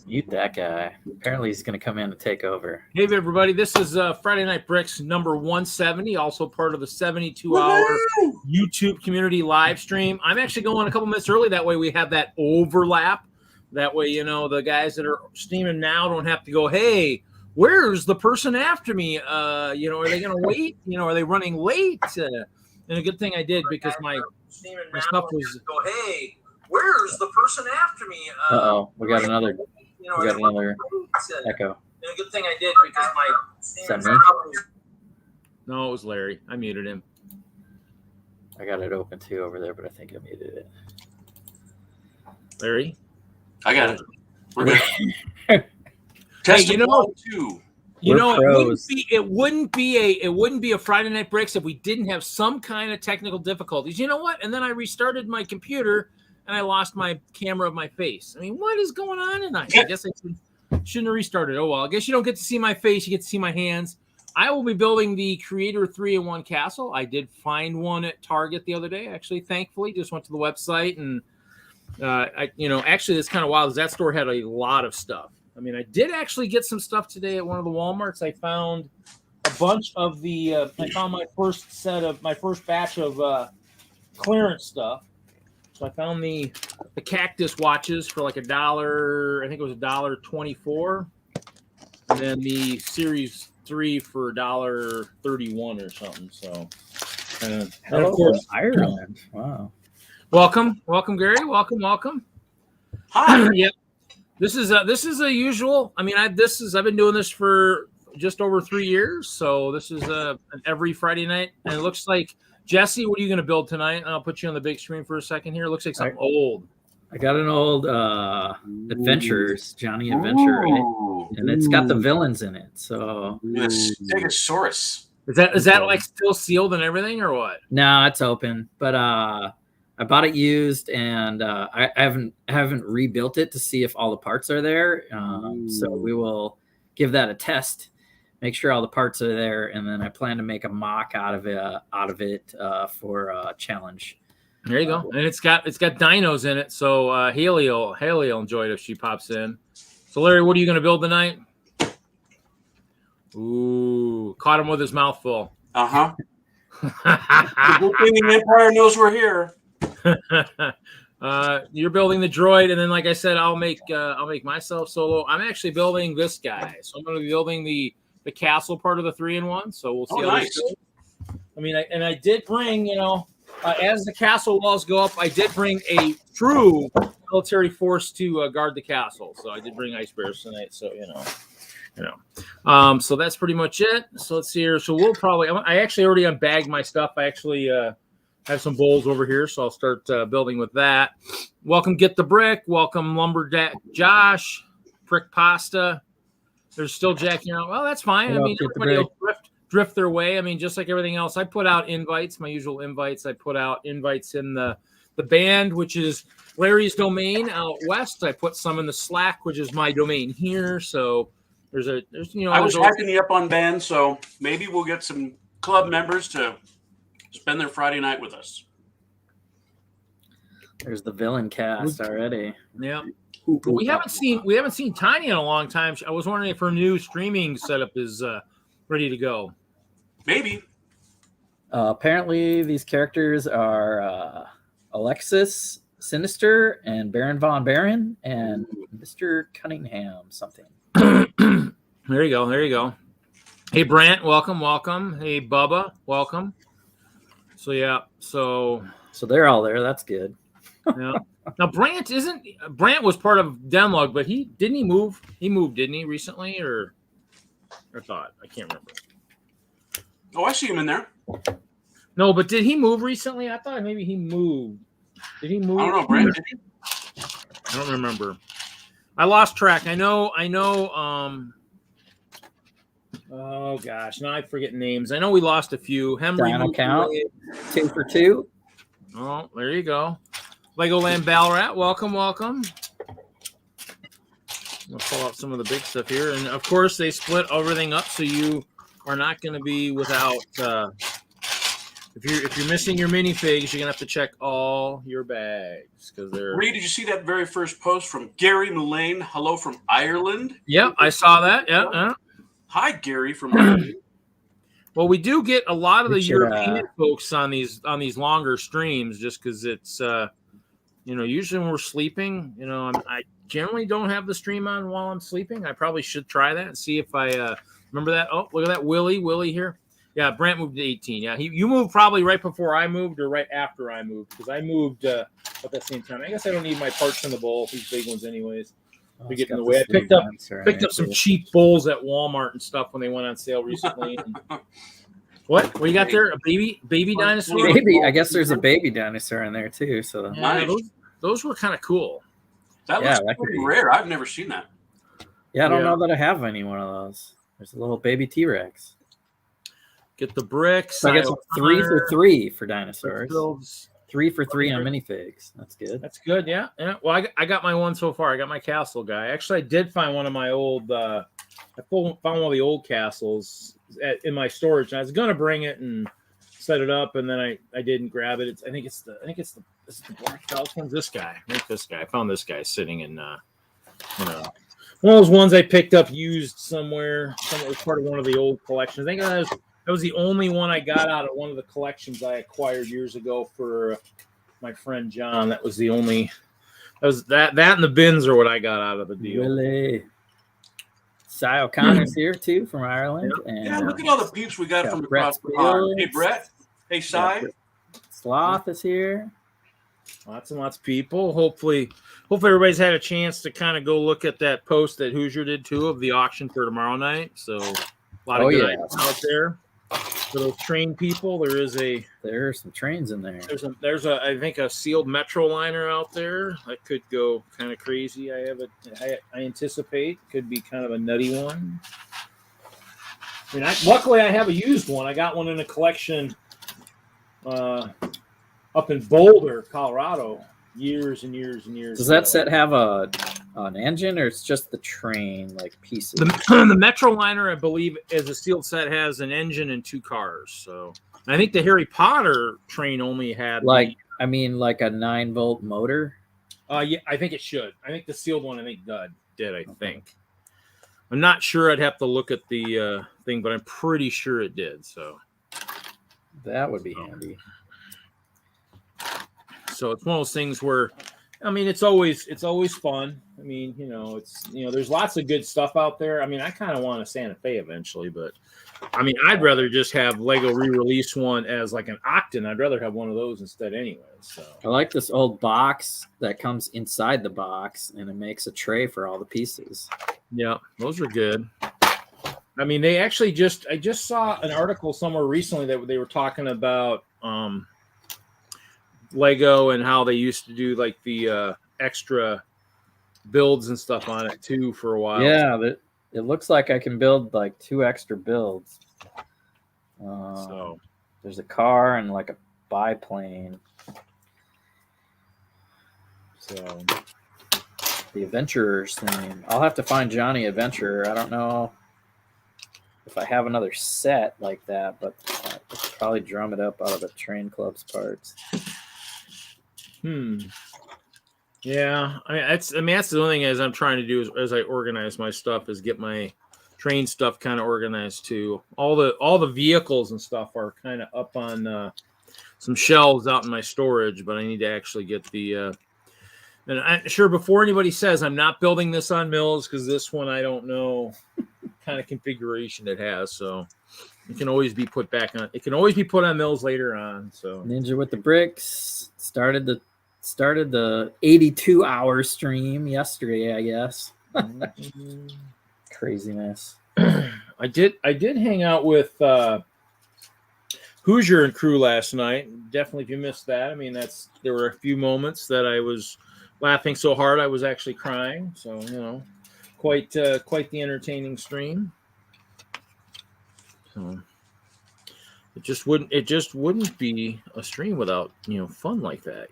Mute that guy. Apparently he's going to come in and take over. Hey, everybody. This is Friday Night Bricks number 170, also part of the 72-hour YouTube community live stream. I'm actually going a couple minutes early. That way we have that overlap. That way, the guys that are streaming now don't have to go, hey, where's the person after me? Are they going to wait? Are they running late? And a good thing I did because my stuff was, hey, where's the person after me? Uh-oh, we got another echo. And a good thing I did because my... Is that me? No, it was Larry. I muted him. I got it open too over there, but I think I muted it. Larry? I got it. We're good. Hey, Testing it wouldn't be a Friday Night Bricks if we didn't have some kind of technical difficulties. You know what? And then I restarted my computer and I lost my camera of my face. I mean, what is going on tonight? I guess I shouldn't have restarted. Oh, well, I guess you don't get to see my face. You get to see my hands. I will be building the Creator 3-in-1 castle. I did find one at Target the other day, actually, thankfully. Just went to the website and, actually, it's kind of wild because that store had a lot of stuff. I mean, I did actually get some stuff today at one of the Walmarts. I found a bunch of I found my first batch of clearance stuff. So I found the cactus watches for like $1. I think it was $1.24, and then the Series 3 for $1.31 or something. So, and of course, Ireland. Wow. Welcome, Gary. Welcome. Hi. Yep. This is a usual. I mean, I've been doing this for just over 3 years. So this is an every Friday night, and it looks like. Jesse, what are you going to build tonight? I'll put you on the big screen for a second here. It looks like something old. I got an old Adventures, Johnny Adventure, right? And it's got the villains in it. So Stegosaurus. Is that like still sealed and everything, or what? No, it's open. But I bought it used, and I haven't rebuilt it to see if all the parts are there. So we will give that a test. Make sure all the parts are there, and then I plan to make a mock out of it for a challenge. There you go, and it's got dinos in it, so Haley will enjoy it if she pops in. So Larry, what are you going to build tonight? Ooh, caught him with his mouth full. The good thing the Empire knows we're here. You're building the droid, and then, like I said, I'll make myself solo. I'm actually building this guy, so I'm going to be building the castle part of the 3-in-1. So we'll see how this goes. I mean, I did bring, as the castle walls go up, I did bring a true military force to guard the castle. So I did bring ice bears tonight. So, so that's pretty much it. So let's see here. So we'll probably, I actually already unbagged my stuff. I actually have some bowls over here. So I'll start building with that. Welcome, Get the Brick. Welcome, Lumberjack Josh, Prick Pasta. There's still jacking out. Well, that's fine. I mean, everybody will drift their way. I mean, just like everything else. I put out invites, my usual invites. I put out invites in the band, which is Larry's domain out west. I put some in the Slack, which is my domain here. So I was hyping you up on band, so maybe we'll get some club members to spend their Friday night with us. There's the villain cast already. Yeah. We haven't seen Tanya in a long time. I was wondering if her new streaming setup is ready to go. Maybe. Apparently, these characters are Alexis Sinister and Baron Von Baron and Mr. Cunningham something. There you go. Hey, Brant, welcome. Hey, Bubba, welcome. So yeah, so they're all there. That's good. Yeah. Now Brant was part of DENLUG, but didn't he move? He moved, didn't he, recently, or I can't remember. Oh, I see him in there. No, but did he move recently? I thought maybe he moved. Did he move? I don't know, Brant. I don't remember. I lost track. I know. Oh gosh, now I forget names. I know we lost a few. Henry Dino count 2 for 2. Oh, there you go. Legoland Ballarat, welcome. We'll pull out some of the big stuff here. And, of course, they split everything up, so you are not going to be without If you're missing your minifigs, you're gonna have to check all your bags because they're. Reed, did you see that very first post from Gary Mullane? Hello from Ireland. Yep, I saw that. Yeah. Hi, Gary from Ireland. Well, we do get a lot of the European folks on these longer streams, just because it's usually when we're sleeping, I generally don't have the stream on while I'm sleeping. I probably should try that and see if I remember that. Oh, look at that, Willie here. Yeah, Brant moved to 18. Yeah, you moved probably right before I moved or right after I moved because I moved at the same time. I guess I don't need my parts in the bowl, these big ones, anyways. To get in the way. I picked up some cheap bowls at Walmart and stuff when they went on sale recently. What you got there? A baby dinosaur? Baby, I guess there's a baby dinosaur in there too. So yeah, those were kind of cool. That looks pretty rare. I've never seen that. Yeah, I don't know that I have any one of those. There's a little baby T-Rex. Get the bricks. So I guess 3 for 3 for dinosaurs. 3 for 3 on minifigs. That's good. That's good. Yeah. Well, I got my one so far. I got my castle guy. Actually, I did find one of my old. I found one of the old castles in my storage, and I was gonna bring it and set it up, and then I didn't grab it. I think it's the black belt one. This guy. I think this guy. I found this guy sitting in one of those ones I picked up used somewhere. It was part of one of the old collections. I think that was the only one I got out of one of the collections I acquired years ago for my friend John. That was the only. That and the bins are what I got out of the deal. Really? Cy O'Connor's here too from Ireland. And, yeah, look at all the peeps we got from across the pond. Hey, Brett. Hey, Cy. Sloth is here. Lots and lots of people. Hopefully everybody's had a chance to kind of go look at that post that Hoosier did too of the auction for tomorrow night. So a lot of good items out there. For those train people, there are some trains in there. There's I think a sealed Metro liner out there that could go kind of crazy. I anticipate could be kind of a nutty one. I mean, luckily I have a used one. I got one in a collection up in Boulder, Colorado, years and years and years. Does that set have an engine, or it's just the train like pieces? The Metro liner, I believe, as a sealed set, has an engine and 2 cars. So I think the Harry Potter train only had like a 9-volt motor. Yeah, I think it should. I think the sealed one, did. I think. I'm not sure. I'd have to look at the thing, but I'm pretty sure it did. So that would be handy. So it's one of those things where, I mean, it's always fun. I mean, there's lots of good stuff out there. I mean, I kind of want a Santa Fe eventually, but I mean, I'd rather just have Lego re-release one as like an Octon. I'd rather have one of those instead anyway. So I like this old box that comes inside the box, and it makes a tray for all the pieces. Yeah, those are good. I mean, I just saw an article somewhere recently that they were talking about Lego and how they used to do like the extra builds and stuff on it too for a while. Yeah, it looks like I can build like 2 extra builds. So there's a car and like a biplane. So the Adventurers thing. I'll have to find Johnny Adventurer. I don't know if I have another set like that, but I'll probably drum it up out of the Train Club's parts. Yeah, that's the only thing as I'm trying to do as I organize my stuff is get my train stuff kind of organized too. All the vehicles and stuff are kind of up on some shelves out in my storage, but I need to actually get the. And I'm sure before anybody says I'm not building this on mills because this one I don't know kind of configuration it has, so it can always be put back on. It can always be put on mills later on. So Ninja with the bricks started the 82-hour stream yesterday, I guess. Craziness. I did hang out with Hoosier and crew last night. Definitely, if you missed that, I mean, there were a few moments that I was laughing so hard I was actually crying. So quite the entertaining stream. So it just wouldn't be a stream without fun like that.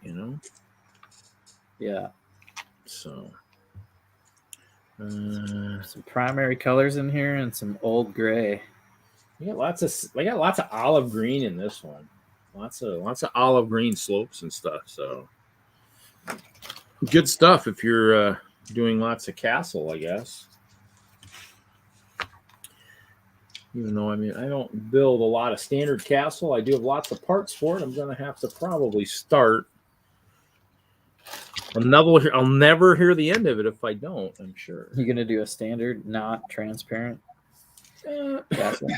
Yeah. So some primary colors in here and some old gray. I got lots of olive green in this one. Lots of olive green slopes and stuff. So good stuff if you're doing lots of castle, I guess. Even though, I mean, I don't build a lot of standard castle. I do have lots of parts for it. I'm going to have to probably start. I'll never hear the end of it if I don't, I'm sure. You're going to do a standard, not transparent castle?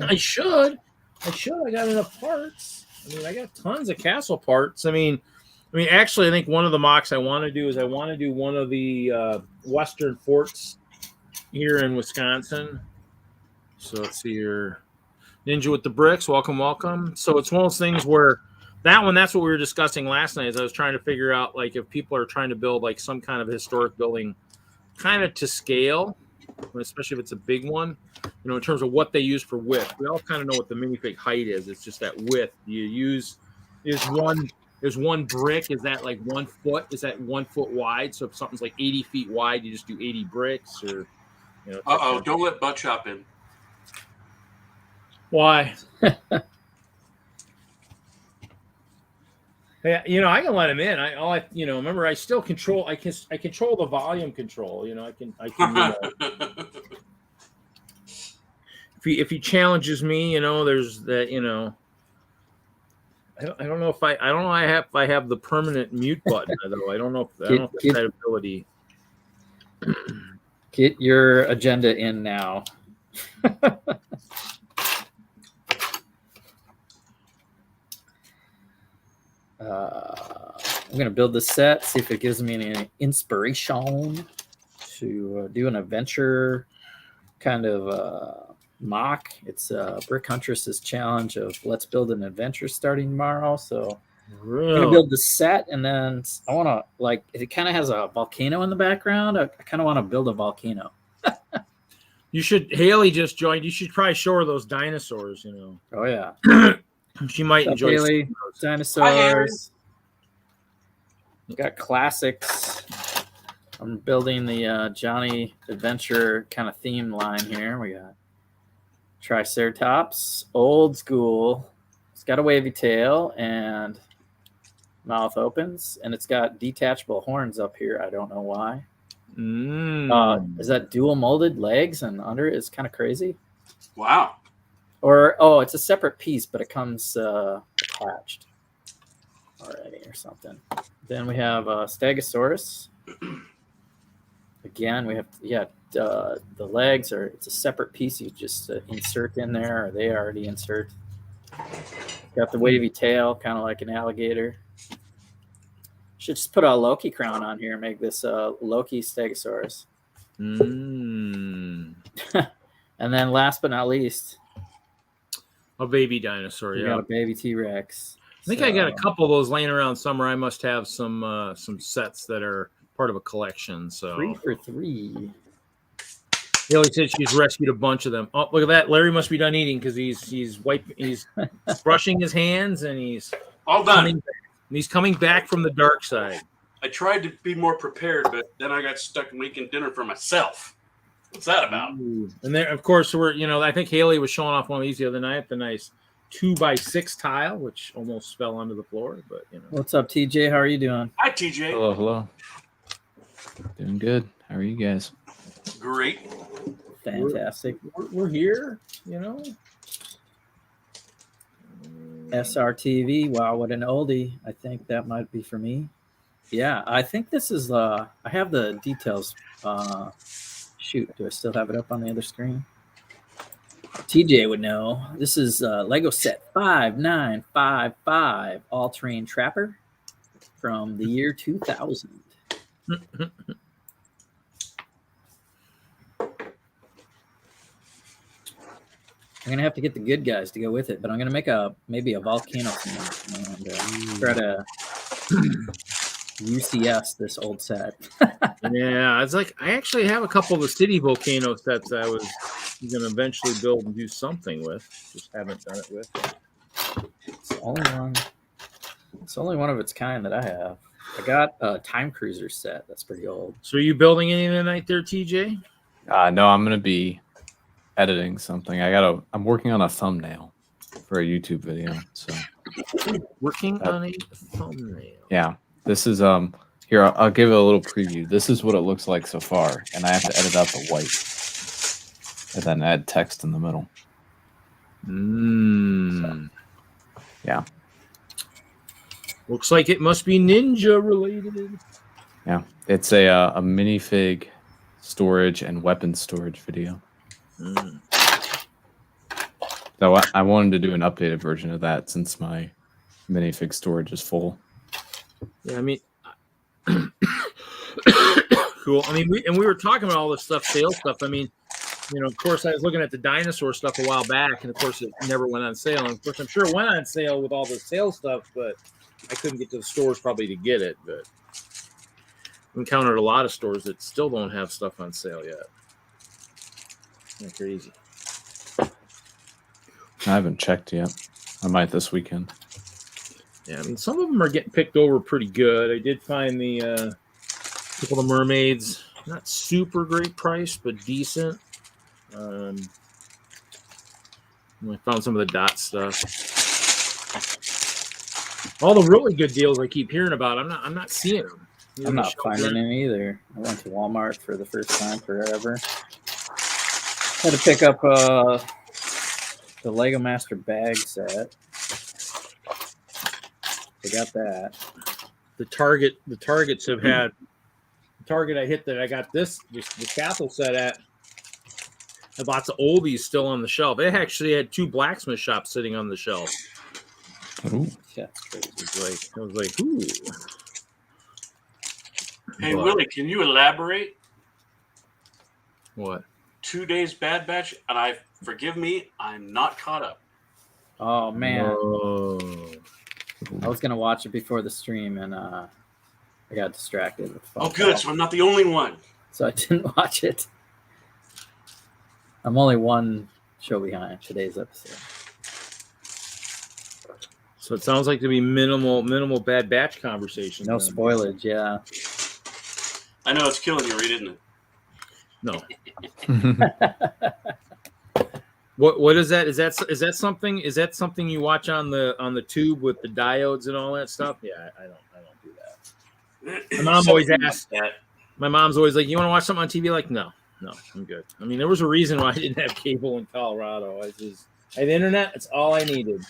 I should. I got enough parts. I mean, I got tons of castle parts. I mean, actually, I think one of the mocks I want to do is I want to do one of the western forts here in Wisconsin. So let's see here. Ninja with the bricks. Welcome, welcome. So it's one of those things where that's what we were discussing last night, is I was trying to figure out, like, if people are trying to build, like, some kind of historic building kind of to scale, especially if it's a big one, you know, in terms of what they use for width. We all kind of know what the minifig height is. It's just that width. There's one brick. Is that like 1 foot? Is that 1 foot wide? So if something's like 80 feet wide, you just do 80 bricks, or, you know. Don't let Butt Shop in. Why? Yeah, you know, I can let him in. Remember, I still control. I control the volume control. You know, I can. If he challenges me, you know, there's that. You know, I don't know if I have the permanent mute button though. I don't know if that ability. Get your agenda in now. I'm going to build this set, see if it gives me any inspiration to do an adventure kind of mock. It's Brick Huntress's challenge of let's build an adventure starting tomorrow. So I'm going to build the set, and then I want to, like, it kind of has a volcano in the background. I kind of want to build a volcano. You should, Haley just joined. You should probably show her those dinosaurs, you know. Oh, yeah. She might enjoy Haley, dinosaurs. Got classics. I'm building the Johnny Adventure kind of theme line here. We got Triceratops, old school. It's got a wavy tail and mouth opens, and it's got detachable horns up here. I don't know why. Is that dual molded legs and under it? It's kind of crazy. Wow. Or, it's a separate piece, but it comes attached already or something. Then we have Stegosaurus. Again, we have, the legs it's a separate piece you just insert in there, or they already insert. Got the wavy tail, kind of like an alligator. Should just put a Loki crown on here and make this Loki Stegosaurus. And then last but not least, a baby dinosaur. You got a baby T-Rex. I think I got a couple of those laying around somewhere. I must have some sets that are part of a collection. So 3 for 3. Haley said she's rescued a bunch of them. Oh, look at that! Larry must be done eating because he's brushing his hands, and he's all done. He's coming back from the dark side. I tried to be more prepared, but then I got stuck making dinner for myself. What's that about? Ooh. And there, of course, I think Haley was showing off one of these the other night, the nice 2x6 tile, which almost fell onto the floor. But you know, what's up, TJ? How are you doing? Hi, TJ. Hello. Doing good. How are you guys? Great. Fantastic. We're here. You know. SRTV. Wow, what an oldie. I think that might be for me. Yeah, I think this is I have the details. Shoot, do I still have it up on the other screen? TJ would know. This is Lego set 5955 all-terrain trapper from the year 2000. I'm gonna have to get the good guys to go with it, but I'm gonna make maybe a volcano and try to UCS this old set. Yeah, it's like I actually have a couple of the city volcano sets I was gonna eventually build and do something with. Just haven't done it with. It's the only one. It's only one of its kind that I have. I got a Time Cruiser set. That's pretty old. So are you building any tonight there, TJ? No, I'm gonna be editing something. I'm working on a thumbnail for a YouTube video. So Working on a thumbnail. Yeah, this is here. I'll give it a little preview. This is what it looks like so far, and I have to edit out the white and then add text in the middle. So, yeah. Looks like it must be ninja related. Yeah, it's a minifig storage and weapon storage video. So I wanted to do an updated version of that since my minifig storage is full. Yeah, I mean, cool. I mean, we were talking about all this stuff, sales stuff. I mean, you know, of course, I was looking at the dinosaur stuff a while back, and of course, it never went on sale. And of course, I'm sure it went on sale with all the sales stuff, but I couldn't get to the stores probably to get it. But I encountered a lot of stores that still don't have stuff on sale yet. That's crazy. I haven't checked yet. I might this weekend. Yeah, I mean, some of them are getting picked over pretty good. I did find the couple of mermaids, not super great price, but decent. I found some of the dot stuff. All the really good deals I keep hearing about, I'm not seeing them. I'm not finding them either. I went to Walmart for the first time forever. Had to pick up the Lego Master bag set. I got that. The Targets have had the Target I hit that I got the castle set at. Have lots of oldies still on the shelf. It actually had 2 blacksmith shops sitting on the shelf. Ooh. That's crazy. I was like, ooh. Hey, Willie, can you elaborate? What? 2 days Bad Batch, and forgive me, I'm not caught up. Oh man, Oh. I was gonna watch it before the stream, and I got distracted with phone Oh, good. call. So I'm not the only one. So I didn't watch it. I'm only one show behind today's episode. So it sounds like to be minimal Bad Batch conversation. No spoilage, yeah. I know it's killing you, Reed, isn't it? No. What is that? Is that something you watch on the tube with the diodes and all that stuff? Yeah, I don't do that. My mom always asks that. My mom's always like, "You want to watch something on TV?" Like, no, I'm good. I mean, there was a reason why I didn't have cable in Colorado. I had internet. It's all I needed.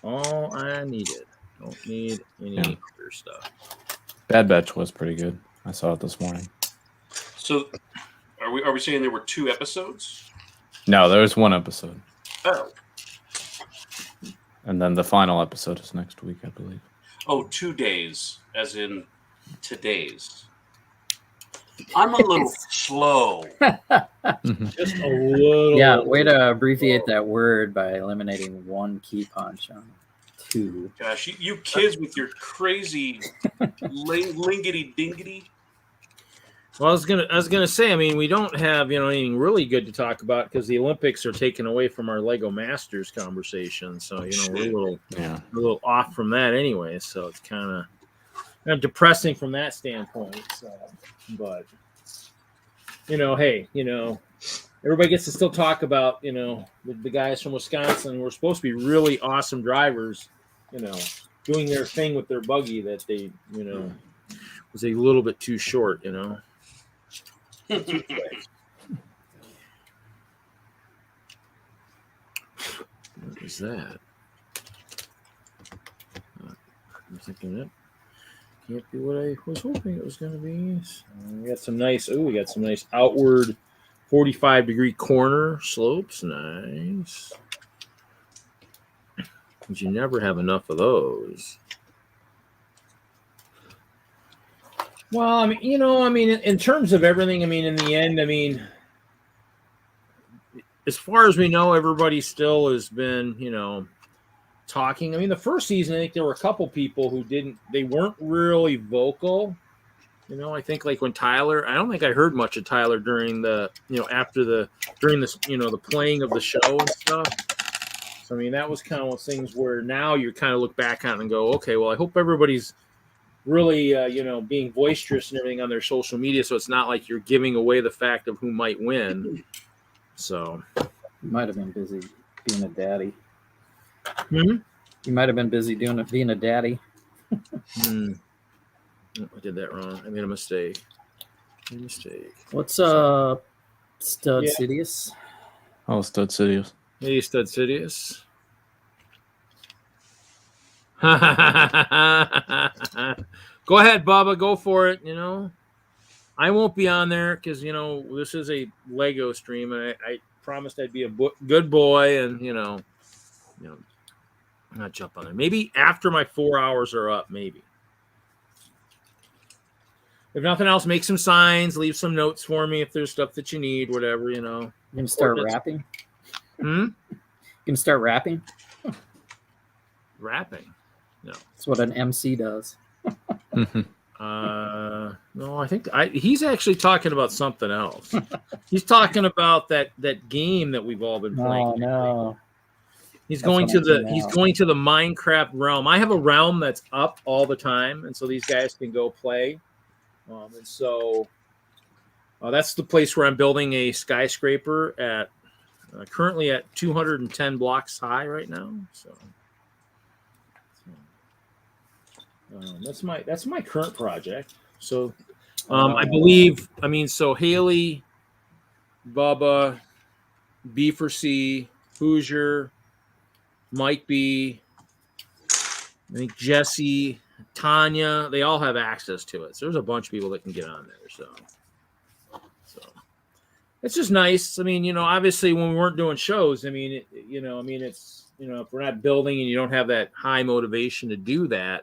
All I needed. Don't need any other stuff. Bad Batch was pretty good. I saw it this morning. So, are we saying there were 2 episodes? No, there was 1 episode. Oh. And then the final episode is next week, I believe. Oh, 2 days, as in today's. I'm a little slow. Just a little. Yeah, way to abbreviate that word by eliminating 1 key punch on 2. Gosh, you kids with your crazy lingity dingity. Well, I was gonna say, I mean, we don't have anything really good to talk about because the Olympics are taken away from our Lego Masters conversation. So we're a little off from that anyway. So it's kind of depressing from that standpoint. So, but hey, everybody gets to still talk about the guys from Wisconsin who are supposed to be really awesome drivers, doing their thing with their buggy that they was a little bit too short, What is that? I'm thinking that can't be what I was hoping it was going to be. So we got some nice outward 45-degree corner slopes. Nice. But you never have enough of those. Well, I mean, in terms of everything, in the end, as far as we know, everybody still has been, talking. The first season, I think there were a couple people who they weren't really vocal. I think like when Tyler, I don't think I heard much of Tyler during the, during this, the playing of the show and stuff. So, that was kind of one of those things where now you kind of look back on it and go, okay, well, I hope everybody's really, being boisterous and everything on their social media. So it's not like you're giving away the fact of who might win. So You might have been busy being a daddy. Mm-hmm. You might have been busy being a daddy. I did that wrong. I made a mistake. What's Stud Yeah. Sidious? Oh, Stud Sidious. Hey, Stud Sidious. Go ahead, Bubba. Go for it. You know, I won't be on there because, you know, this is a Lego stream, and I promised I'd be a good boy, and you know, not jump on there. Maybe after my 4 hours are up, maybe. If nothing else, make some signs, leave some notes for me if there's stuff that you need, whatever, you know. You can start rapping. You can start rapping. Rapping? No. That's what an MC does. No, I think he's actually talking about something else. He's talking about that game that we've all been playing. Oh, no. He's going to the Minecraft realm. I have a realm that's up all the time, and so these guys can go play. And so that's the place where I'm building a skyscraper at currently at 210 blocks high right now. So that's my current project. So I believe, so Haley, Bubba, B for C, Hoosier, Mike B, I think Jesse, Tanya, they all have access to it. So there's a bunch of people that can get on there. So it's just nice. Obviously when we weren't doing shows, it's, if we're not building and you don't have that high motivation to do that,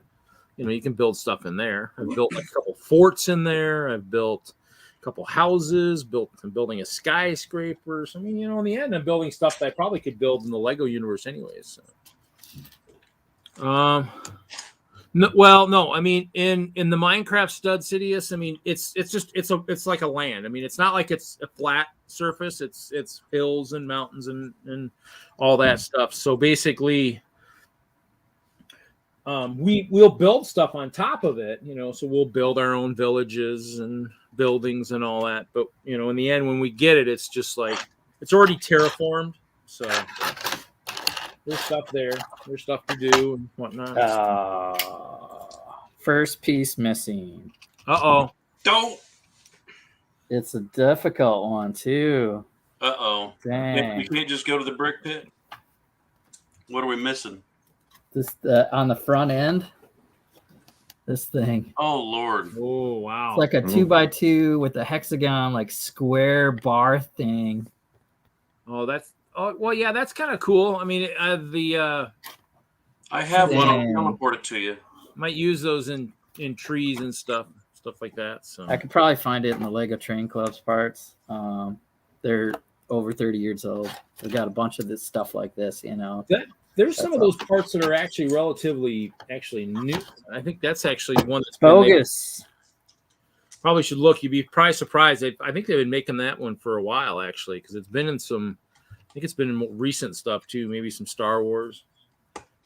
you can build stuff in there. I've built a couple forts in there. I've built a couple houses, I'm building a skyscraper. So, in the end, I'm building stuff that I probably could build in the Lego universe anyways. So. No, in the Minecraft Stud Sidious, it's like a land. It's not like it's a flat surface. It's hills and mountains and all that stuff. So basically, we'll build stuff on top of it, so we'll build our own villages and buildings and all that. But, in the end, when we get it, it's just like, it's already terraformed. So there's stuff there. There's stuff to do and whatnot. First piece missing. Uh-oh. Don't. It's a difficult one, too. Uh-oh. Dang. We can't just go to the brick pit? What are we missing? This on the front end. This thing. Oh, Lord. Oh, wow. It's like a 2x2 with a hexagon, like square bar thing. Oh, that's kind of cool. I have one. I'll teleport it to you. Might use those in trees and stuff like that. So I could probably find it in the Lego Train Club's parts. They're over 30 years old. They've got a bunch of this stuff like this, There's some of those parts that are actually relatively new. I think that's actually one that's bogus. Probably should look. You'd be probably surprised. I think they've been making that one for a while, actually, because it's been in some. I think it's been in more recent stuff too. Maybe some Star Wars,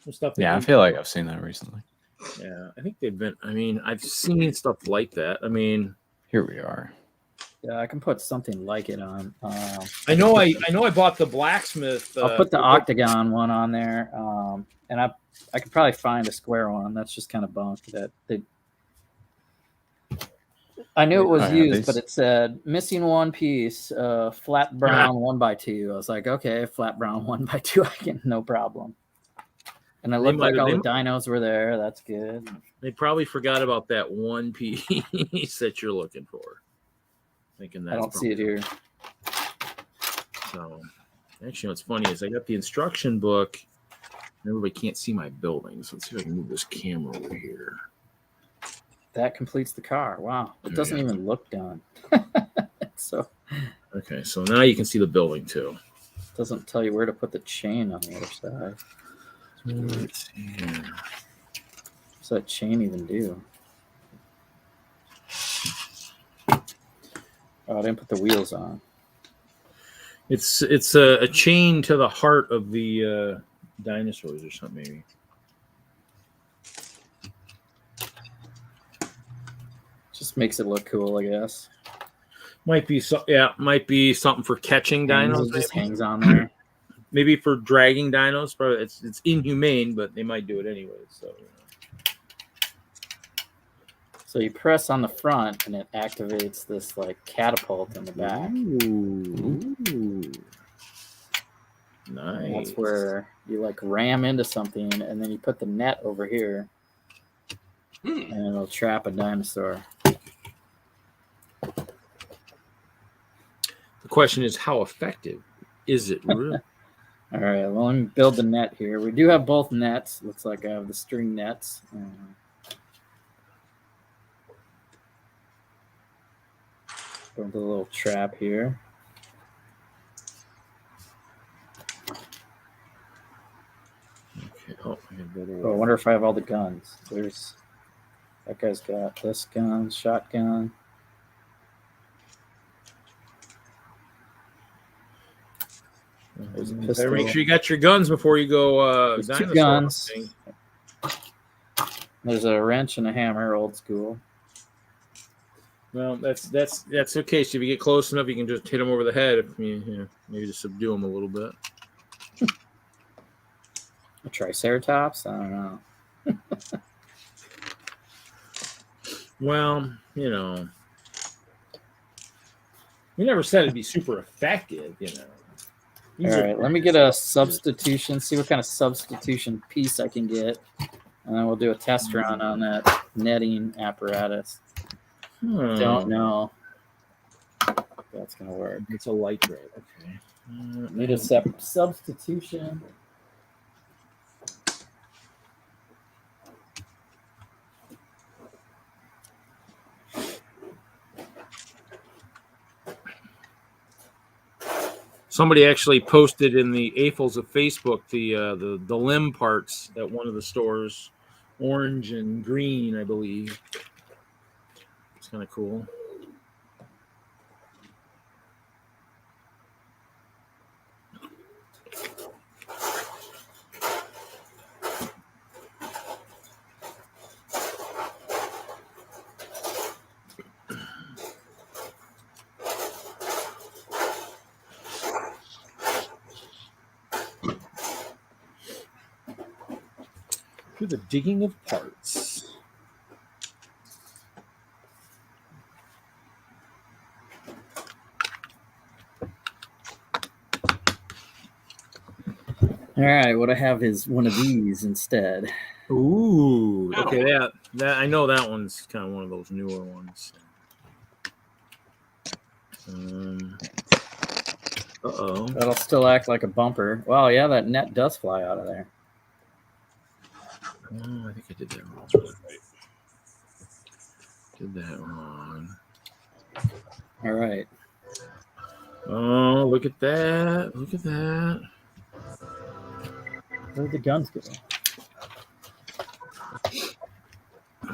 some stuff. Yeah, I feel like I've seen that recently. Yeah, I think they've been. I've seen stuff like that. Here we are. Yeah, I can put something like it on. I know I bought the blacksmith. I'll put the octagon one on there, and I could probably find a square one. That's just kind of bunk. I knew it was used, but it said missing one piece, flat brown 1x2. I was like, okay, flat brown 1x2, I can no problem. And it looked like all the dinos were there. That's good. They probably forgot about that one piece that you're looking for. Thinking that I don't see it here. So, actually, what's funny is I got the instruction book. And everybody can't see my buildings. Let's see if I can move this camera over here. That completes the car. Wow, it doesn't even look done. So, okay, so now you can see the building too. It doesn't tell you where to put the chain on the other side. Let's see here. What's that chain even do? Oh, I didn't put the wheels on. It's a chain to the heart of the dinosaurs or something, maybe. Just makes it look cool, I guess. Might be something for catching dinos. It just hangs on there. maybe for dragging dinos. Probably it's inhumane, but they might do it anyway. So. So you press on the front, and it activates this like catapult in the back. Ooh. Nice. And that's where you like ram into something, and then you put the net over here, and it'll trap a dinosaur. The question is, how effective is it really? All right, well, let me build the net here. We do have both nets. Looks like I have the string nets. Build a little trap here. Okay. Oh, I wonder if I have all the guns. There's that guy's got this gun, shotgun. There's a pistol. Better make sure you got your guns before you go. There's 2 guns. There's a wrench and a hammer, old school. Well, that's okay. So if you get close enough, you can just hit them over the head. If you maybe just subdue them a little bit. A triceratops? I don't know. Well, we never said it'd be super effective. All right, let me get a substitution. See what kind of substitution piece I can get, and then we'll do a test run on that netting apparatus. Don't know if that's gonna work. It's a light ray. Okay. Need a substitution. Somebody actually posted in the AFOLs of Facebook the limb parts at one of the stores, orange and green, I believe. It's kind of cool. To the digging of parts. All right, what I have is one of these instead. Ooh, okay, that I know that one's kind of one of those newer ones. Uh-oh. That'll still act like a bumper. Wow, yeah, that net does fly out of there. Oh, I think I did that wrong. Did that wrong. All right. Oh, look at that. Look at that. Where'd the guns go?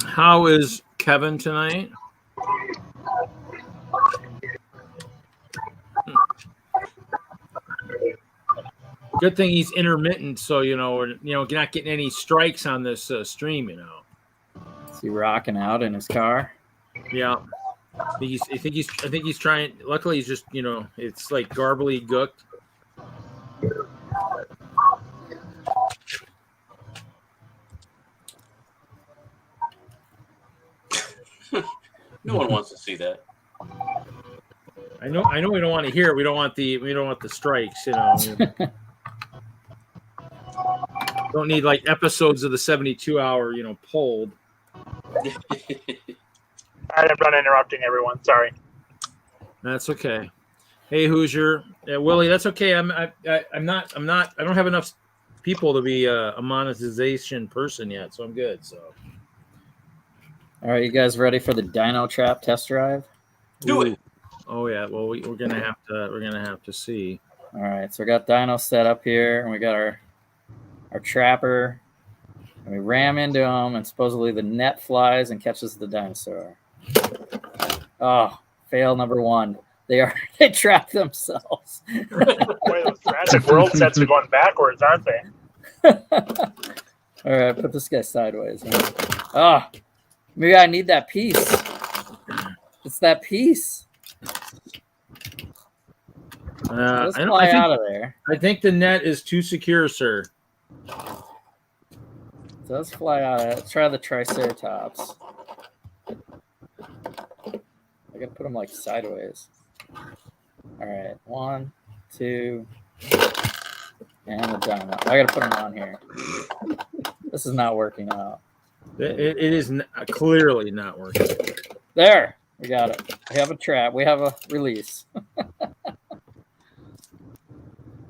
How is Kevin tonight? Good thing he's intermittent, so we're not getting any strikes on this stream. Is he rocking out in his car? Yeah, I think he's trying. Luckily, he's just it's like garbly gooked. No one wants to see that. I know we don't want to hear it. We don't want the strikes, Don't need like episodes of the 72-hour, pulled. I'm not interrupting everyone. Sorry. That's okay. Hey, Hoosier, Willie. That's okay. I'm not. I don't have enough people to be a monetization person yet, so I'm good. So. All right, you guys ready for the Dino Trap test drive? Do it. Oh yeah. Well, we're gonna have to see. All right, so we got Dino set up here, and we got our trapper, and we ram into him, and supposedly the net flies and catches the dinosaur. Oh, fail number 1. They trap themselves. Boy, those Jurassic World sets are going backwards, aren't they? All right, put this guy sideways. Oh, maybe I need that piece. It's that piece. Let's I fly think, out of there. I think the net is too secure, sir. So let's fly out of it. Let's try the Triceratops. I gotta put them like sideways. All right, 1, 2, and the dino. I gotta put them on here. This is not working out. It is clearly not working. There, we got it. We have a trap. We have a release.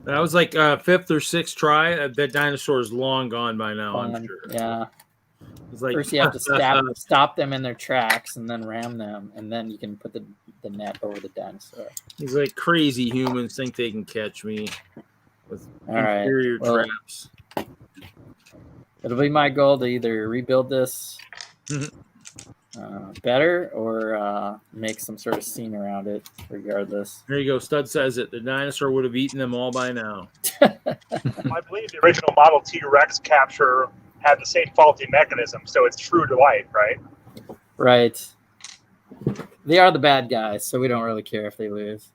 That was like fifth or sixth try. That dinosaur is long gone by now. I'm sure. Yeah. It's like, First, you have to stop them in their tracks and then ram them, and then you can put the net over the dinosaur. He's like crazy humans think they can catch me with inferior traps. It'll be my goal to either rebuild this better or make some sort of scene around it, regardless. There you go. Stud says it. The dinosaur would have eaten them all by now. I believe the original Model T-Rex capture had the same faulty mechanism, so it's true to life, right? Right. They are the bad guys, so we don't really care if they lose.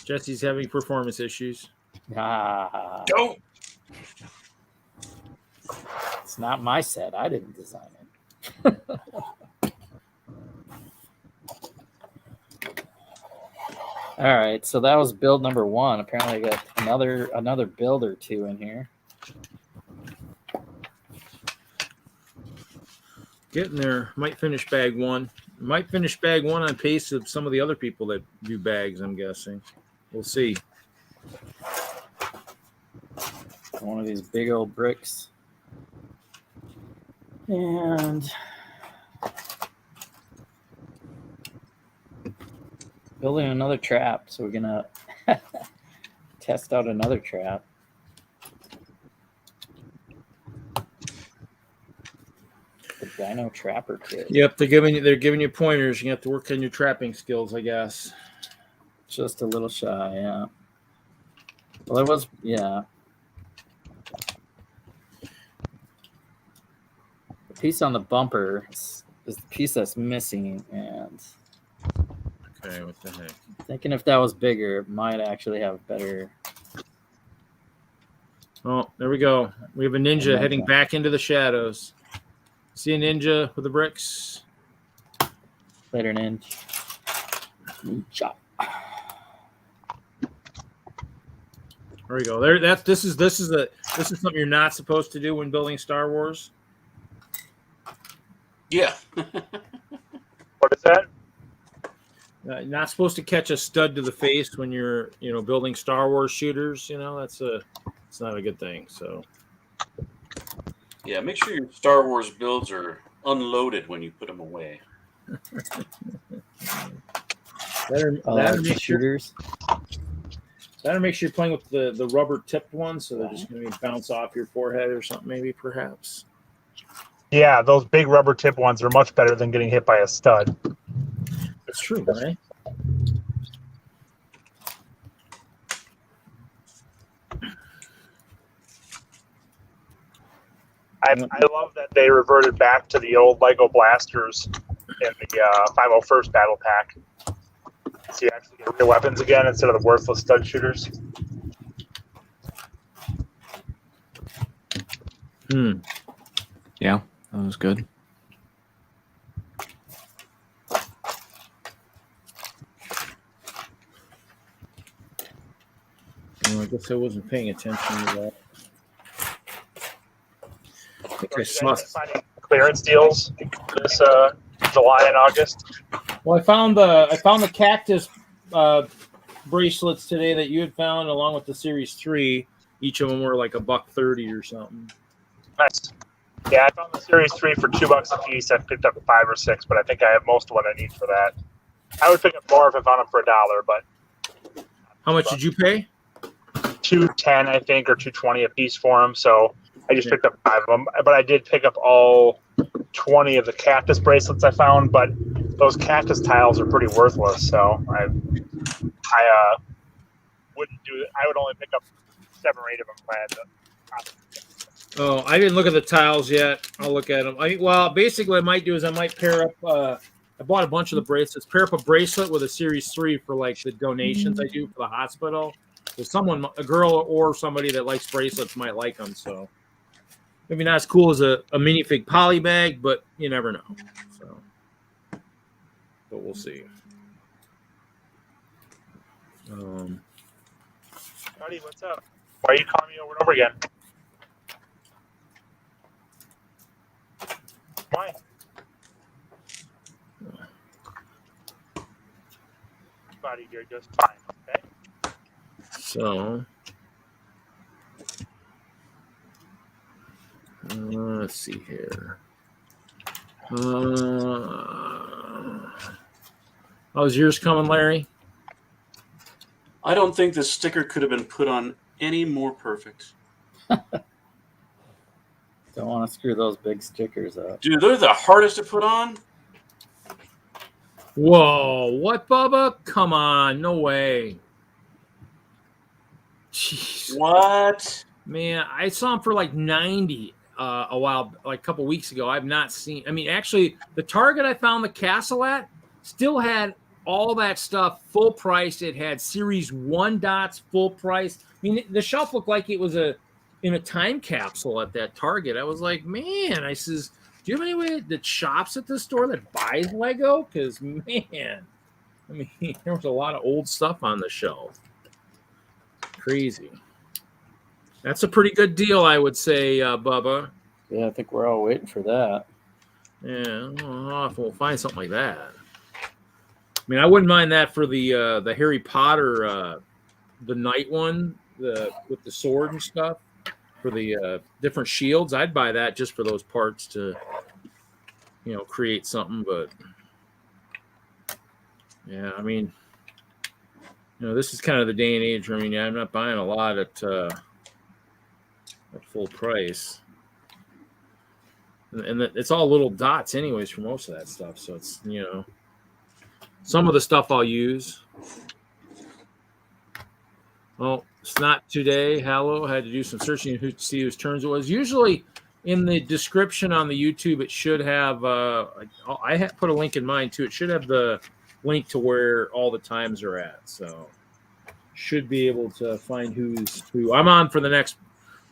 Jesse's having performance issues. Don't. It's not my set. I didn't design it. All right, so that was build number 1. Apparently, I got another build or 2 in here. Getting there. Might finish bag 1. Might finish bag 1 on pace of some of the other people that do bags, I'm guessing. We'll see. One of these big old bricks. And building another trap. So we're going to test out another trap. The Dino Trapper Kit. Yep, they're giving you pointers. You have to work on your trapping skills, I guess. Just a little shy, yeah. Well, it was, yeah. The piece on the bumper is the piece that's missing, and Okay, what the heck? thinking if that was bigger, it might actually have better. Oh, there we go. We have a ninja heading back into the shadows. See a ninja with the bricks? Later, ninja. Ninja. There we go. There. This is something you're not supposed to do when building Star Wars. Yeah. What is that? You're not supposed to catch a stud to the face when you're building Star Wars shooters. It's not a good thing. So. Yeah, make sure your Star Wars builds are unloaded when you put them away. That'll make shooters. Better sure you're playing with the rubber tipped ones, so they're just going to bounce off your forehead or something, maybe, perhaps. Yeah, those big rubber tip ones are much better than getting hit by a stud. That's true, right? I love that they reverted back to the old Lego blasters in the 501st Battle Pack. So you actually get real weapons again instead of the worthless stud shooters. Yeah, that was good. I guess I wasn't paying attention to that. Are you guys finding clearance deals this July and August? Well, I found the cactus bracelets today that you had found, along with the Series 3. Each of them were like $1.30 or something. Nice. Yeah, I found the Series 3 for $2 a piece. I picked up 5 or 6, but I think I have most of what I need for that. I would pick up more if I found them for $1, but How much did you pay? $2.10, I think, or $2.20 a piece for them. So I just picked up 5 of them, but I did pick up all 20 of the cactus bracelets I found. But those cactus tiles are pretty worthless, so I wouldn't do it. I would only pick up 7 or 8 of them if I had to. Oh, I didn't look at the tiles yet. I'll look at them. Basically, what I might do is I might pair up a I bought a bunch of the bracelets. Pair up a bracelet with a Series 3 for like the donations I do for the hospital. So someone, a girl or somebody that likes bracelets might like them. So maybe not as cool as a minifig poly bag, but you never know. So, but we'll see. Howdy, what's up? Why are you calling me over and over again? Why? Buddy, you're just fine, okay? So let's see here. How's yours coming, Larry? I don't think this sticker could have been put on any more perfect. Don't want to screw those big stickers up. Dude, they're the hardest to put on. Whoa, what, Bubba? Come on, no way. Jeez. What? Man, I saw him for like 90 a while, like a couple weeks ago. I've not seen, I mean, actually, the Target I found the castle at still had all that stuff full price. It had Series 1 dots full price. I mean, the shelf looked like it was in a time capsule at that Target. I was like, man, I says, do you have anyone that shops at this store that buys Lego? Because, man, I mean, there was a lot of old stuff on the shelf. Crazy. That's a pretty good deal, I would say, Bubba. Yeah, I think we're all waiting for that. Yeah, I don't know if we'll find something like that. I mean, I wouldn't mind that for the Harry Potter, the knight one, with the sword and stuff. For the different shields, I'd buy that just for those parts to, create something. But yeah, I mean, this is kind of the day and age. I mean, I'm not buying a lot at full price, and it's all little dots, anyways, for most of that stuff. So it's some of the stuff I'll use. Well, it's not today. Hello, I had to do some searching to see whose turns it was. Usually in the description on the YouTube, it should have, I had put a link in mine too. It should have the link to where all the times are at. So should be able to find who's who. I'm on for the next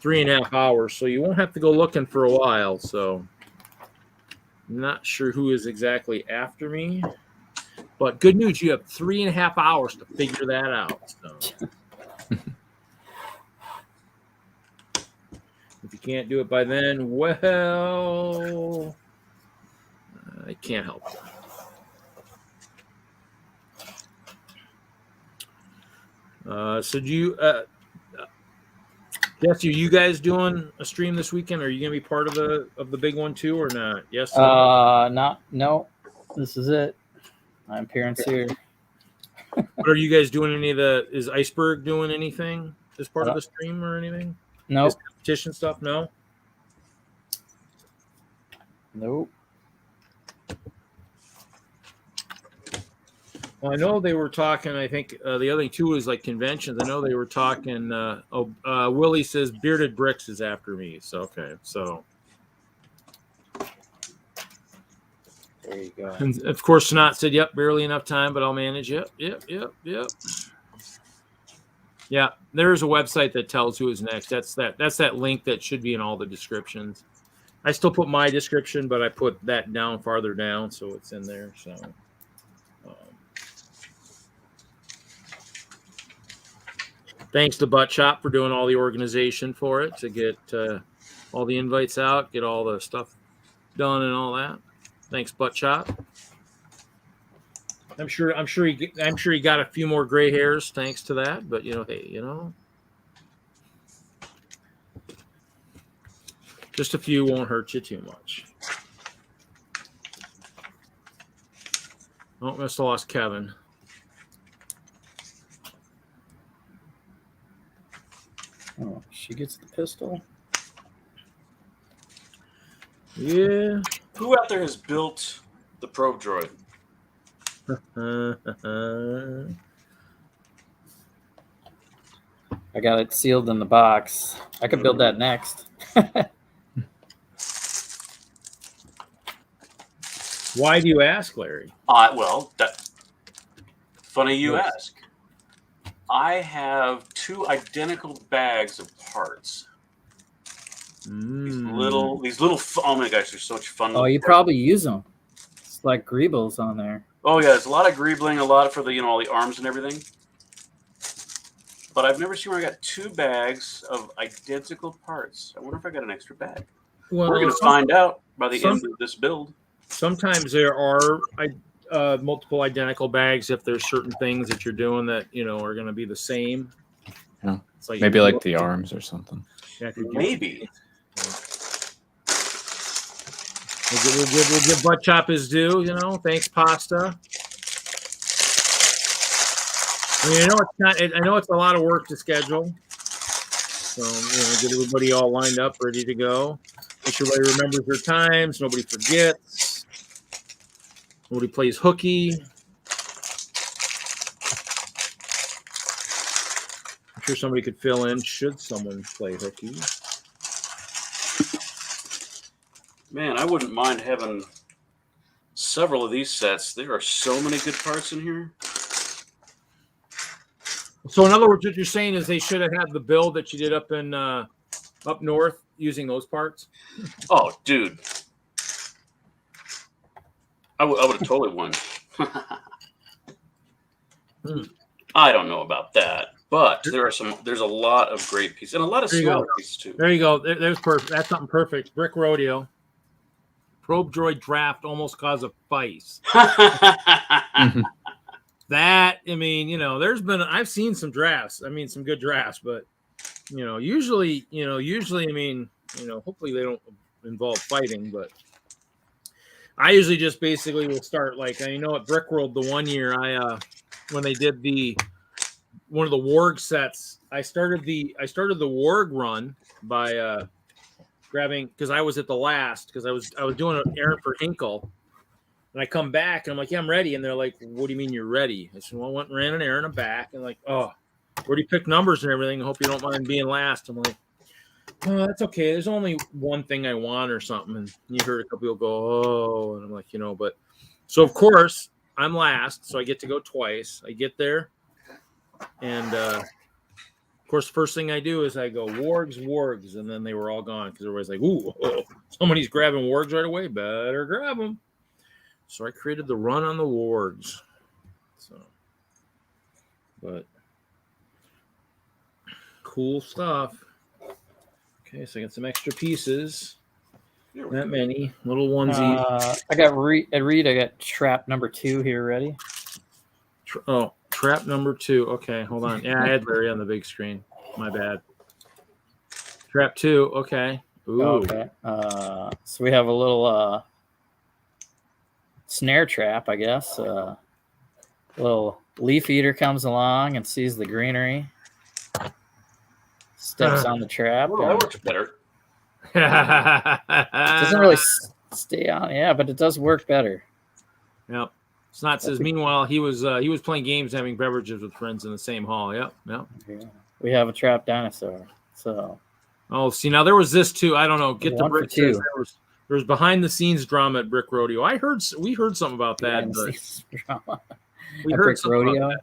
3.5 hours, so you won't have to go looking for a while. So I'm not sure who is exactly after me, but good news. You have 3.5 hours to figure that out. So. If you can't do it by then, well, I can't help you. So do you, Jesse, are you guys doing a stream this weekend? Are you going to be part of the big one too, or not? Yes. No. This is it. My parents here. But are you guys doing is Iceberg doing anything as part of the stream or anything? No. Nope. Competition stuff? No. Nope. Well, I know they were talking. I think the other thing too is like conventions. I know they were talking. Willie says Bearded Bricks is after me. So okay, so there you go. And of course, Snot said, "Yep, barely enough time, but I'll manage." Yep. Yeah, there's a website that tells who is next. That's that link that should be in all the descriptions. I still put my description, but I put that down farther down, so it's in there. So, thanks to Butt Shop for doing all the organization for it to get all the invites out, get all the stuff done, and all that. Thanks, Butt Shop. I'm sure he got a few more gray hairs thanks to that, but hey, just a few won't hurt you too much. Oh, must have lost Kevin. Oh, she gets the pistol. Yeah. Who out there has built the probe droid? I got it sealed in the box. I could build that next. Why do you ask, Larry? Well, funny you ask. I have 2 identical bags of parts. These little. Oh my gosh, they're so much fun. Oh, you probably use them. It's like greebles on there. Oh yeah, there's a lot of greebling, a lot for the all the arms and everything. But I've never seen where I got 2 bags of identical parts. I wonder if I got an extra bag. Well, we're going to find out by the end of this build. Sometimes there are multiple identical bags if there's certain things that you're doing that are going to be the same. Yeah, it's like maybe like the arms or something. Yeah, maybe. We'll give Butt Chop his due. Thanks, Pasta. I mean, it's not. I know it's a lot of work to schedule. So get everybody all lined up, ready to go. Make sure everybody remembers their times. Nobody forgets. Nobody plays hooky. I'm sure somebody could fill in should someone play hooky. Man, I wouldn't mind having several of these sets. There are so many good parts in here. So, in other words, what you're saying is they should have had the build that you did up in up north using those parts. Oh, dude, I would have totally won. I don't know about that, but there's a lot of great pieces and a lot of smaller pieces too. There you go. There's perfect. That's something perfect. Brick Rodeo. Probe Droid Draft almost caused a fight. That, I mean, I've seen some drafts. I mean, some good drafts, but usually, I mean, hopefully they don't involve fighting, but I usually just basically will start at Brickworld the one year when they did one of the Warg sets, I started the Warg run by grabbing, because I was at the last, because I was doing an errand for Hinkle, and I come back and I'm like, yeah, I'm ready, and they're like, what do you mean you're ready? I said, well, I went and ran an errand, I'm back, and like, oh, where do you pick numbers and everything? I hope you don't mind being last. I'm like, oh, that's okay. There's only one thing I want or something, and you heard a couple people go, oh, and I'm like, but so of course I'm last, so I get to go twice. I get there, and of course, first thing I do is I go wargs, and then they were all gone because everybody's like, ooh, somebody's grabbing wargs right away. Better grab them. So I created the run on the wargs. So, but cool stuff. Okay, so I got some extra pieces. Not many little onesies. I got Reed. I got trap number 2 here ready. Trap number 2. Okay, hold on. Yeah, I had Larry on the big screen. My bad. Trap 2. Okay. Ooh. Okay. So we have a little snare trap, I guess. A little leaf eater comes along and sees the greenery, steps on the trap. Well, that works better. Doesn't really stay on, yeah, but it does work better. Yep. Snot says, meanwhile, he was playing games, having beverages with friends in the same hall. Yep. Yeah. We have a trap dinosaur. So. Oh, see, now there was this too. I don't know. Get the brick. There was behind the scenes drama at Brick Rodeo. We heard something about that. We heard Brick Rodeo. It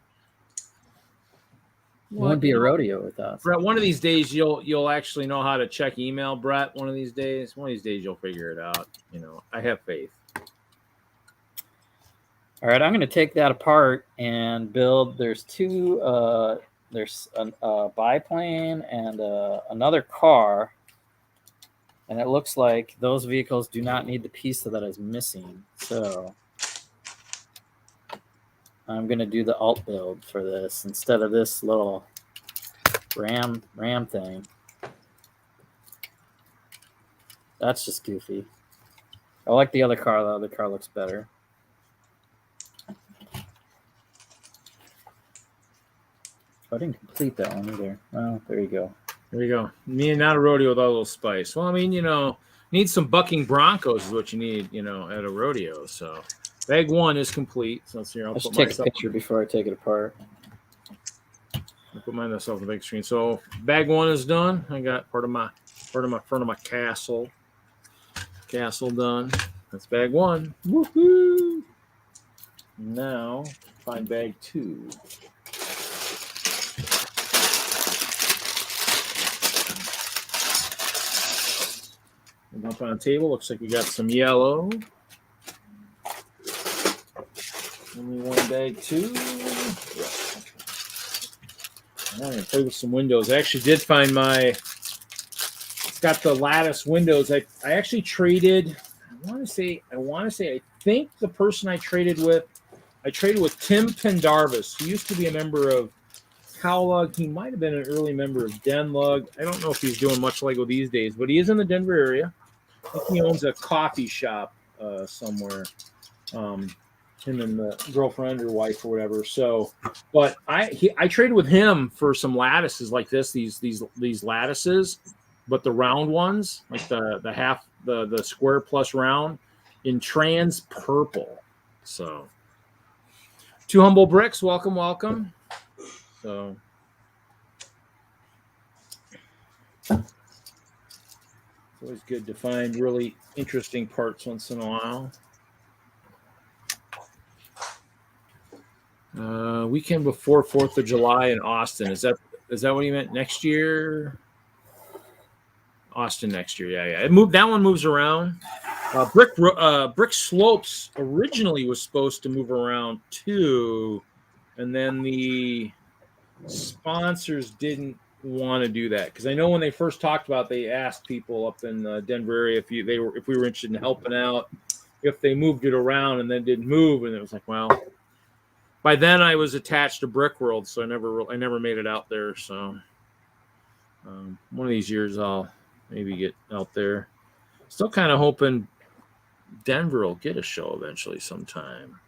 wouldn't be a rodeo with us. Brett, one of these days you'll actually know how to check email, Brett. One of these days you'll figure it out. I have faith. All right, I'm going to take that apart and build. There's 2. There's a biplane and another car, and it looks like those vehicles do not need the piece that is missing. So I'm going to do the alt build for this instead of this little ram thing. That's just goofy. I like the other car. The other car looks better. I didn't complete that one either. Well, there you go. There you go. Not a rodeo with all a little spice. Well, I mean, need some bucking broncos is what you need, at a rodeo. So bag 1 is complete. So I'll just take a picture before I take it apart. I'll put myself on the big screen. So bag 1 is done. I got part of my front of my castle done. That's bag 1. Woohoo! Now, find bag 2. Up on the table. Looks like we got some yellow. Only one bag 2. I'm going to play with some windows. I actually did find it's got the lattice windows. I actually traded, I think the person I traded with Tim Pendarvis, who used to be a member of Howell. He might have been an early member of DENLUG. I don't know if he's doing much Lego these days, but he is in the Denver area. I think he owns a coffee shop somewhere. Him and the girlfriend or wife or whatever. So, but I traded with him for some lattices like this. These lattices, but the round ones, like the half the square plus round in trans purple. So, 2 humble bricks. Welcome. So. It's always good to find really interesting parts once in a while. Weekend before 4th of July in Austin. Is that what you meant? Next year? Austin next year. Yeah. That one moves around. Brick Slopes originally was supposed to move around too, and then the sponsors didn't want to do that, because I know when they first talked about it, they asked people up in the Denver area if we were interested in helping out if they moved it around, and then didn't move, and it was like, well, by then I was attached to Brickworld, so I never made it out there. So one of these years I'll maybe get out there. Still kind of hoping Denver will get a show eventually sometime.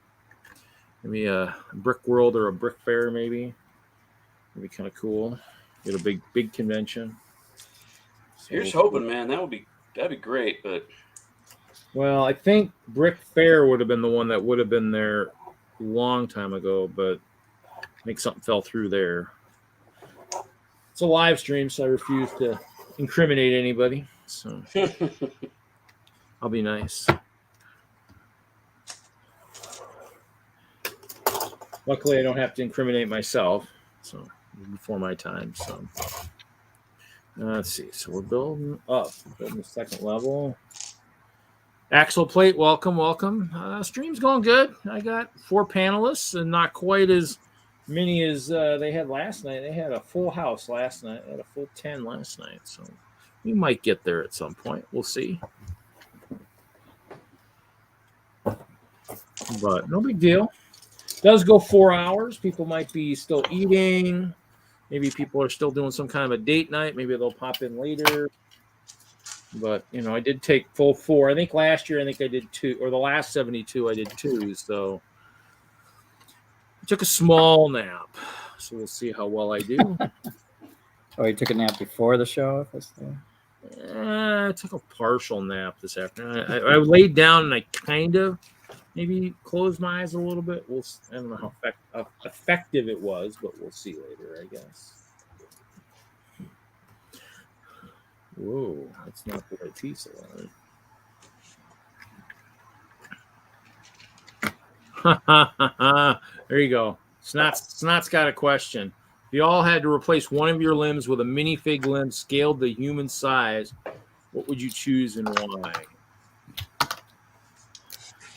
Maybe a Brickworld or a Brick Fair, maybe. That'd be kind of cool. Get a big convention. So, here's hoping, man. That'd be great, but well, I think Brick Fair would have been the one that would have been there a long time ago, but I think something fell through there. It's a live stream, so I refuse to incriminate anybody. So I'll be nice. Luckily, I don't have to incriminate myself, so before my time. So let's see. So we're building the second level. Axle Plate, welcome. Stream's going good. I got 4 panelists, and not quite as many as they had last night. They had a full house last night. They had a full 10 last night. So we might get there at some point. We'll see. But no big deal. It does go 4 hours. People might be still eating. Maybe people are still doing some kind of a date night. Maybe they'll pop in later. But, I did take full 4. I think last year, I did 2. Or the last 72, I did 2. So I took a small nap. So we'll see how well I do. Oh, you took a nap before the show? I took a partial nap this afternoon. I laid down and I kind of maybe closed my eyes a little bit. I don't know how effective it was, but we'll see later, I guess. Whoa, that's not the right piece of it. There you go. Snot's got a question. If you all had to replace one of your limbs with a minifig limb scaled to human size, what would you choose and why?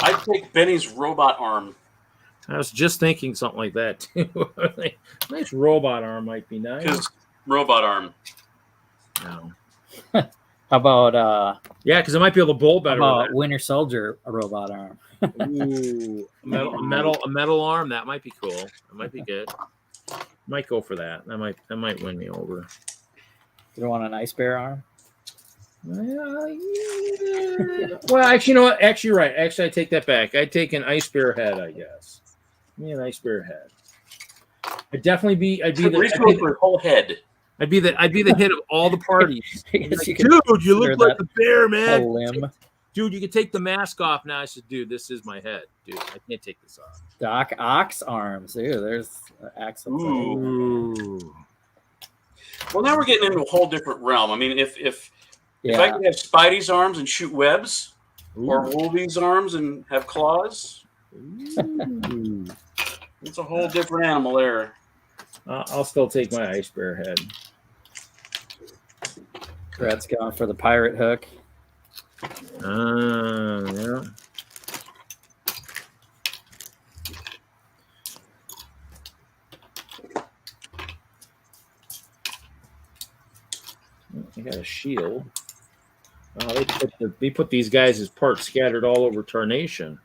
I'd take Benny's robot arm. I was just thinking something like that too. Nice robot arm might be nice. His robot arm. No. How about yeah, because it might be able to bowl better. How about Winter Soldier, a robot arm? Ooh, a metal arm. That might be cool. That might be good. Might go for that. That might win me over. You don't want an ice bear arm? Yeah. Well, actually, you know what? Actually, you're right. Actually, I take that back. I'd take an ice bear head, I guess. Give me an ice bear head. I'd be the whole head. I'd be the head of all the parties. Dude, you look like the bear, man. Limb. Dude, you can take the mask off now. I said, dude, this is my head. Dude, I can't take this off. Doc Ock's arms. Ooh, there's Axel. Ooh. Well, now we're getting into a whole different realm. I mean, if I could have Spidey's arms and shoot webs, or wolvie's arms and have claws. Ooh. It's a whole different animal there. I'll still take my ice bear head. Brett's going for the pirate hook. Yeah. I got a shield. Oh, they put these guys as parts scattered all over Tarnation.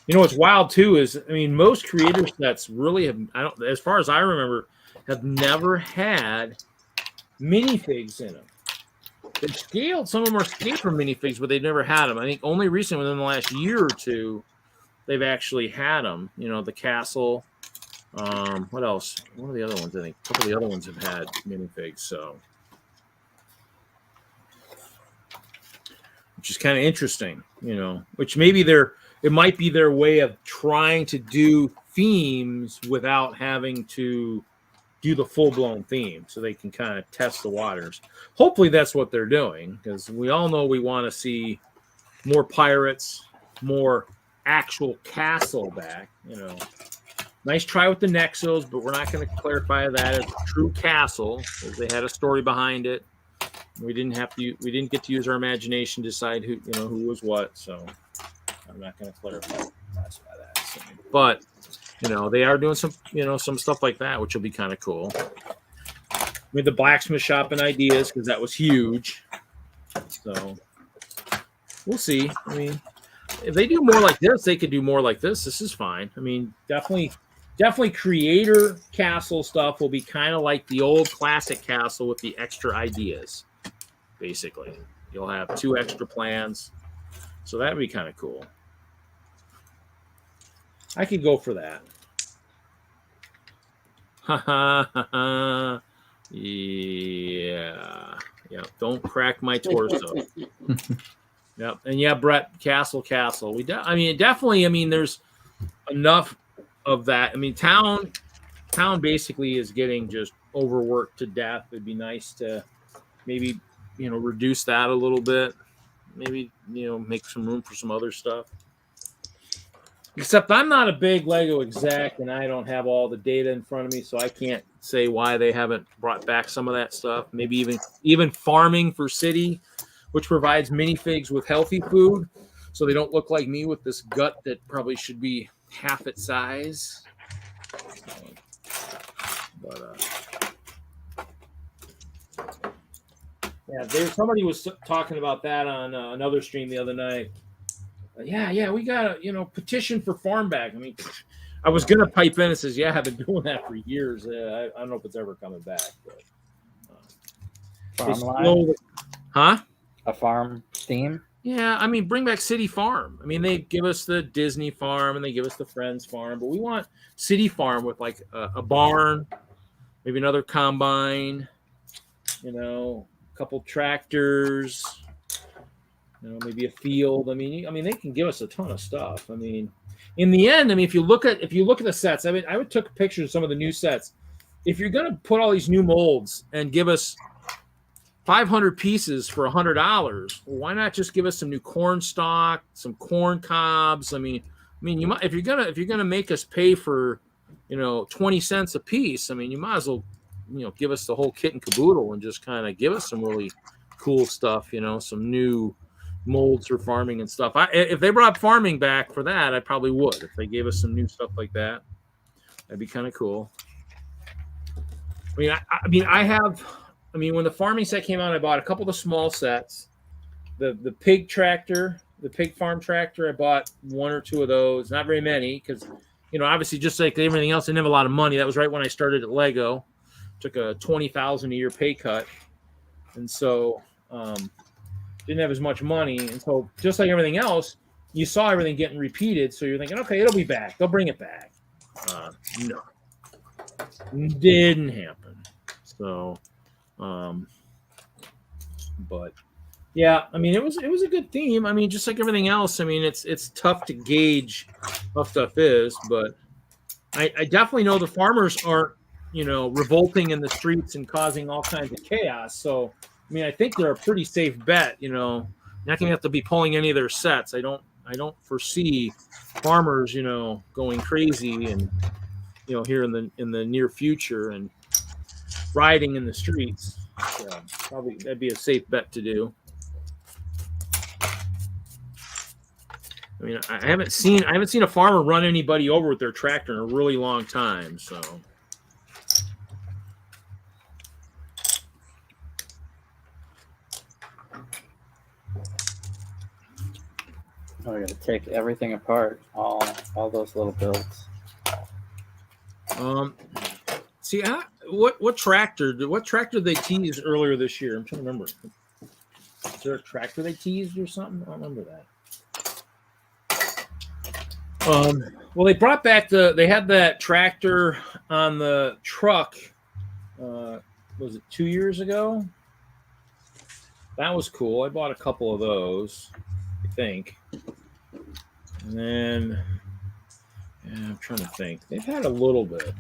You know what's wild too is, I mean, most creator sets really have, as far as I remember, have never had minifigs in them. They've scaled, some of them are scaled from minifigs, but they've never had them. I think only recently, within the last year or two, they've actually had them. You know, the castle. What else? One of the other ones, I think. A couple of the other ones have had minifigs, so. Which is kind of interesting, you know, which maybe it might be their way of trying to do themes without having to do the full-blown theme, so they can kind of test the waters. Hopefully that's what they're doing, because we all know we want to see more pirates, more actual castle back, you know. Nice try with the Nexos, but we're not going to clarify that as a true castle, because they had a story behind it. We didn't get to use our imagination to decide who was what, so I'm not going to clarify that. So, but you know, they are doing some stuff like that, which will be kind of cool. With the blacksmith shop and ideas, because that was huge. So we'll see. I mean, if they do more like this, they could do more like this. This is fine. I mean, definitely creator castle stuff will be kind of like the old classic castle with the extra ideas. Basically, you'll have 2 extra plans, so that'd be kind of cool. I could go for that. Yeah. Don't crack my torso. Yep. And yeah, Brett, castle. Definitely. There's enough of that. I mean, town basically is getting just overworked to death. It'd be nice to maybe, reduce that a little bit. Maybe, make some room for some other stuff. Except I'm not a big Lego exec, and I don't have all the data in front of me, so I can't say why they haven't brought back some of that stuff. Maybe even farming for city, which provides minifigs with healthy food, so they don't look like me with this gut that probably should be half its size. Somebody was talking about that on another stream the other night. Yeah, we got a petition for farm back. I mean, I was gonna pipe in and says, yeah, I've been doing that for years. I don't know if it's ever coming back. But, a farm theme? Yeah, I mean, bring back City Farm. I mean, they give us the Disney Farm and they give us the Friends Farm, but we want City Farm with like a barn, maybe another combine, a couple tractors. Maybe a field. I mean, they can give us a ton of stuff. I mean, in the end, if you look at the sets, I would took pictures of some of the new sets. If you're gonna put all these new molds and give us 500 pieces for $100, well, why not just give us some new corn stalk, some corn cobs? I mean, you might if you're gonna make us pay for 20 cents a piece. I mean, you might as well give us the whole kit and caboodle and just kind of give us some really cool stuff. Some new molds for farming and stuff. If they brought farming back for that, I probably would. If they gave us some new stuff like that, that'd be kind of cool. When the farming set came out, I bought a couple of the small sets. The pig tractor, the pig farm tractor, I bought 1 or 2 of those. Not very many, because obviously, just like everything else, I didn't have a lot of money. That was right when I started at Lego. Took a $20,000 a year pay cut, and so didn't have as much money. And so just like everything else, you saw everything getting repeated. So you're thinking, okay, it'll be back. They'll bring it back. No, didn't happen. So, but yeah, it was a good theme. Just like everything else. It's tough to gauge how stuff is, but I definitely know the farmers aren't, revolting in the streets and causing all kinds of chaos. So, I think they're a pretty safe bet. not going to have to be pulling any of their sets. I don't foresee farmers, going crazy and here in the near future and riding in the streets. So probably that'd be a safe bet to do. I mean, I haven't seen a farmer run anybody over with their tractor in a really long time. So. Oh, I got to take everything apart, all those little builds. See, what tractor they teased earlier this year? I'm trying to remember. Is there a tractor they teased or something? I don't remember that. Well, they brought back they had that tractor on the truck. Was it 2 years ago? That was cool. I bought a couple of those, I think. And then, I'm trying to think. They've had a little bit.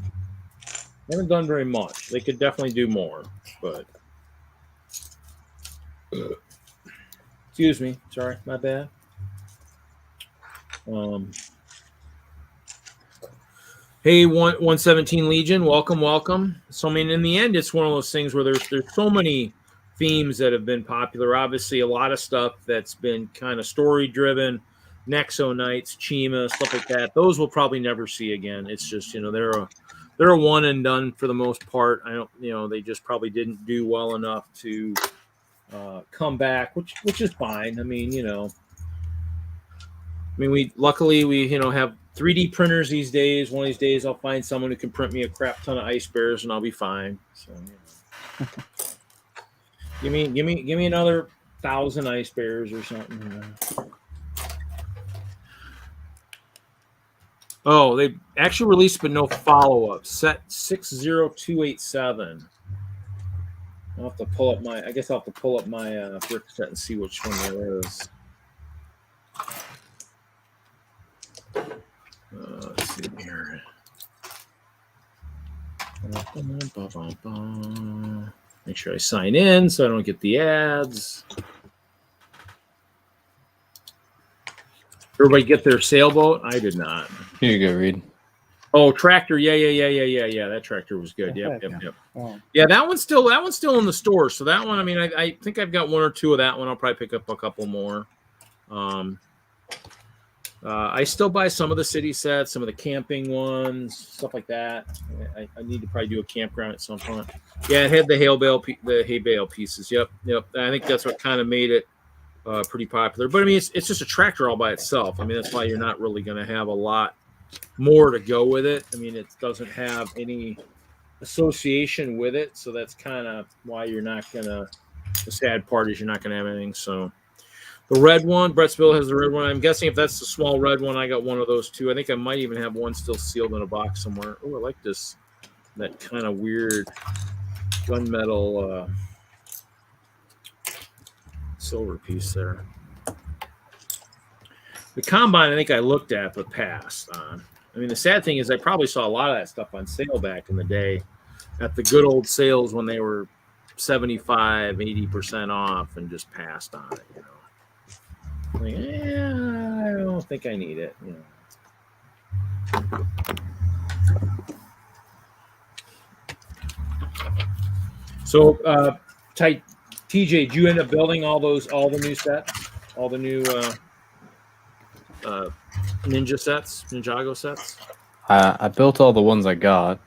They haven't done very much. They could definitely do more, but. Excuse me. Sorry, my bad. Hey, 117 Legion, welcome. So, I mean, in the end, it's one of those things where there's so many themes that have been popular. Obviously, a lot of stuff that's been kind of story-driven, Nexo Knights, Chima, stuff like that. Those we'll probably never see again. It's just, they're a one and done for the most part. I don't, they just probably didn't do well enough to come back, which is fine. I mean, we luckily have 3D printers these days. One of these days, I'll find someone who can print me a crap ton of ice bears, and I'll be fine. So, give me another 1,000 ice bears or something. Oh, they actually released, but no follow-up. Set 60287. I'll have to pull up my brick set and see which one there is. Let's see here. Make sure I sign in so I don't get the ads. Everybody get their sailboat? I did not. Here you go, Reed. Oh, tractor. Yeah. That tractor was good. Yep. Oh. Yeah, that one's still in the store. So that one, I mean, I think I've got one or two of that one. I'll probably pick up a couple more. I still buy some of the city sets, some of the camping ones, stuff like that. I need to probably do a campground at some point. Yeah, it had the hay bale pieces. Yep. I think that's what kind of made it pretty popular. But I mean, it's just a tractor all by itself. I mean, that's why you're not really going to have a lot more to go with it. I mean, it doesn't have any association with it, so that's kind of why you're not going to. The sad part is you're not going to have anything. So. The red one, Brett's Bill has the red one. I'm guessing if that's the small red one, I got one of those too. I think I might even have one still sealed in a box somewhere. Oh, I like this, that kind of weird gunmetal silver piece there. The Combine, I think I looked at but passed on. I mean, the sad thing is I probably saw a lot of that stuff on sale back in the day at the good old sales when they were 75, 80% off and just passed on it, Like, I don't think I need it. So, TJ, did you end up building all the new sets, all the new Ninjago sets? I built all the ones I got.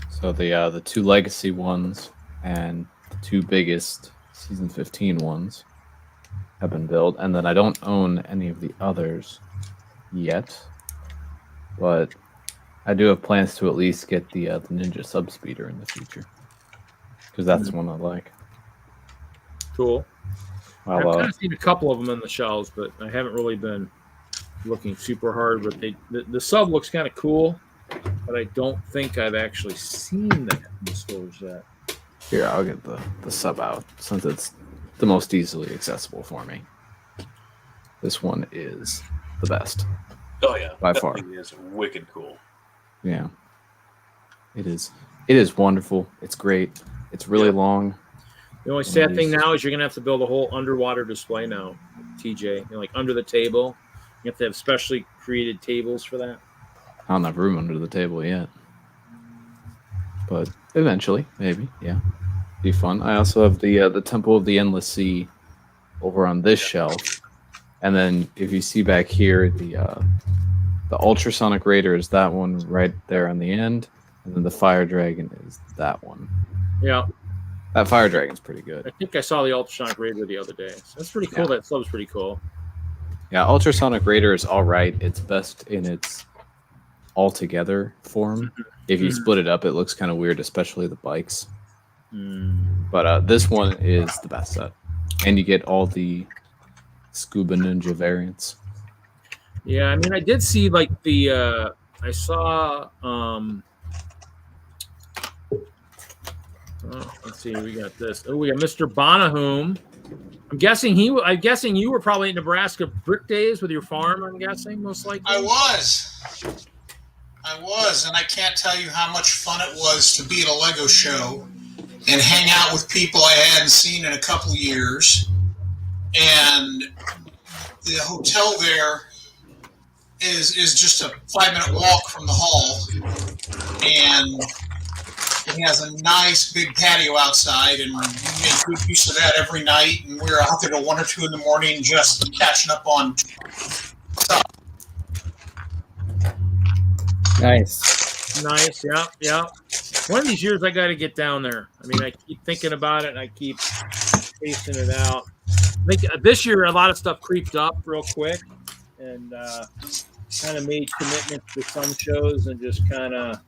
So the 2 legacy ones and the 2 biggest season 15 ones have been built, and then I don't own any of the others yet, but I do have plans to at least get the Ninja Subspeeder in the future because that's one I like. Cool. I've kind of seen a couple of them in the shelves, but I haven't really been looking super hard. But the sub looks kind of cool, but I don't think I've actually seen that in the stores yet. Here, I'll get the sub out since it's the most easily accessible for me. This one is the best. Oh yeah, by that far. thing is wicked cool. Yeah, it is. It is wonderful. It's great. It's really long. The only sad thing now is you're gonna have to build a whole underwater display now, TJ. Like under the table, you have to have specially created tables for that. I don't have room under the table yet, but eventually, maybe, yeah, be fun. I also have the Temple of the Endless Sea over on this shelf, and then if you see back here, the Ultrasonic Raider is that one right there on the end, and then the Fire Dragon is that one. Yeah. That Fire Dragon's pretty good. I think I saw the Ultrasonic Raider the other day. So that's pretty cool. Yeah. That sub's pretty cool. Yeah, Ultrasonic Raider is all right. It's best in its all-together form. If you split it up, it looks kind of weird, especially the bikes. But this one is the best set. And you get all the Scuba Ninja variants. Yeah, I mean, I did see, like, the... I saw... let's see. We got this. Oh, we got Mr. Bonahum. I'm guessing you were probably at Nebraska Brick Days with your farm. I'm guessing most likely. I was, and I can't tell you how much fun it was to be at a Lego show and hang out with people I hadn't seen in a couple years. And the hotel there is just a 5-minute walk from the hall, and it has a nice big patio outside, and we make good use of that every night. And we're out there till 1 or 2 in the morning just catching up on stuff. Nice. Yeah. One of these years, I got to get down there. I mean, I keep thinking about it, and I keep spacing it out. I think this year, a lot of stuff creeped up real quick, and kind of made commitments to some shows, and just kind of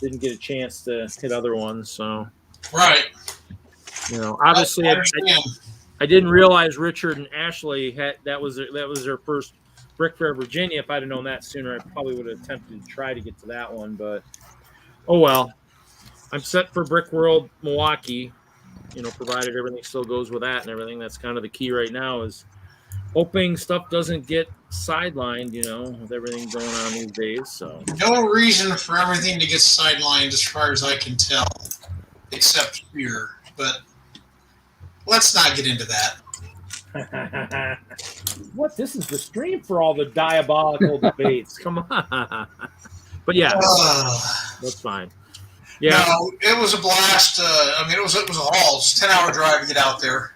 didn't get a chance to hit other ones. So, right. Obviously, I didn't realize Richard and Ashley had that was their first Brick Fair, Virginia. If I'd have known that sooner, I probably would have attempted to try to get to that one. But oh well. I'm set for Brickworld Milwaukee. Provided everything still goes with that and everything. That's kind of the key right now, is hoping stuff doesn't get sidelined, with everything going on these days. So no reason for everything to get sidelined as far as I can tell, except fear. But let's not get into that. What? This is the stream for all the diabolical debates. Come on. But yeah, that's fine. Yeah, no, it was a blast. It was a haul. It's a 10-hour drive to get out there.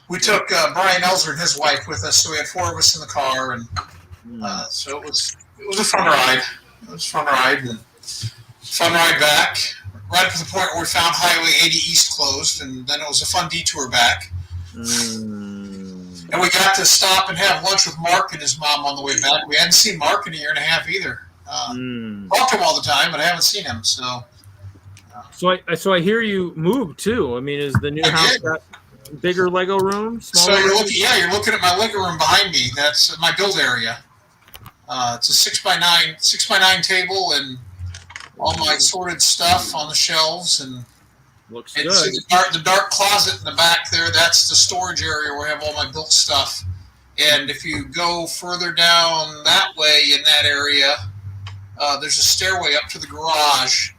We took Brian Elzer and his wife with us, so we had 4 of us in the car, and so it was a fun ride. It was a fun ride, and fun ride back. Right up to the point where we found Highway 80 East closed, and then it was a fun detour back. And we got to stop and have lunch with Mark and his mom on the way back. We hadn't seen Mark in a year and a half either. Talk to him all the time, but I haven't seen him. So I hear you moved too. I mean, is the new house got bigger Lego room? So you're looking at my Lego room behind me. That's my build area. It's a 6x9 table, and all my sorted stuff on the shelves, and looks good. The dark closet in the back there. That's the storage area where I have all my built stuff. And if you go further down that way in that area, there's a stairway up to the garage,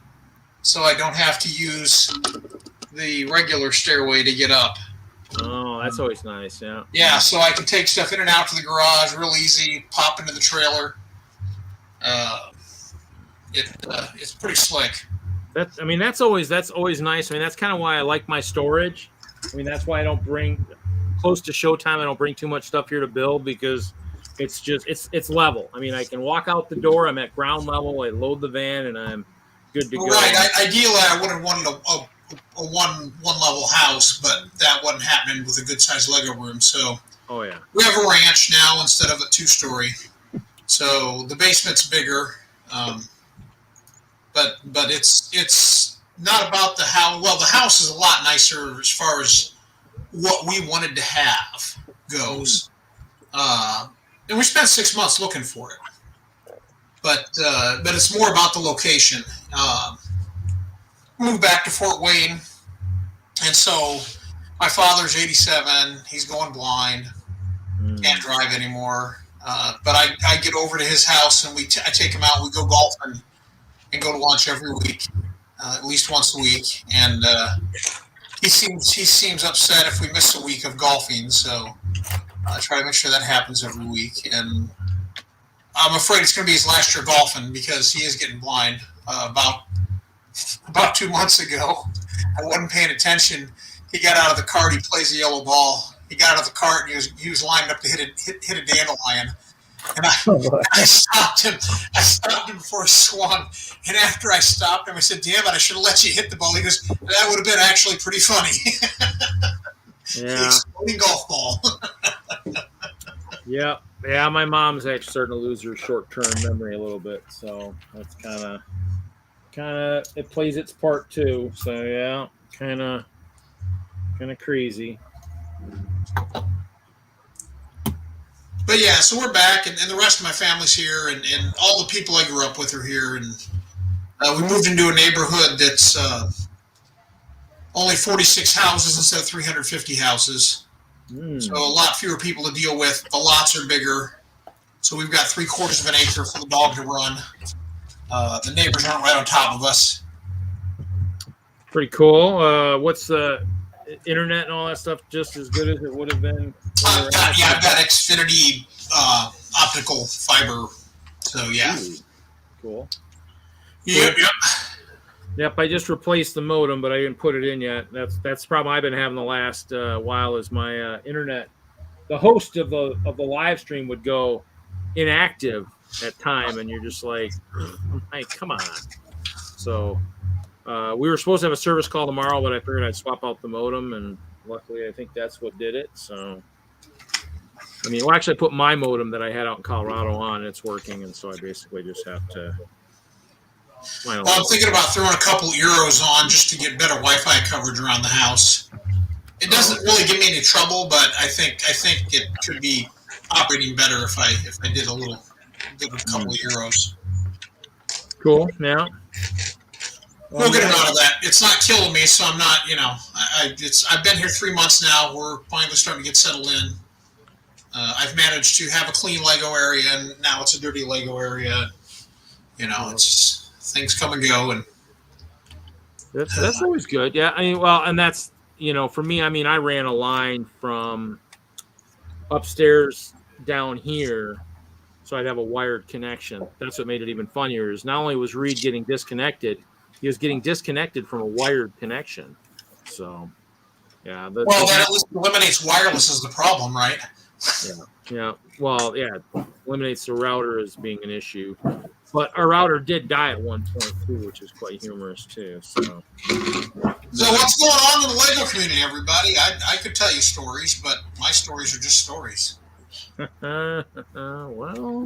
so I don't have to use the regular stairway to get up. Oh, that's always nice, yeah. Yeah, so I can take stuff in and out to the garage real easy, pop into the trailer. It's pretty slick. That's always nice. I mean, that's kind of why I like my storage. I mean, that's why I don't bring close to showtime. I don't bring too much stuff here to build, because it's just it's level. I mean, I can walk out the door. I'm at ground level. I load the van, and I'm good to go. Right. Ideally, I would have wanted a one level house, but that wasn't happening with a good sized Lego room. So oh yeah, we have a ranch now instead of a 2-story. So the basement's bigger, but it's not about the house. Well, the house is a lot nicer as far as what we wanted to have goes. And we spent 6 months looking for it, but it's more about the location. Moved back to Fort Wayne, and so my father's 87. He's going blind, can't drive anymore. But I get over to his house, and I take him out. We go golfing and go to lunch every week, at least once a week. And he seems upset if we miss a week of golfing. So I try to make sure that happens every week. And I'm afraid it's going to be his last year golfing because he is getting blind. About 2 months ago, I wasn't paying attention. He got out of the cart. He plays a yellow ball. He got out of the cart and he was lined up to hit a dandelion. And I stopped him. I stopped him before he swung. And after I stopped him, I said, "Damn it! I should have let you hit the ball." He goes, "That would have been actually pretty funny." Yeah. The exploding golf ball. Yeah. My mom's actually starting to lose her short-term memory a little bit, so that's kind of it plays its part too. So yeah, kind of crazy. But yeah, so we're back, and the rest of my family's here, and all the people I grew up with are here, and we moved into a neighborhood that's only 46 houses instead of 350 houses. So a lot fewer people to deal with. The lots are bigger, so we've got 3/4 of an acre for the dog to run. The neighbors aren't right on top of us. Pretty cool. What's the internet and all that stuff just as good as it would have been? I've got Xfinity optical fiber. So yeah. Ooh, cool. Yep. Yep, I just replaced the modem, but I didn't put it in yet. That's the problem I've been having the last while is my internet. The host of the live stream would go inactive at time, and you're just like, come on. So we were supposed to have a service call tomorrow, but I figured I'd swap out the modem, and luckily I think that's what did it. So, I mean, well, actually I put my modem that I had out in Colorado on, and it's working, and so I basically just have to. Well, I'm thinking about throwing a couple euros on just to get better Wi-Fi coverage around the house. It doesn't really give me any trouble, but I think it could be operating better if I did a couple of euros. Cool. Yeah. We'll get it out of that. It's not killing me, so I'm not. I've been here 3 months now. We're finally starting to get settled in. I've managed to have a clean Lego area, and now it's a dirty Lego area. It's just, things come and go, and that's always good. Yeah, I mean, well, and that's for me. I mean, I ran a line from upstairs down here, so I'd have a wired connection. That's what made it even funnier. Is not only was Reed getting disconnected, he was getting disconnected from a wired connection. So, yeah. That at least eliminates wireless as the problem, right? Yeah. Well, yeah, eliminates the router as being an issue. But our router did die at one point too, which is quite humorous too. So what's going on in the Lego community, everybody? I could tell you stories, but my stories are just stories. Well,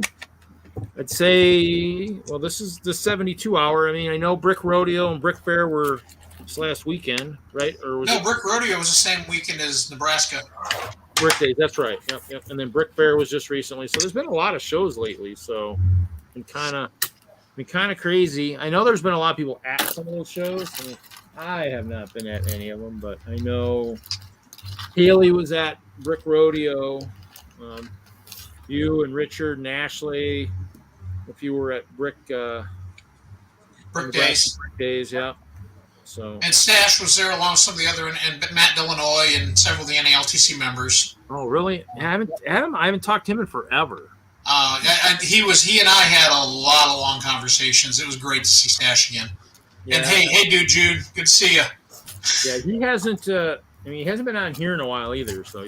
I'd say, this is the 72 hour. I mean, I know Brick Rodeo and Brick Fair were this last weekend, right? Brick Rodeo was the same weekend as Nebraska. Brick Days, that's right. Yep. And then Brick Fair was just recently. So there's been a lot of shows lately. So it's been kind of crazy. I know there's been a lot of people at some of those shows. I mean, I have not been at any of them, but I know Haley was at Brick Rodeo. You and Richard and Ashley, if you were at Brick Days. Brick Days, yeah. So and Stash was there along with some of the other, and Matt Illinois and several of the NALTC members. Oh, really? I haven't talked to him in forever. He and I had a lot of long conversations. It was great to see Stash again. Yeah. And hey, dude, Jude, good to see you. Yeah, he hasn't. He hasn't been on here in a while either. So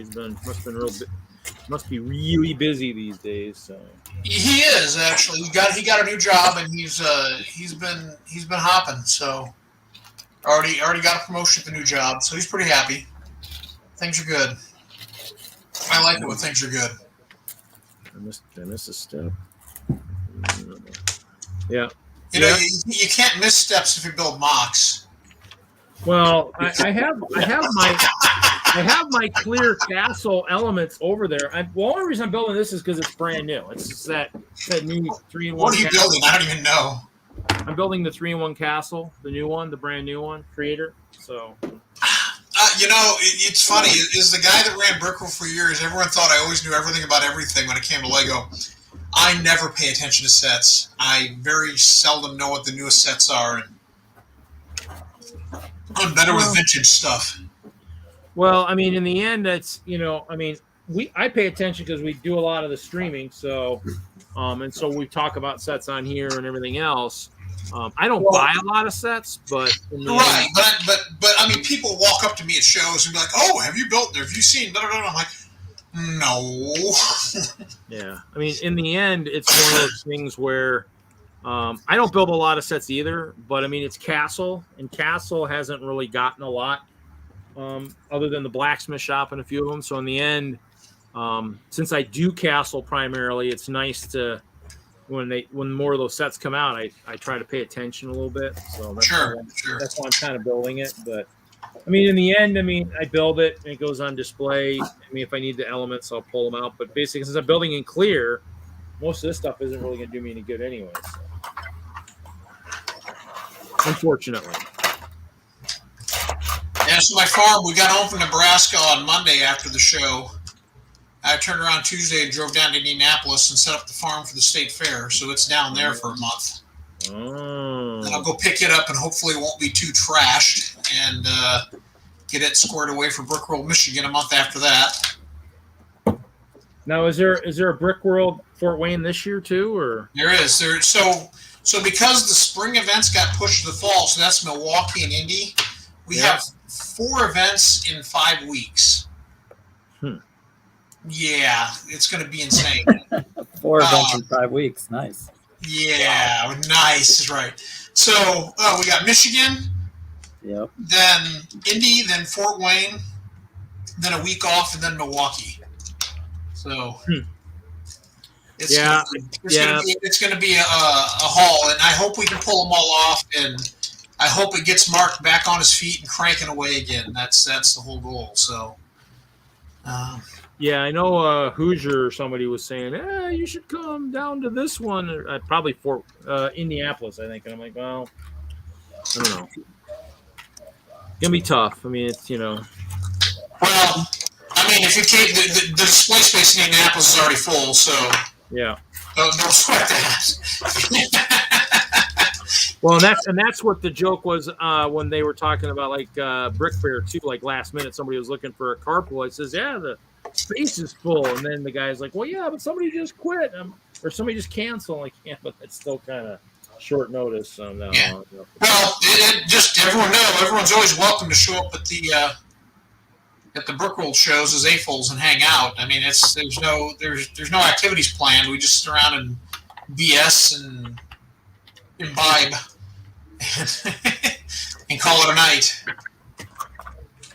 must be really busy these days. So he is actually. He got a new job, and he's been hopping. So already got a promotion at the new job. So he's pretty happy. Things are good. I like it when things are good. I missed a step. Yeah. You can't miss steps if you build MOCs. Well, I have my clear castle elements over there. The only reason I'm building this is because it's brand new. It's just that new 3-in-1. What are you building? I don't even know. I'm building the 3-in-1 castle, the new one, the brand new one, creator. So. It's funny. Is the guy that ran Brickworld for years, everyone thought I always knew everything about everything when it came to Lego. I never pay attention to sets. I very seldom know what the newest sets are. And I'm better with vintage stuff. Well, I mean, in the end, that's I pay attention because we do a lot of the streaming, so and so we talk about sets on here and everything else. I don't buy a lot of sets, but right. But I mean, people walk up to me at shows and be like, "Oh, have you built there? Have you seen?" Blah, blah, blah. I'm like, no. Yeah, I mean, in the end, it's one of those things where I don't build a lot of sets either. But I mean, it's Castle, and Castle hasn't really gotten a lot other than the blacksmith shop and a few of them. So in the end, since I do Castle primarily, it's nice to. When more of those sets come out, I try to pay attention a little bit. So that's that's why I'm kind of building it. But I mean, in the end, I build it and it goes on display. I mean, if I need the elements, I'll pull them out. But basically, since I'm building in clear, most of this stuff isn't really going to do me any good anyway. So. Unfortunately. Yeah, so my farm, we got home from Nebraska on Monday after the show. I turned around Tuesday and drove down to Indianapolis and set up the farm for the state fair. So it's down there for a month. Oh. And I'll go pick it up and hopefully it won't be too trashed and get it squared away for Brickworld, Michigan a month after that. Now, is there a Brickworld Fort Wayne this year too, or there is? So because the spring events got pushed to the fall, so that's Milwaukee and Indy, we have 4 events in 5 weeks. Yeah, it's going to be insane. 4 events in 5 weeks. Nice. Yeah, nice is right. So we got Michigan, yep. Then Indy, then Fort Wayne, then a week off, and then Milwaukee. So it's going to be a haul, and I hope we can pull them all off, and I hope it gets Mark back on his feet and cranking away again. That's the whole goal. So. Yeah, I know Hoosier or somebody was saying, you should come down to this one. Probably for Indianapolis, I think. And I'm like, well, I don't know. It's going to be tough. I mean, it's, Well, I mean, if you take the display space in Indianapolis is already full, so. Yeah. Don't sweat that. Well, and that's what the joke was when they were talking about, like, Brick Fair, too. Like, last minute, somebody was looking for a carpool. It says, yeah, the space is full, and then the guy's like, well, yeah, but somebody just quit or somebody just canceled. Like, yeah, but it's still kind of short notice. So no. Yeah. Well, it just everyone's always welcome to show up at the Brickworld shows as AFOLs and hang out. I mean, there's no activities planned. We just sit around and BS and imbibe and call it a night.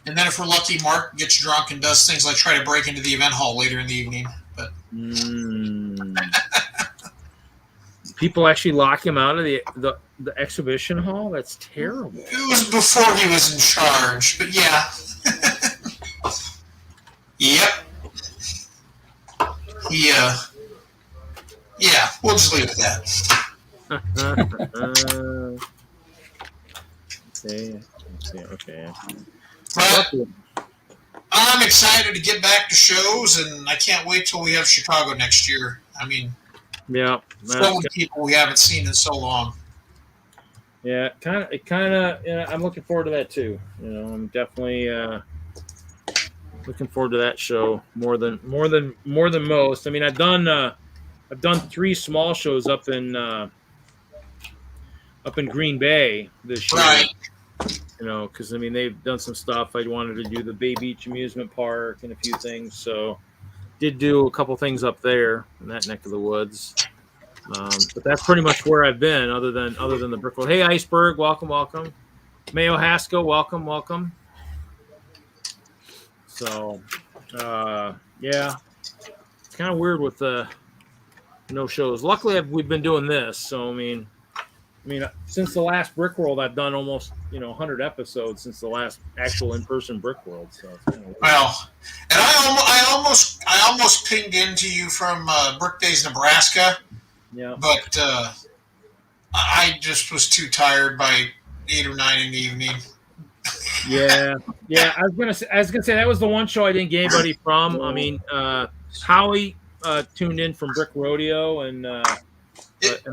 And then if we're lucky, Mark gets drunk and does things like try to break into the event hall later in the evening. But people actually lock him out of the exhibition hall? That's terrible. It was before he was in charge, but yeah. Yep. Yeah, we'll just leave it at that. Okay. But I'm excited to get back to shows, and I can't wait till we have Chicago next year. I mean, so many people we haven't seen in so long. Yeah, I'm looking forward to that too. I'm definitely looking forward to that show more than most. I mean, I've done 3 small shows up in Green Bay this year. Right. Because I mean they've done some stuff. I wanted to do the Bay Beach Amusement Park and a few things, so did do a couple things up there in that neck of the woods. But that's pretty much where I've been, other than the Brickworld. Hey, Iceberg, welcome. Mayo Haskell, welcome. So, yeah, it's kind of weird with the no shows. Luckily, we've been doing this, so I mean, since the last Brickworld, I've done almost 100 episodes since the last actual in-person Brickworld. So it's kind of weird. Well, and I almost pinged into you from Brick Days, Nebraska. Yeah. But I just was too tired by 8 or 9 in the evening. Yeah. I was gonna say that was the one show I didn't get anybody from. I mean, Howie tuned in from Brick Rodeo, and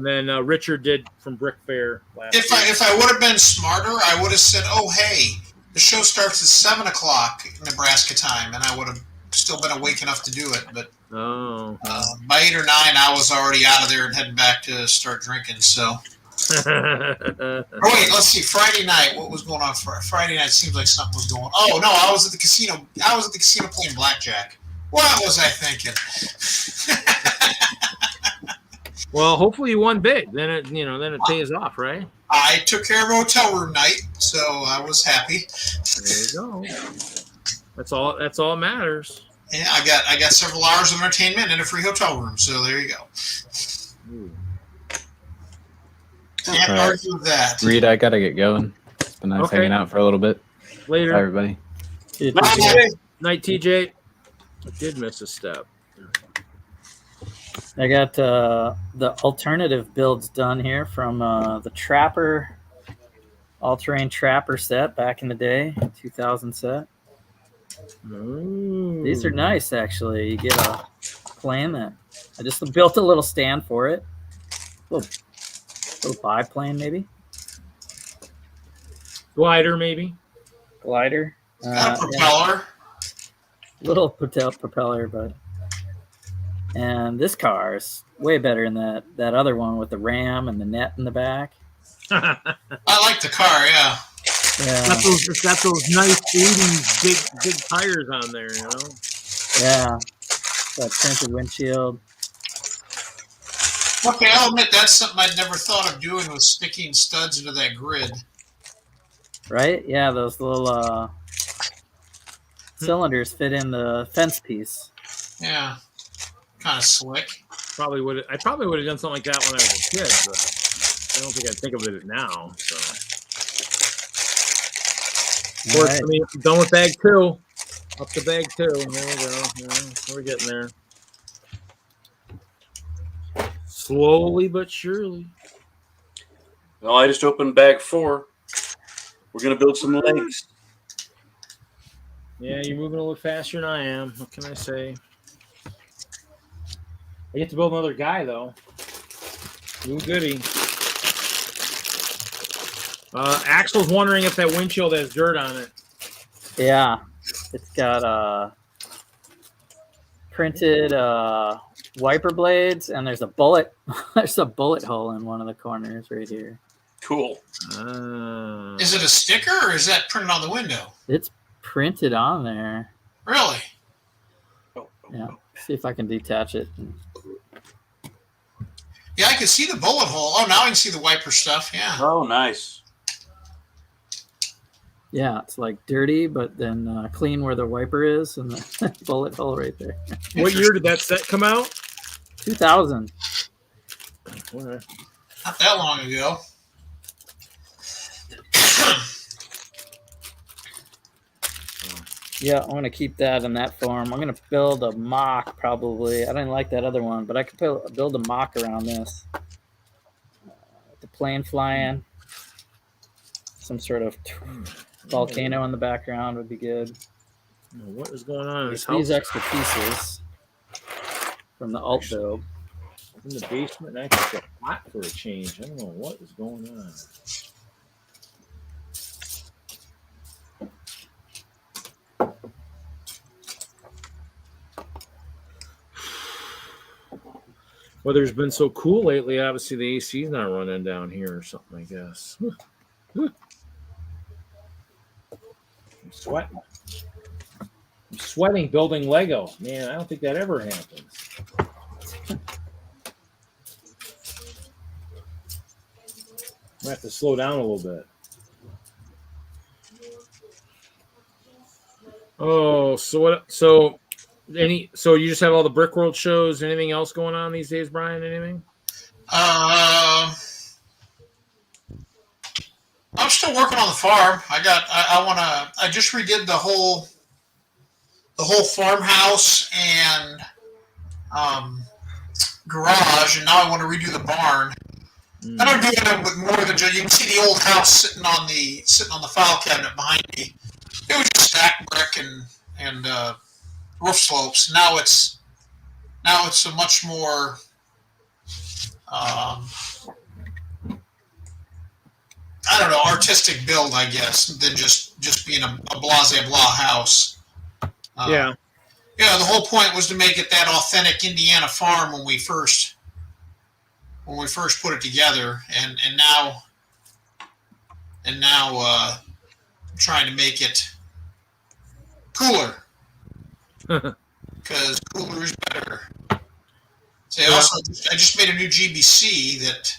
then Richard did from Brick Fair last year. If I would have been smarter, I would have said, "Oh, hey, The show starts at 7 o'clock Nebraska time, and I would have still been awake enough to do it. But by 8 or 9, I was already out of there and heading back to start drinking. So. Wait, let's see. Friday night, what was going on? Friday night seems like something was going on. Oh no, I was at the casino. I was at the casino playing blackjack. What was I thinking? Well, hopefully you won big. Then it pays off, right? I took care of a hotel room night, so I was happy. There you go. That's all that matters. Yeah, I got several hours of entertainment and a free hotel room, so there you go. Ooh. Can't argue with that. Reed, I gotta get going. It's been nice hanging out for a little bit. Later. Bye, everybody. Night, TJ. I did miss a step. I got the alternative builds done here from the Trapper, all-terrain Trapper set back in the day, 2000 set. Ooh. These are nice, actually. You get a plane that I just built a little stand for it. Little biplane, maybe. Glider, maybe. Glider. Got a propeller. Little propeller, but. And this car is way better than that other one with the ram and the net in the back. I like the car, yeah. Yeah. It's got those nice 80s big tires on there, you know? Yeah. That tinted windshield. Okay, I'll admit that's something I'd never thought of doing, was sticking studs into that grid. Right? Yeah, those little cylinders fit in the fence piece. Yeah. Kind of slick. I probably would have done something like that when I was a kid, but I don't think I'd think of it now. So, of course, right. I mean, I'm done with bag 2. Up to bag 2. There we go. Yeah, we're getting there. Slowly but surely. Well, I just opened bag 4. We're gonna build some legs. Yeah, you're moving a little faster than I am. What can I say? I get to build another guy, though. Ooh, goody. Axel's wondering if that windshield has dirt on it. Yeah. It's got printed wiper blades, and there's a bullet. There's a bullet hole in one of the corners right here. Cool. Is it a sticker, or is that printed on the window? It's printed on there. Really? Yeah. See if I can detach it. Yeah, I can see the bullet hole. Oh, now I can see the wiper stuff. Yeah. Oh, nice. Yeah, it's like dirty, but then clean where the wiper is, and the bullet hole right there. What year did that set come out? 2000. Not that long ago. Yeah, I'm going to keep that in that form. I'm going to build a mock, probably. I didn't like that other one, but I could build a mock around this. The plane flying. Some sort of volcano in the background would be good. What is going on in this house? These extra pieces from the alt build. In the basement, I can get hot for a change. I don't know what is going on. Weather's been so cool lately. Obviously, the AC's not running down here or something, I guess. I'm sweating. I'm sweating building Lego. Man, I don't think that ever happens. I have to slow down a little bit. Oh, so what? So you just have all the Brickworld shows? Anything else going on these days, Brian? Anything? I'm still working on the farm. I just redid the whole farmhouse and garage, and now I want to redo the barn. And I'm doing it with more than just, you can see the old house sitting on the file cabinet behind me. It was just stacked brick and roof slopes. Now it's a much more I don't know, artistic build, I guess, than just being a blah house. Yeah. Yeah, the whole point was to make it that authentic Indiana farm when we first put it together, and now trying to make it cooler because cooler is better. So I just made a new GBC that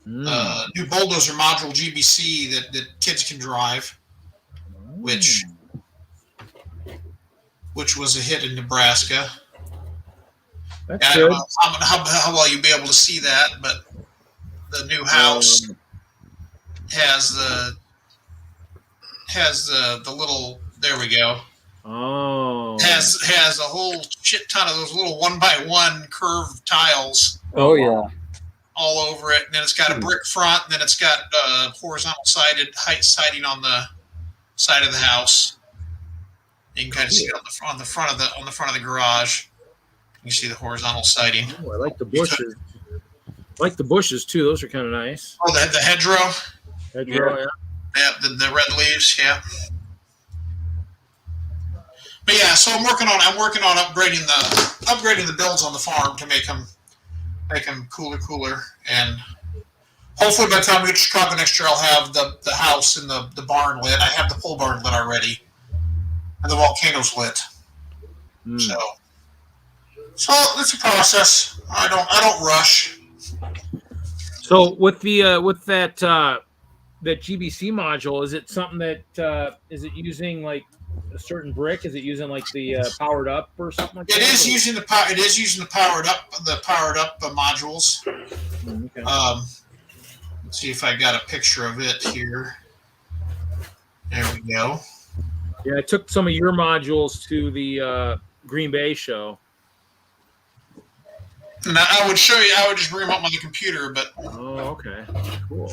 new bulldozer module GBC that kids can drive, which was a hit in Nebraska. That's I good. don't know how well you'll be able to see that, but the new house has the little. There we go. Oh. Has a whole shit ton of those little 1x1 curved tiles. Oh yeah. All over it, and then it's got a brick front, and then it's got horizontal siding on the side of the house. You can kind of see it on the front of the garage. You see the horizontal siding. Oh, I like the bushes. I like the bushes too. Those are kind of nice. Oh, the hedgerow. Hedgerow, yeah. Yeah, the red leaves. Yeah. But yeah, so I'm working on upgrading the builds on the farm to make them cooler, and hopefully by the time we get to Chicago next year, I'll have the house and the barn lit. I have the pole barn lit already, and the volcano's lit. So it's a process. I don't rush. So with that GBC module, is it something that is it using like a certain brick? Is it using like the powered up or something like that? It is using the powered up modules. Okay. Let's see if I got a picture of it here. There we go. Yeah, I took some of your modules to the Green Bay show. And I would show you. I would just bring them up on the computer, but. Oh, okay. Cool.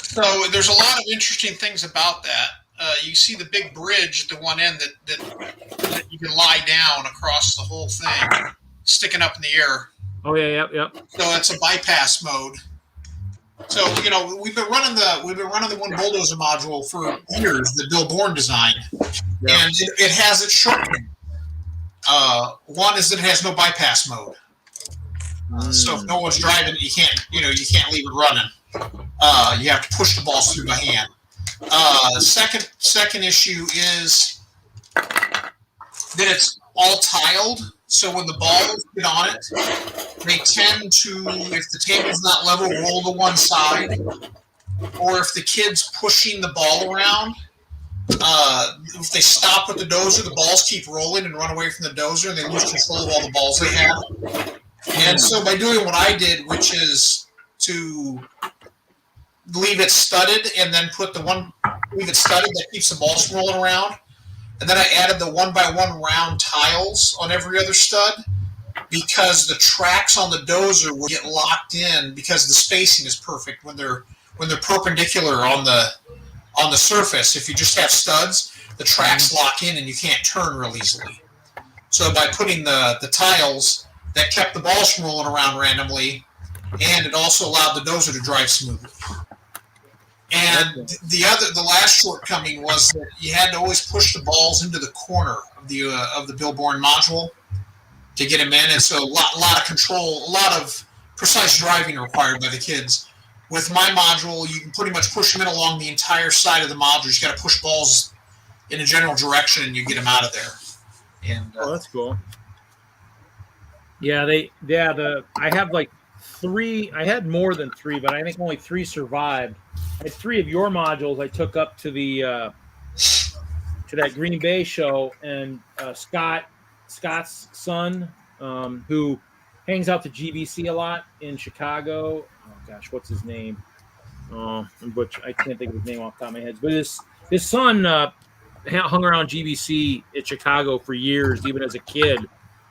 So there's a lot of interesting things about that. You see the big bridge at the one end that you can lie down across the whole thing, sticking up in the air. Oh yeah, yep. So it's a bypass mode. So we've been running the one bulldozer module for years that Bill Bourne designed, and it has its shortcut. One is that it has no bypass mode. So if no one's driving, you can't leave it running. You have to push the balls through by hand. Second issue is that it's all tiled, so when the balls get on it, they tend to, if the table's not level, roll to one side, or if the kid's pushing the ball around, if they stop with the dozer, the balls keep rolling and run away from the dozer, and they lose control of all the balls they have. And so by doing what I did, which is to leave it studded and then leave it studded that keeps the balls from rolling around. And then I added the 1x1 round tiles on every other stud because the tracks on the dozer will get locked in because the spacing is perfect when they're perpendicular on the surface. If you just have studs, the tracks lock in and you can't turn real easily. So by putting the tiles, that kept the balls from rolling around randomly, and it also allowed the dozer to drive smoothly. And the last shortcoming was that you had to always push the balls into the corner of the Bill Bourne module to get them in, and so a lot of control, a lot of precise driving required by the kids. With my module, you can pretty much push them in along the entire side of the module. You just got to push balls in a general direction, and you get them out of there. And that's cool. Yeah, I have like 3. I had more than 3, but I think only 3 survived. I had 3 of your modules I took up to the to that Green Bay show, and Scott's son, who hangs out to GBC a lot in Chicago. Oh gosh, what's his name? Which I can't think of his name off the top of my head. But his son hung around GBC at Chicago for years, even as a kid,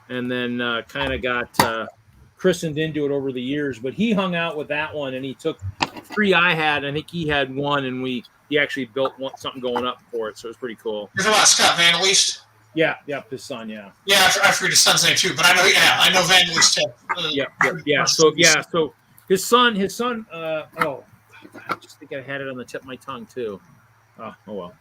and then kind of got christened into it over the years. But he hung out with that one, and he took 3 I had. I think he had 1, and he actually built something going up for it, so it was pretty cool. You're talking about Scott Van Leest? Yeah, his son, yeah. Yeah, I forget his son's name too, but I know Van Leest too. Yeah. So his son. Oh I just think I had it on the tip of my tongue too. Oh well.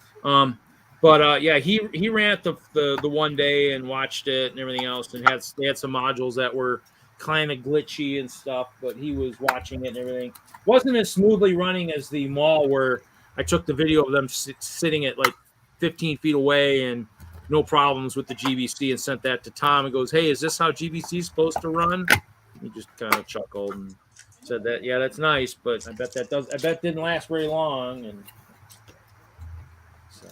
But yeah, he ran it the one day and watched it and everything else, and they had some modules that were kind of glitchy and stuff, but he was watching it and everything. Wasn't as smoothly running as the mall where I took the video of them sitting at like 15 feet away and no problems with the GBC, and sent that to Tom and goes, "Hey, is this how GBC is supposed to run?" He just kind of chuckled and said that, "Yeah, that's nice, but I bet it didn't last very long." And so,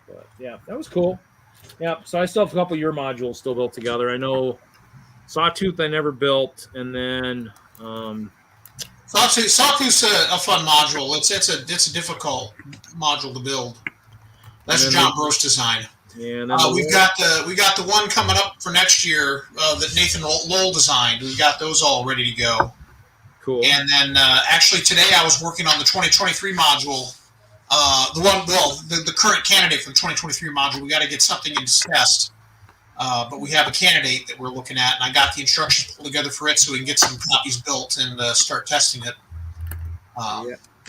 but yeah, that was cool. Yeah, so I still have a couple of your modules still built together. I know Sawtooth I never built, and then Sawtooth's a fun module. It's a difficult module to build. That's a John Gross design. Yeah, and we got the one coming up for next year that Nathan Lowell designed. We got those all ready to go. Cool. And then actually today I was working on the 2023 module. The current candidate for the 2023 module. We got to get something in test. But we have a candidate that we're looking at, and I got the instructions pulled together for it so we can get some copies built and start testing it.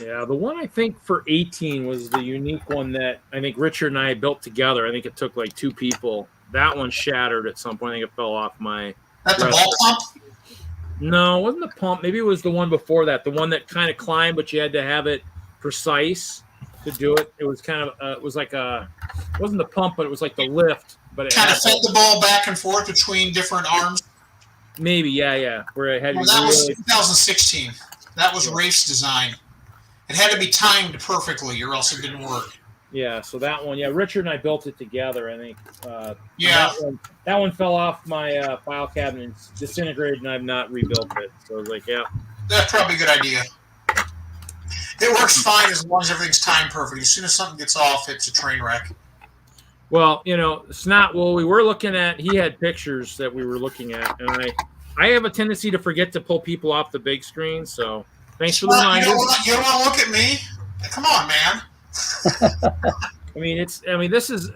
Yeah, the one I think for 18 was the unique one that I think Richard and I built together. I think it took like 2 people. That one shattered at some point. I think it fell off my... That's a ball pump? No, it wasn't the pump. Maybe it was the one before that. The one that kind of climbed, but you had to have it precise to do it. It was kind of... it was like a... It wasn't the pump, but it was like the lift. But it kind of fed the ball back and forth between different arms. Maybe, yeah. Where it had to be that was 2016. That was Rafe's design. It had to be timed perfectly, or else it didn't work. Yeah, so that one, Richard and I built it together. I think. That one fell off my file cabinet and disintegrated, and I've not rebuilt it. So I was like, yeah, that's probably a good idea. It works fine as long as everything's timed perfect. As soon as something gets off, it's a train wreck. Well, Snot, we were looking at, he had pictures that we were looking at, and I have a tendency to forget to pull people off the big screen, so thanks for the reminder. You don't want to look at me? Come on, man. This is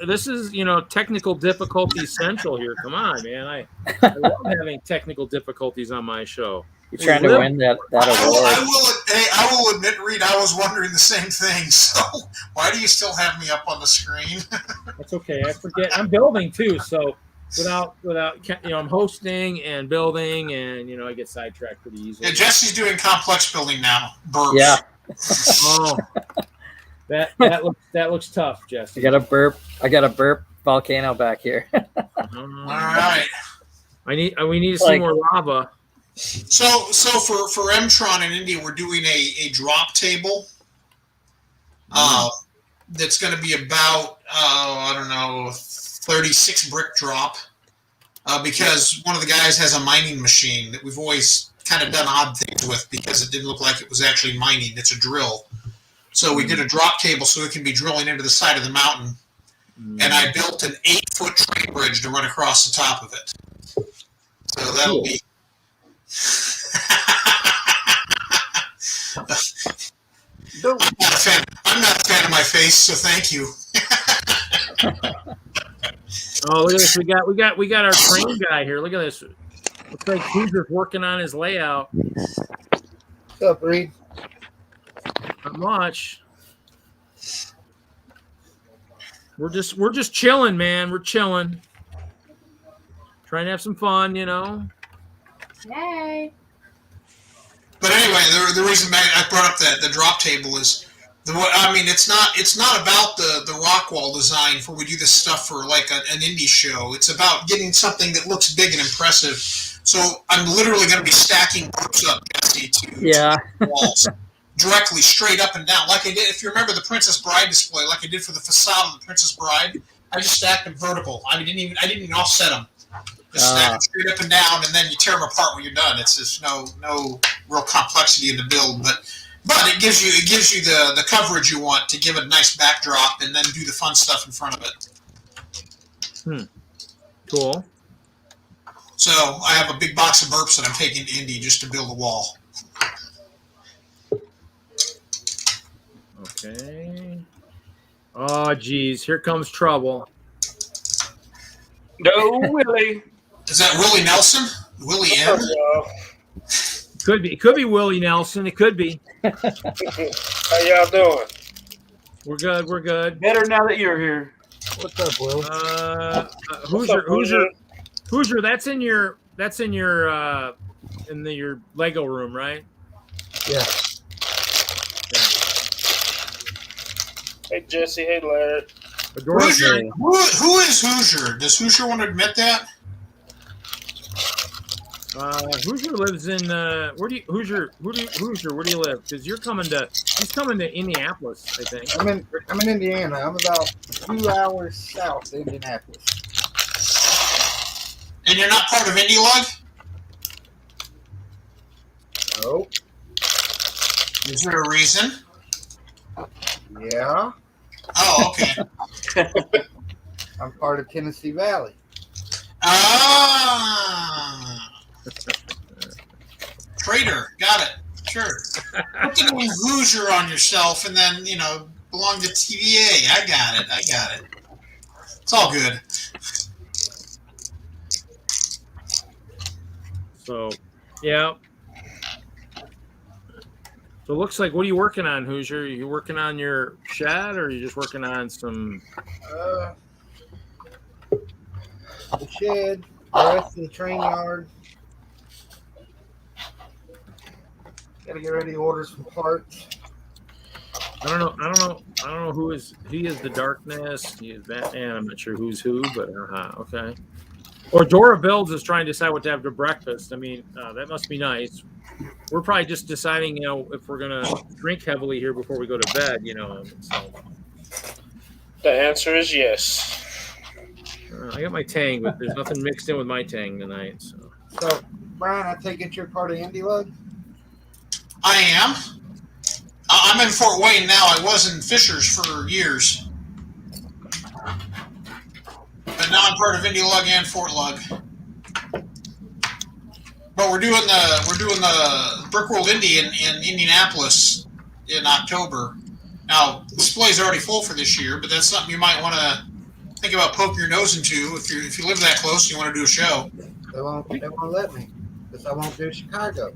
technical difficulty central here. Come on, man. I love having technical difficulties on my show. You're trying to win that award. I will admit, Reed, I was wondering the same thing. So why do you still have me up on the screen? That's okay. I forget. I'm building too, so without I'm hosting and building, and I get sidetracked pretty easily. Yeah, Jesse's doing complex building now. Burps. Yeah. Oh, that looks tough, Jesse. I got a burp volcano back here. All right. We need to see more lava. So for Mtron and India, we're doing a drop table. That's going to be about 36 brick drop. Because one of the guys has a mining machine that we've always kind of done odd things with because it didn't look like it was actually mining. It's a drill. So we did a drop table so it can be drilling into the side of the mountain. And I built an 8-foot train bridge to run across the top of it. So that'll be... I'm not a fan of my face, so thank you. Oh, look at this! We got our train guy here. Look at this. Looks like Hoosiers working on his layout. What's up, Reed? Not much. We're just chilling, man. We're chilling. Trying to have some fun, Yay. But anyway, the reason I brought up the drop table is it's not about the rock wall design for we do this stuff for like an indie show. It's about getting something that looks big and impressive. So I'm literally going to be stacking bricks up, Jesse, to walls directly straight up and down, like I did. If you remember the Princess Bride display, like I did for the facade of the Princess Bride, I just stacked them vertical. I didn't even offset them. Just stack them straight up and down, and then you tear them apart when you're done. It's just no real complexity in the build, but it gives you the coverage you want to give it a nice backdrop, and then do the fun stuff in front of it. Cool. So I have a big box of burps that I'm taking to Indy just to build a wall. Okay. Oh, geez, here comes trouble. No, Willie. Is that Willie Nelson? Willie M? Could be. It could be Willie Nelson. It could be. How y'all doing? We're good. We're good. Better now that you're here. What's up, Will? Hoosier, that's in your your Lego room, right? Yeah. Hey, Jesse. Hey, Larry. Hoosier. Who is Hoosier? Does Hoosier want to admit that? Hoosier lives in Hoosier, where do you live? Because he's coming to Indianapolis, I think. I'm in Indiana. I'm about 2 hours south of Indianapolis. And you're not part of DENLUG? No. Is there a reason? Yeah. Oh, okay. I'm part of Tennessee Valley. Ah. Traitor. Got it. Sure. Put the name Hoosier on yourself and then, belong to TVA. I got it. It's all good. So, yeah. So it looks like, what are you working on, Hoosier? Are you working on your shed, or are you just working on some... The shed, the rest of the train yard. Gotta get ready to order some parts. I don't know who is... He is the darkness. He is Batman. I'm not sure who's who, but okay. Or Dora Builds is trying to decide what to have for breakfast. I mean, that must be nice. We're probably just deciding, if we're gonna drink heavily here before we go to bed. So. The answer is yes. I got my Tang, but there's nothing mixed in with my Tang tonight. So, Brian, I take it you're part of DENLUG? I am. I'm in Fort Wayne now. I was in Fishers for years. But now I'm part of DENLUG and Fort Lug. But we're doing the Brickworld Indy in Indianapolis in October. Now, the display's already full for this year, but that's something you might want to think about poking your nose into if you live that close and you want to do a show. They won't let me because I won't do Chicago.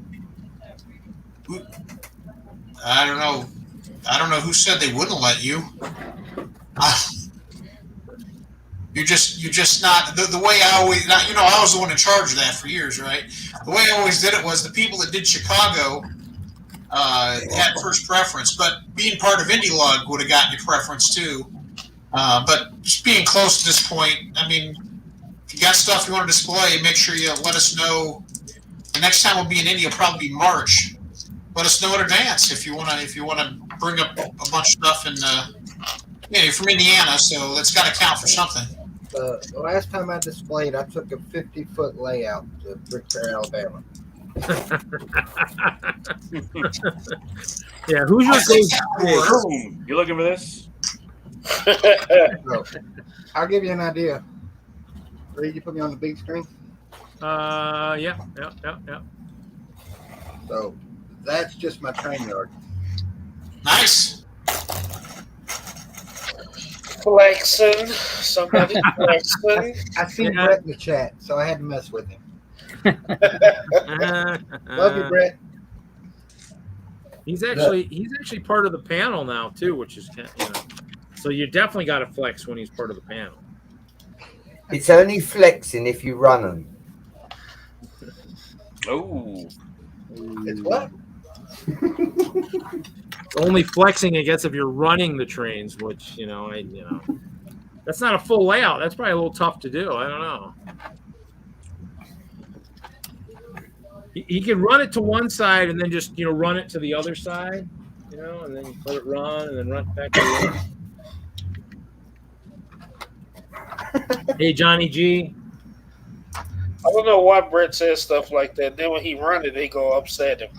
I don't know who said they wouldn't let you. You're just not the way I always. I was the one in charge of that for years, right? The way I always did it was the people that did Chicago had first preference, but being part of DENLUG would have gotten your preference too. But just being close to this point, I mean, if you got stuff you want to display, make sure you let us know. The next time we'll be in India will probably be March. Let us know in advance if you want to bring up a bunch of stuff. And you're from Indiana, so that's got to count for something. The last time I displayed, I took a 50-foot layout to Brickworld, Alabama. Yeah, who's your Boom. You looking for this? So, I'll give you an idea. Reed, you put me on the big screen? Yeah. So, that's just my train yard. Nice. Flexing. Somebody flexing. I seen Brett in the chat, so I had to mess with him. Love you, Brett. He's actually part of the panel now too, which is so you definitely got to flex when he's part of the panel. It's only flexing if you run them. Oh, It's what? Only flexing, I guess, if you're running the trains, which that's not a full layout. That's probably a little tough to do. I don't know. He can run it to one side and then just run it to the other side, and then let it run and then run back to the other. Hey, Johnny G. I don't know why Brett says stuff like that. Then when he run it, they go upset him.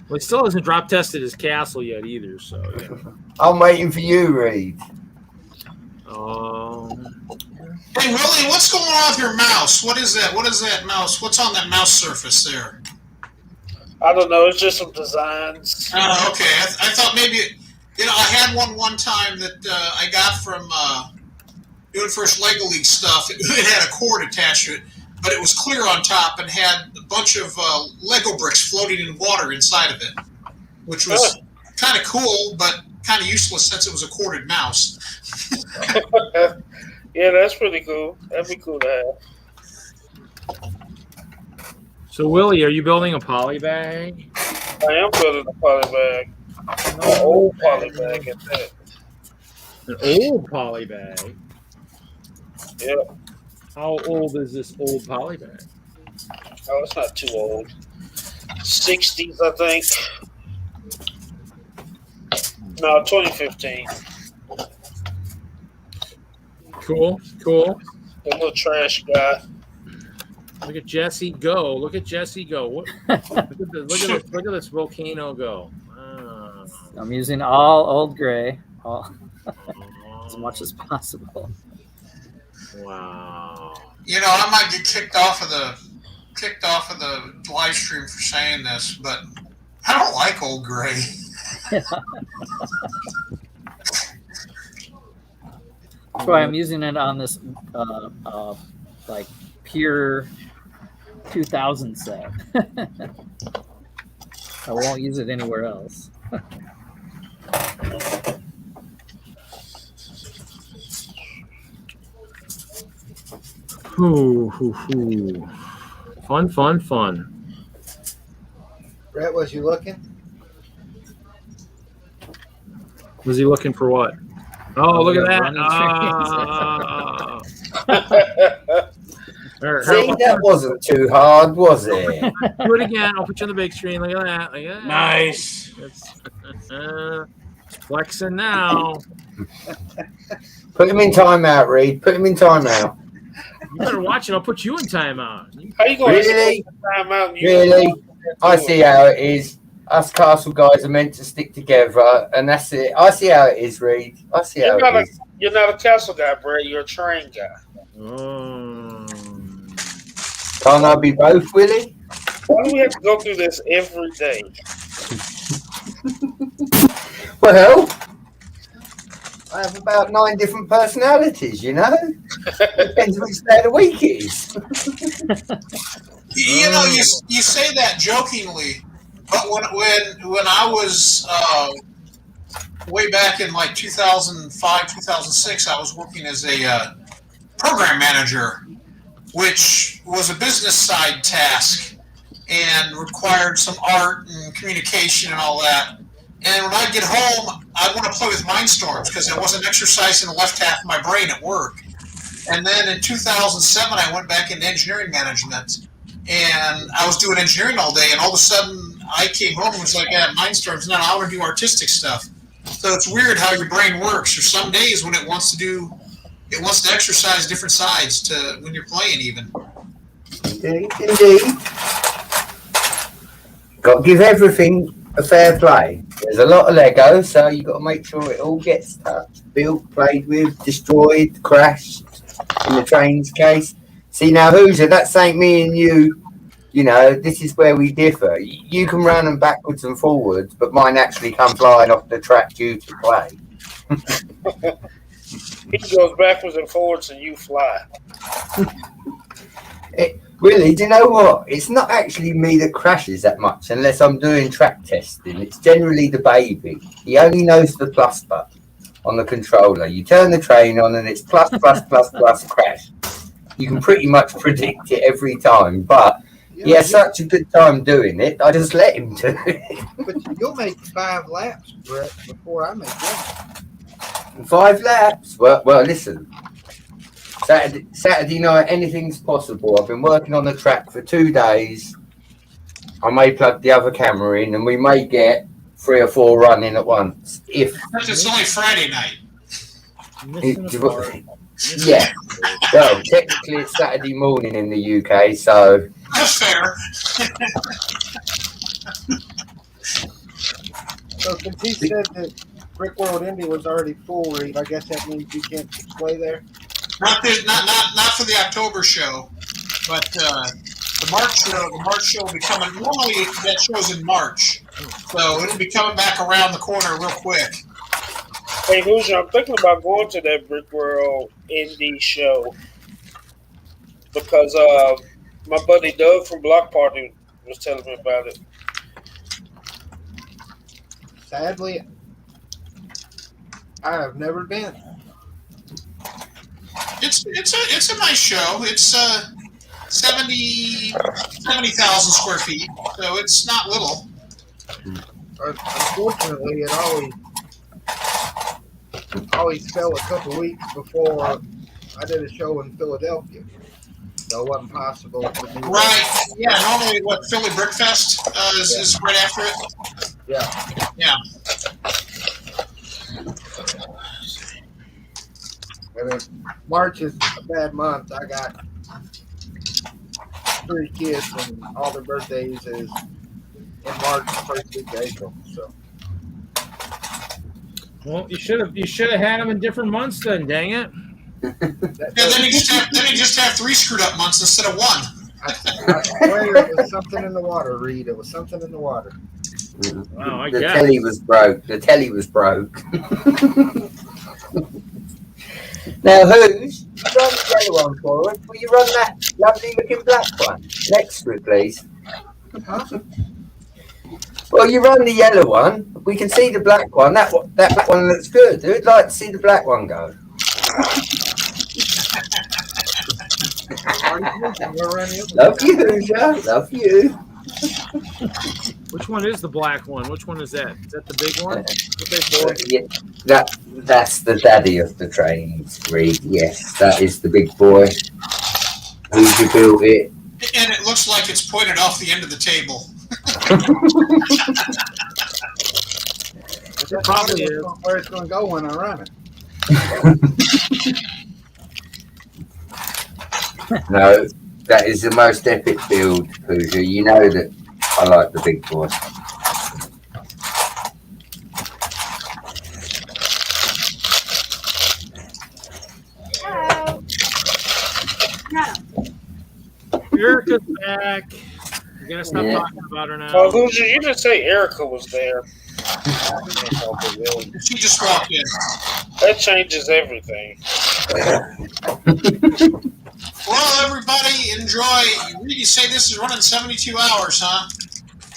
Well, he still hasn't drop tested his castle yet either, so yeah. I'm waiting for you, Reed. Hey, Willie, what's going on with your mouse? What is that? What is that mouse? What's on that mouse surface there? I don't know. It's just some designs. Oh, okay. I thought maybe, I had one time that I got from doing first Lego League stuff. It had a cord attached to it, but it was clear on top and had a bunch of Lego bricks floating in water inside of it, which was kind of cool, but kind of useless since it was a corded mouse. Yeah, that's pretty cool. That'd be cool to have. So, Willie, are you building a poly bag? I am building a poly bag. An old poly bag at that. An old poly bag? Yeah. How old is this old poly bag? Oh, it's not too old. 60s, I think. No, 2015. Cool. The little trash guy. Look at Jesse go. Look at Jesse go. Look at this volcano go. Oh. I'm using all old gray, as much as possible. Wow. You know, I might get kicked off of the live stream for saying this, but I don't like old gray. That's why I'm using it on this like pure 2000 set. I won't use it anywhere else. Fun. Brett, was you looking? Was he looking for what? Oh, look at that. See, that wasn't too hard, was it? Do it again. I'll put you on the big screen. Look at that. Nice. It's flexing now. Put him in timeout, Reed. Put him in timeout. You better watch it. I'll put you in timeout. How you going Really? to time out? Really? I see how it is. Us castle guys are meant to stick together, and that's it. I see how it is, Reed. I see how it is. You're not a castle guy, Brett. You're a train guy. Oh. Can't I be both, Willie? Why do we have to go through this every day? Well, I have about 9 different personalities, you know? Depends which day of the week it is. You know, you say that jokingly, but when I was way back in like 2005, 2006, I was working as a program manager, which was a business side task and required some art and communication and all that. And when I get home, I want to play with Mindstorms because I wasn't exercising the left half of my brain at work. And then in 2007, I went back into engineering management, and I was doing engineering all day. And all of a sudden, I came home and was like, "Yeah, Mindstorms. Now I want to do artistic stuff." So it's weird how your brain works. There's some days when it wants to exercise different sides to when you're playing even. Indeed. Got to give everything a fair play. There's a lot of Lego, so you've got to make sure it all gets touched, built, played with, destroyed, crashed, in the train's case. See, now, Hoosier, that's ain't me and you. You know, this is where we differ. You can run them backwards and forwards, but mine actually come flying off the track due to play. He goes backwards and forwards and you fly. Really, do you know what? It's not actually me that crashes that much unless I'm doing track testing. It's generally the baby. He only knows the plus button on the controller. You turn the train on and it's plus, crash. You can pretty much predict it every time, but he has such a good time doing it, I just let him do it. But you'll make 5 laps, Brett, before I make one. 5 laps? Well, listen. Saturday night, anything's possible. I've been working on the track for 2 days. I may plug the other camera in, and we may get 3 or 4 running at once. If It's only Friday night. Yeah. Well, technically it's Saturday morning in the UK, so That's fair. So since he said that Brickworld Indy was already full, Reed, I guess that means you can't play there? Not for the October show, but the March show. The March show will be coming. Normally that show's in March, so it'll be coming back around the corner real quick. Hey, Hoosier, I'm thinking about going to that Brickworld Indie show because my buddy Doug from Block Party was telling me about it. Sadly, I have never been. It's a nice show. It's 70,000 square feet, so it's not little. Unfortunately, it always fell a couple weeks before I did a show in Philadelphia, so it wasn't possible to do that. Right. Yeah. Normally, what Philly Brickfest is right after it. Yeah. Yeah. I mean, March is a bad month. I got 3 kids, and all their birthdays is in March, first week of April. So. Well, you should have had them in different months then. Dang it! Yeah. Then you just have 3 screwed up months instead of 1. I swear it was something in the water, Reed. It was something in the water. Wow, I The guess. telly was broke. The telly was broke. Now, who's run the yellow one for us? Will you run that lovely looking black one next to it, please? Well, you run the yellow one. We can see the black one. That black one looks good. Who'd like to see the black one go? Love you, Hoosier. Love you. Which one is the black one? Which one is that? Is that the big one? Yeah, that's the daddy of the trains, Reed. Yes, that is the big boy. Hoosier built it. And it looks like it's pointed off the end of the table. That probably is where it's going to go when I run it. No, that is the most epic build, Hoosier. You know that I like the big boy. Erica's back. You gotta stop talking about her now. Oh, Hoosier, you didn't say Erica was there. She just walked in. That changes everything. Well, everybody, enjoy. You say this is running 72 hours, huh?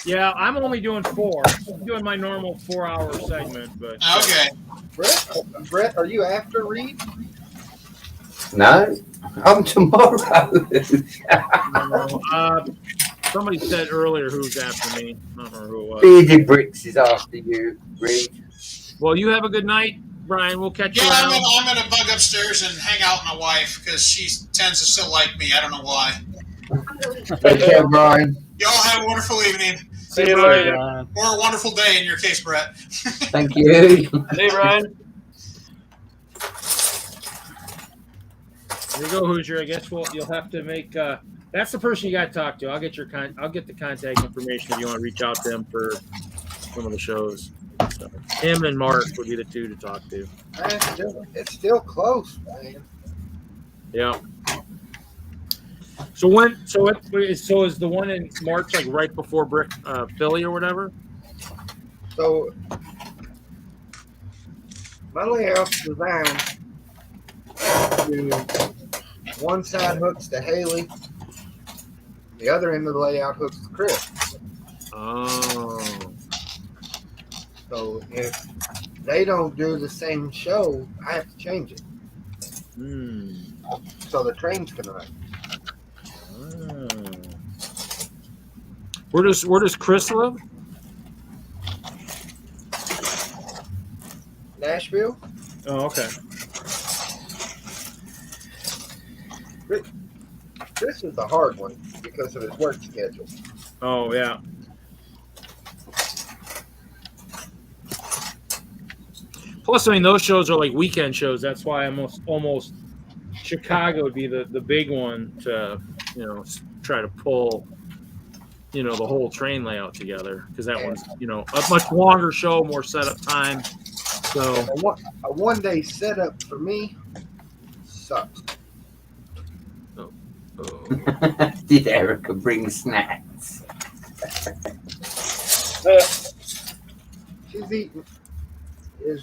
Yeah, I'm only doing 4. I'm doing my normal 4-hour segment, but Okay. Brett, are you after Reed? No, I'm tomorrow. somebody said earlier who's after me. I don't remember who it was. Bearded Bricks is after you, Reed. Well, you have a good night, Brian. We'll catch you Yeah, around. I'm gonna bug upstairs and hang out with my wife because she tends to still like me. I don't know why. Take care, Brian. Y'all have a wonderful evening. See you later. Or a wonderful day in your case, Brett. Thank you. Hey, Ryan. There you go, Hoosier. I guess you'll have to make. That's the person you got to talk to. I'll get I'll get the contact information if you want to reach out to him for some of the shows. So, him and Mark would be the 2 to talk to. It's still close, man. Yeah. So is the one in March like right before Philly or whatever? So my layout's designed to one side hooks to Haley, the other end of the layout hooks to Chris. Oh. So if they don't do the same show, I have to change it. So the trains can run. Where does Chris live? Nashville. Oh, okay. This is a hard one because of his work schedule. Oh, yeah. Plus, I mean, those shows are like weekend shows. That's why almost Chicago would be the big one to, try to pull, the whole train layout together. Because that one's, a much longer show, more setup time. So a one-day setup for me sucks. Did Erica bring snacks? She's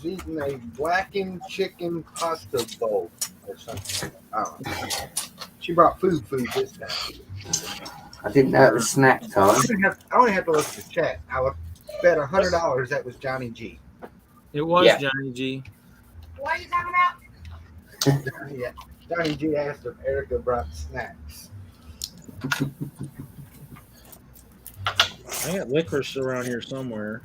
eating a blackened chicken pasta bowl or something. I don't know. She brought food this time. I didn't know it was snack time. I only have to look at the chat. bet $100 that was Johnny G. It was Yeah. Johnny G. What are you talking about? Yeah. Johnny G asked if Erica brought snacks. I got licorice around here somewhere.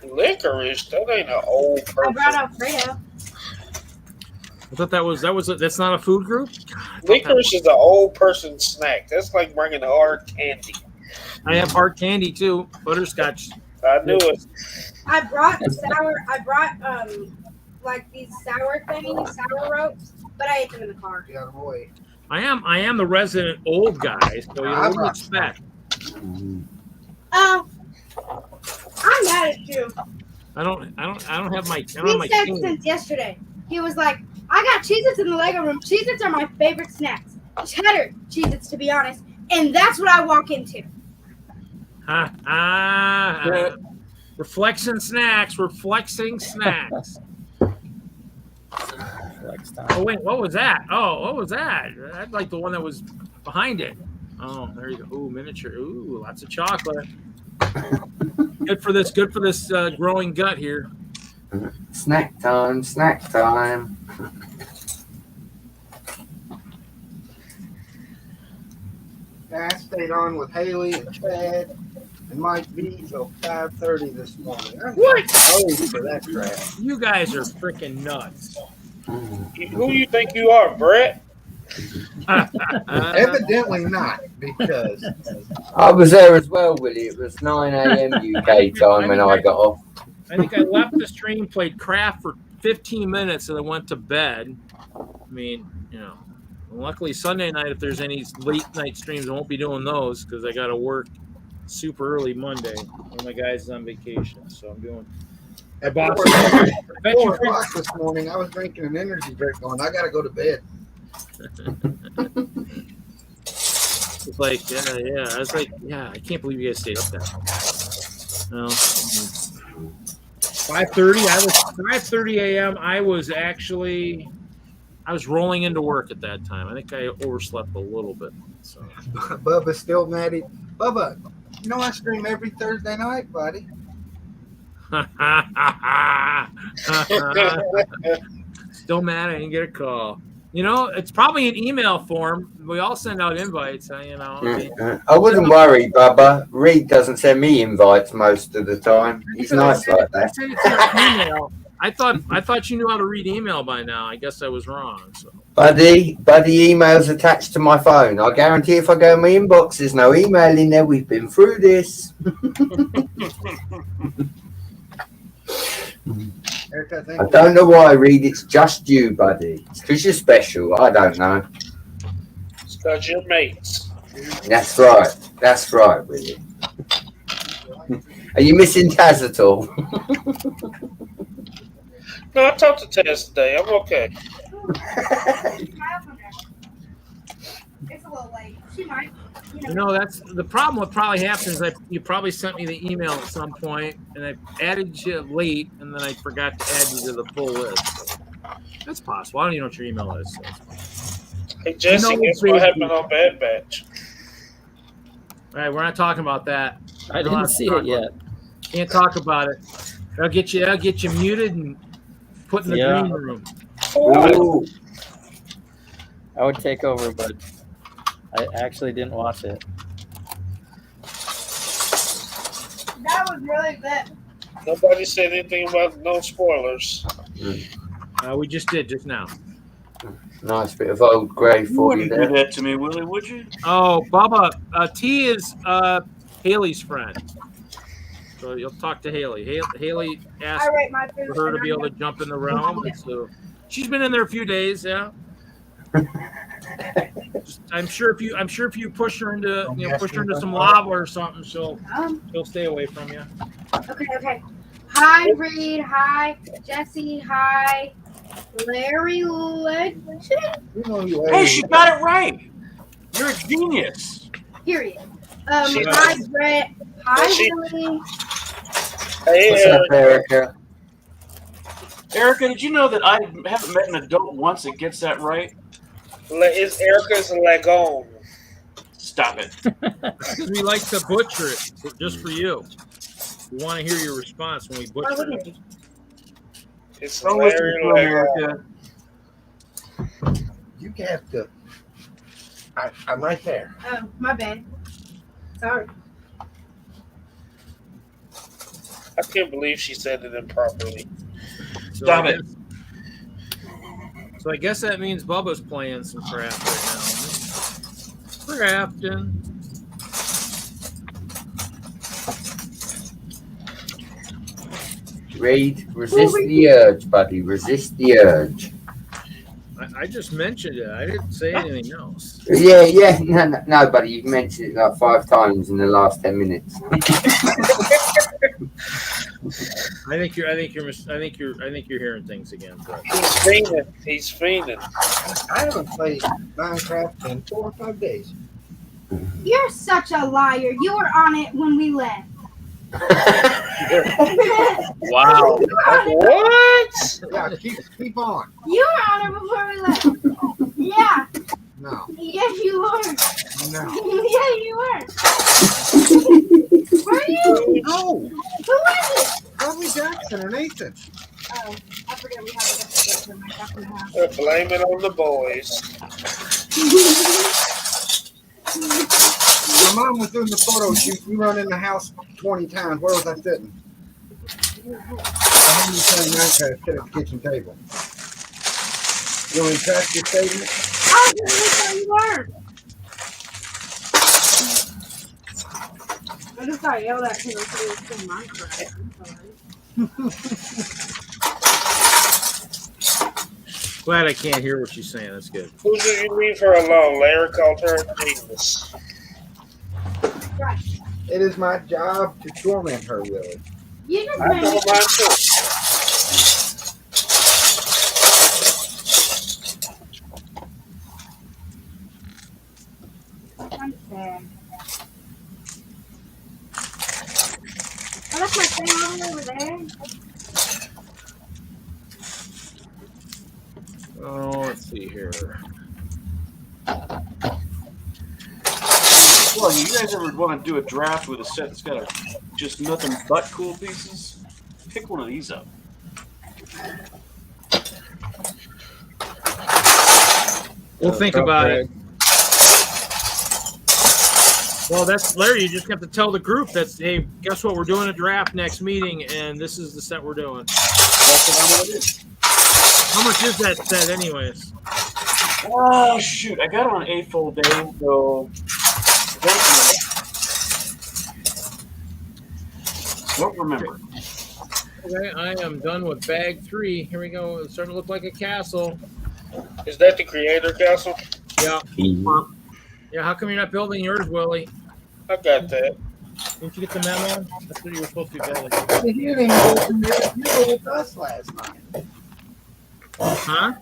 Licorice? That ain't an old I person. brought Alfredo. I thought that's not a food group. Licorice is an old person snack. That's like bringing hard candy. I have hard candy too, butterscotch. I knew it. I brought like these sour thingies, sour ropes, but I ate them in the car. Get out of the way. I am the resident old guy, so you know what do you expect? Oh, I'm mad at you. I don't have my He said candy. since yesterday. He was like, I got Cheez-Its in the Lego room. Cheez-Its are my favorite snacks. Cheddar Cheez-Its, to be honest. And that's what I walk into. Reflection snacks, reflexing snacks. Oh wait, what was that? Oh, what was that? I'd like the one that was behind it. Oh, there you go. Ooh, miniature. Ooh, lots of chocolate. Good for this growing gut here. Snack time, snack time. I stayed on with Haley and Chad and Mike B till 5:30 this morning. I'm What? old for that crap. You guys are freaking nuts. Who you think you are, Brett? Evidently not, because I was there as well, Willie. It was 9 a.m. UK time when I got off. I think I left the stream, played craft for 15 minutes, and then went to bed. I mean, you know, luckily Sunday night, if there's any late night streams, I won't be doing those because I got to work super early Monday. One of my guys is on vacation, so I'm doing. I bought 4 o'clock this morning, I was drinking an energy drink going, I got to go to bed. It's like, yeah. I was like, yeah, I can't believe you guys stayed up that long. No. 5:30 a.m. I was rolling into work at that time. I think I overslept a little bit. So Bubba's still mad at Bubba. You know I stream every Thursday night, buddy. Still mad I didn't get a call. You know, it's probably an email form. We all send out invites, you know. I wouldn't worry, Bubba. Reed doesn't send me invites most of the time. He's nice like that. I sent it to your email. I thought you knew how to read email by now. I guess I was wrong. So. Buddy, email's attached to my phone. I guarantee if I go in my inbox, there's no email in there. We've been through this. Erica, I don't know why, Reed. It's just you, buddy. It's because you're special. I don't know. It's because you're mates. That's right. That's right, Willie. Are you missing Taz at all? No, I talked to Tess today. I'm okay. It's a little late. She might. You know, that's the problem. What probably happened is you probably sent me the email at some point, and I added you late, and then I forgot to add you to the full list. That's possible. I don't even know what your email is. So. Hey, Jesse, guess what happened on Bad Batch? All right, we're not talking about that. I didn't see it yet. Can't talk about it. I'll get you muted and put in the green room. Ooh. I would take over, but I actually didn't watch it. That was really good. Nobody said anything about no spoilers. We just did just now. Nice bit of old grey You for you wouldn't do there. that to me, Willie, would you? Oh, Bubba, T is Haley's friend. So you'll talk to Haley. Haley asked I rate my food. for her to be able to jump in the realm. And so she's been in there a few days, yeah. I'm sure if you push her into some lava or something, she'll stay away from you. Okay. Hi, Reed. Hi, Jesse. Hi, Larry Legend. Hey, she got it right. You're a genius. Period. Hi, Brett. Hi, Billy. Hey, What's up, Erica? Erica, did you know that I haven't met an adult once that gets that right? It's Erica's Lagon. Stop it. Because we like to butcher it just for you. We want to hear your response when we butcher it. It's Don't listen Larry to Lego. America. You have to. I'm right there. Oh, my bad. Sorry. I can't believe she said it improperly. So Stop it. So I guess that means Bubba's playing some craft right now. Crafting. Reed, resist the urge, buddy. Resist the urge. I just mentioned it. I didn't say anything else. Yeah. No, buddy. You've mentioned it like 5 times in the last 10 minutes. I think you're hearing things again. Bro. He's fiending. I haven't played Minecraft in 4 or 5 days. You're such a liar. You were on it when we left. Wow. What? Yeah, keep on. You were on it before we left. Yeah. No. Yeah, you were. No. Yeah, you were. Were you? No. Who was it? Probably Jackson or Nathan. Oh, I forget we have a different in my fucking house. Blame it on the boys. My mom was doing the photo shoot. We run in the house 20 times. Where was I sitting? I was playing Minecraft at the kitchen table. You want to track your statement? Oh, that's how you were. I just got yelled at because I said it was still Minecraft. I'm sorry. Glad I can't hear what she's saying. That's good. Who did you leave her alone? Larry called her a genius. Right. It is my job to torment her, Willie. You just I made know me. mine too. I'm sad. I left my thing over there. Oh, let's see here. Well, you guys ever want to do a draft with a set that's got just nothing but cool pieces? Pick one of these up. We'll think about it. Well, that's Larry. You just have to tell the group that's, hey, guess what? We're doing a draft next meeting, and this is the set we're doing. That's what I'm going to do. How much is that set, anyways? Oh, shoot. I got it on AFOL day, so... Don't remember. Okay, I am done with bag 3. Here we go. It's starting to look like a castle. Is that the creator castle? Yeah. Yeah, how come you're not building yours, Willie? I got that. Didn't you get the memo? That's what you were supposed to be building. You didn't go from there. You were with us last night. Huh?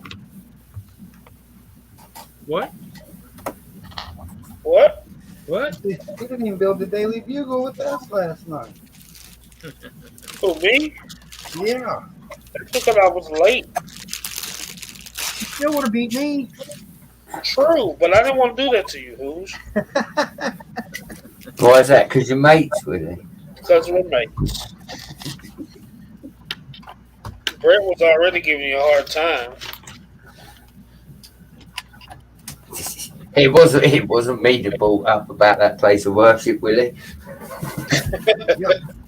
What? What? What? You didn't even build the Daily Bugle with us last night. Who, me? Yeah. That's because I was late. You still would have beat me. True, but I didn't want to do that to you, Who's? Why is that? Because you're mates with him. Because we're mates. Brett was already giving you a hard time. It wasn't me that brought up about that place of worship, Willie.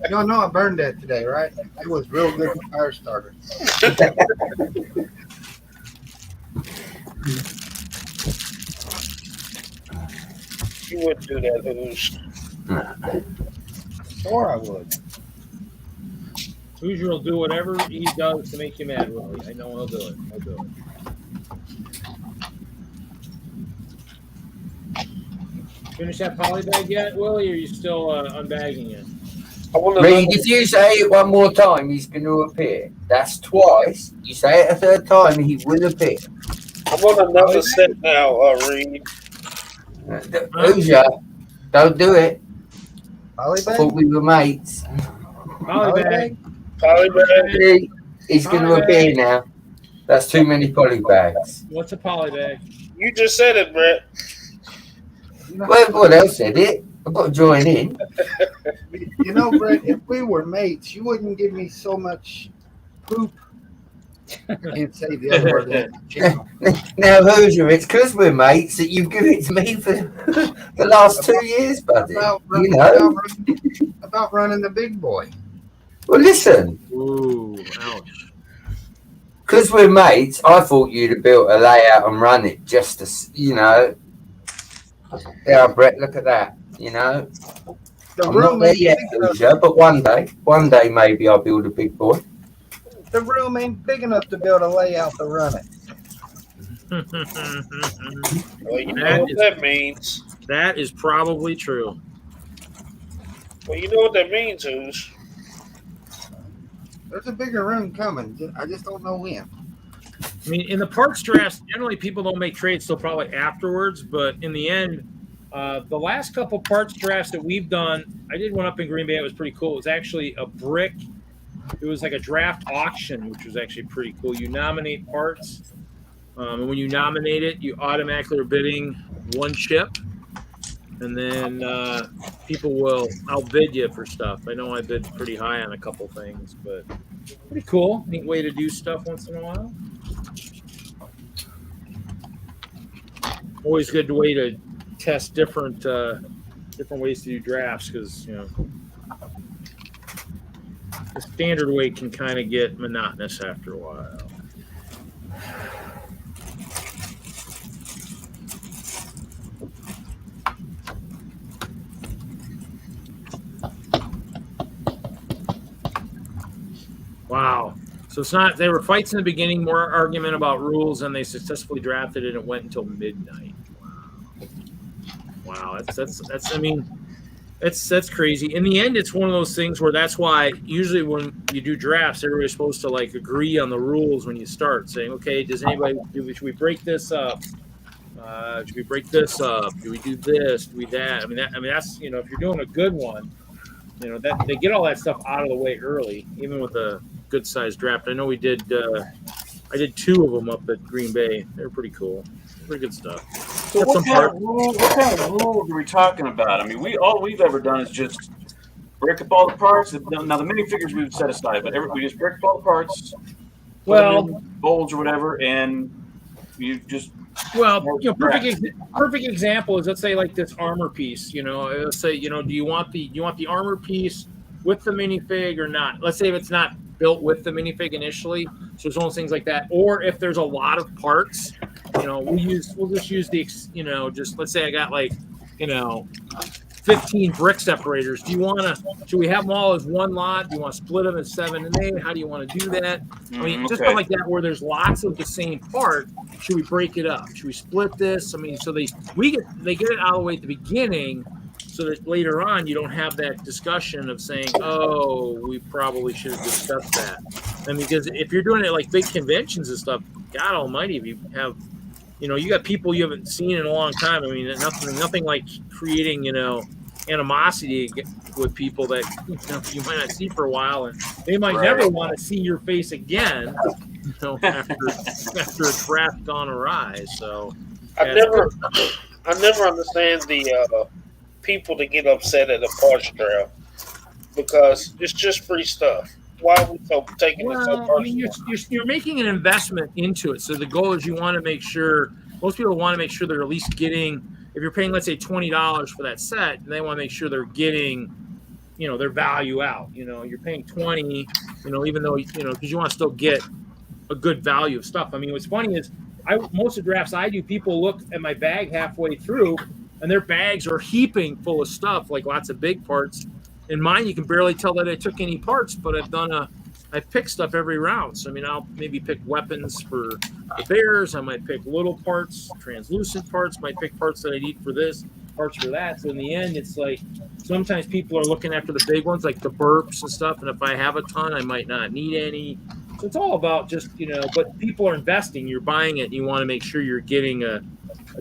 Y'all know I burned that today, right? It was real good fire starter. You wouldn't do that, Who's. Sure I would. Hoosier will do whatever he does to make you mad, Willie. I know he'll do it. He'll do it. Finish that poly bag yet, Willie, or are you still unbagging it? Reed, if you say it one more time, he's going to appear. That's twice. You say it a third time, he will appear. I'm on another set now, Reed. Hoosier, don't do it. Poly I bag? thought we were mates. Poly bag. Poly bag. He's going to appear now. That's too many poly bags. What's a poly bag? You just said it, Brett. Well, what else said it? I've got to join in. You know, Brett, if we were mates, you wouldn't give me so much poop. I can't say the other word on the channel. Now, Hoosier, it's because we're mates that you've given it to me for the last 2 years, buddy. About running the big boy. Well, listen. Ooh, ouch. Because we're mates, I thought you'd have built a layout and run it just to, Yeah, Brett, look at that, I'm not there yet, Hoosier, but one day maybe I'll build a big boy. The room ain't big enough to build a layout to run it. Well, you know what that means. That is probably true. Well, you know what that means, Hoos. There's a bigger room coming. I just don't know when. I mean, in the parts drafts, generally people don't make trades till probably afterwards. But in the end, the last couple parts drafts that we've done, I did one up in Green Bay. It was pretty cool. It was actually a brick. It was like a draft auction, which was actually pretty cool. You nominate parts, and when you nominate it, you automatically are bidding one chip, and then people will outbid you for stuff. I know I bid pretty high on a couple things, but pretty cool. Neat way to do stuff once in a while. Always good way to test different ways to do drafts because the standard way can kind of get monotonous after a while. Wow. So it's not, they were fights in the beginning, more argument about rules, and they successfully drafted it and it went until midnight. Wow. That's crazy. In the end, it's one of those things where that's why usually when you do drafts, everybody's supposed to like agree on the rules when you start saying, okay, should we break this up? Should we break this up? Do we do this? Do we that? I mean, that's, if you're doing a good one, that they get all that stuff out of the way early, even with a good sized draft. I know I did 2 of them up at Green Bay. They were pretty cool. Pretty good stuff. So what kind of rules are we talking about? I mean, all we've ever done is just break up all the parts. Now the minifigures we've set aside, but we just break up all the parts, bowls or whatever, and you just. Well, perfect example is, let's say like this armor piece. Let's say do you want the armor piece with the minifig or not? Let's say if it's not built with the minifig initially, so it's one of those things like that. Or if there's a lot of parts, we'll just use the just let's say I got 15 brick separators. Should we have them all as one lot? Do you want to split them as 7 and 8? How do you want to do that? I mean, just stuff like that where there's lots of the same part. Should we break it up? Should we split this? I mean, so they get it out of the way at the beginning, so that later on you don't have that discussion of saying, oh, we probably should have discussed that. And because if you're doing it like big conventions and stuff, God Almighty, if you have, you got people you haven't seen in a long time. I mean, nothing like creating, animosity with people that you might not see for a while, and they might never want to see your face again. After a draft gone awry. So I never understand the people that get upset at a parts draft because it's just free stuff. Why are we taking it so personal? I mean, you're making an investment into it. So the goal is you want to make sure, most people want to make sure they're at least getting, if you're paying, let's say, $20 for that set, they want to make sure they're getting, their value out. You're paying $20, even though, because you want to still get a good value of stuff. I mean, what's funny is most of the drafts I do, people look at my bag halfway through and their bags are heaping full of stuff, like lots of big parts. In mine, you can barely tell that I took any parts, but I've picked stuff every round. So, I mean, I'll maybe pick weapons for the bears. I might pick little parts, translucent parts, might pick parts that I need for this, parts for that. So in the end, it's like sometimes people are looking after the big ones, like the burps and stuff. And if I have a ton, I might not need any. So it's all about just, but people are investing. You're buying it. And you want to make sure you're getting a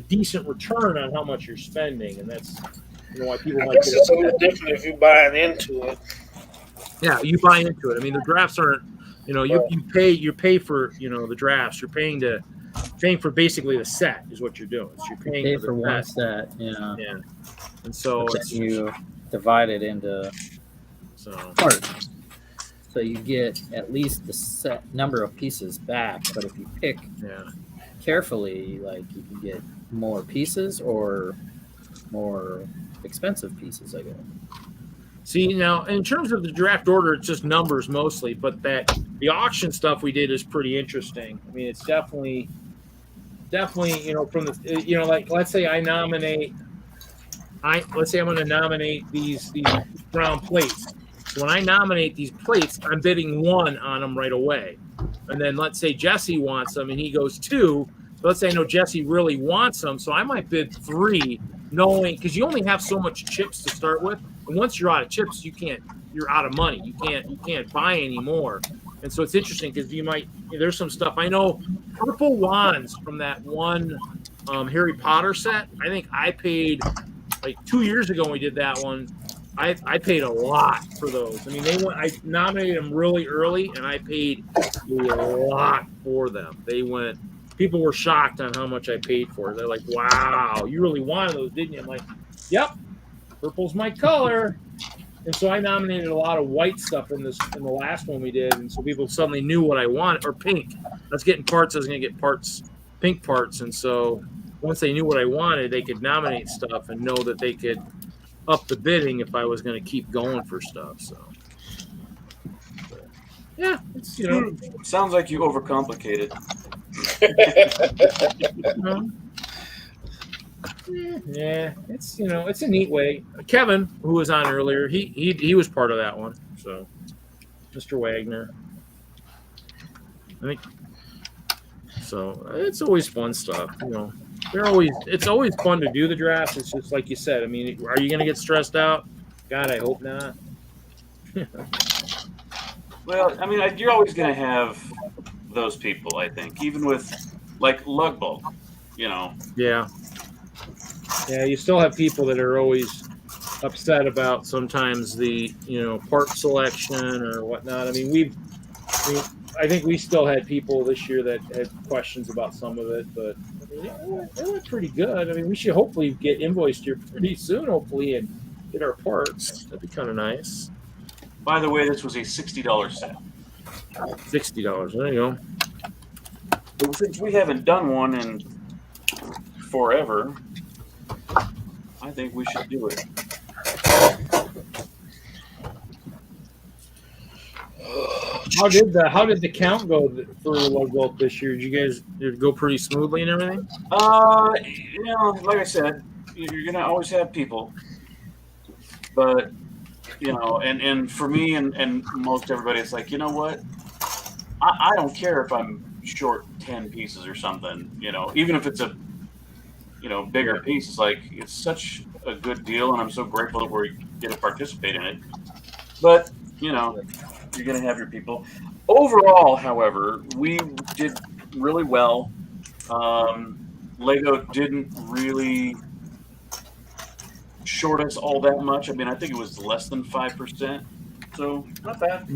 decent return on how much you're spending. And that's why people I guess it's a little different if you're buying into it. Yeah, you buy into it. I mean, the drafts aren't, you pay for, the drafts. You're paying for basically the set is what you're doing. So you're paying for one set. Yeah. And so you divide it into So Parts. So you get at least the set number of pieces back, but if you pick carefully, like you can get more pieces or more expensive pieces, I guess. see, now in terms of the draft order, it's just numbers mostly, but the auction stuff we did is pretty interesting. I mean, it's definitely, from the, like, let's say I'm going to nominate these brown plates. So when I nominate these plates, I'm bidding 1 on them right away. And then let's say Jesse wants them and he goes 2. So let's say I know Jesse really wants them. So I might bid 3, knowing, because you only have so much chips to start with. And once you're out of chips, you're out of money. You can't buy any more. And so it's interesting because there's some stuff. I know purple wands from that one Harry Potter set. I think I paid, like 2 years ago when we did that one, I paid a lot for those. I mean, I nominated them really early, and I paid a lot for them. People were shocked on how much I paid for it. They're like, wow, you really wanted those, didn't you? I'm like, yep, purple's my color. And so I nominated a lot of white stuff in the last one we did, and so people suddenly knew what I wanted, or pink. I was getting parts, I was going to get pink parts, and so once they knew what I wanted, they could nominate stuff and know that they could up the bidding if I was going to keep going for stuff. So, yeah, it's, sounds like you overcomplicated. Yeah, it's it's a neat way. Kevin, who was on earlier, he was part of that one. So, Mr. Wagner, I think. So it's always fun stuff, It's always fun to do the draft. It's just like you said. I mean, are you going to get stressed out? God, I hope not. Well, I mean, you're always going to have those people, I think, even with like lug bulk, Yeah. Yeah, you still have people that are always upset about sometimes the part selection or whatnot. I mean, I think we still had people this year that had questions about some of it, but it went pretty good. I mean, we should hopefully get invoiced here pretty soon, hopefully, and get our parts. That'd be kind of nice. By the way, this was a $60 set. $60. There you go. But since we haven't done one in forever, I think we should do it. How did the count go for lug bulk this year? Did it go pretty smoothly and everything? Like I said, you're gonna always have people, but and for me and most everybody, it's like, you know what? I don't care if I'm short 10 pieces or something. Even if it's a bigger piece, it's like it's such a good deal, and I'm so grateful that we get to participate in it. But you're going to have your people. Overall, however, we did really well. Lego didn't really short us all that much. I mean, I think it was less than 5%. So, not bad.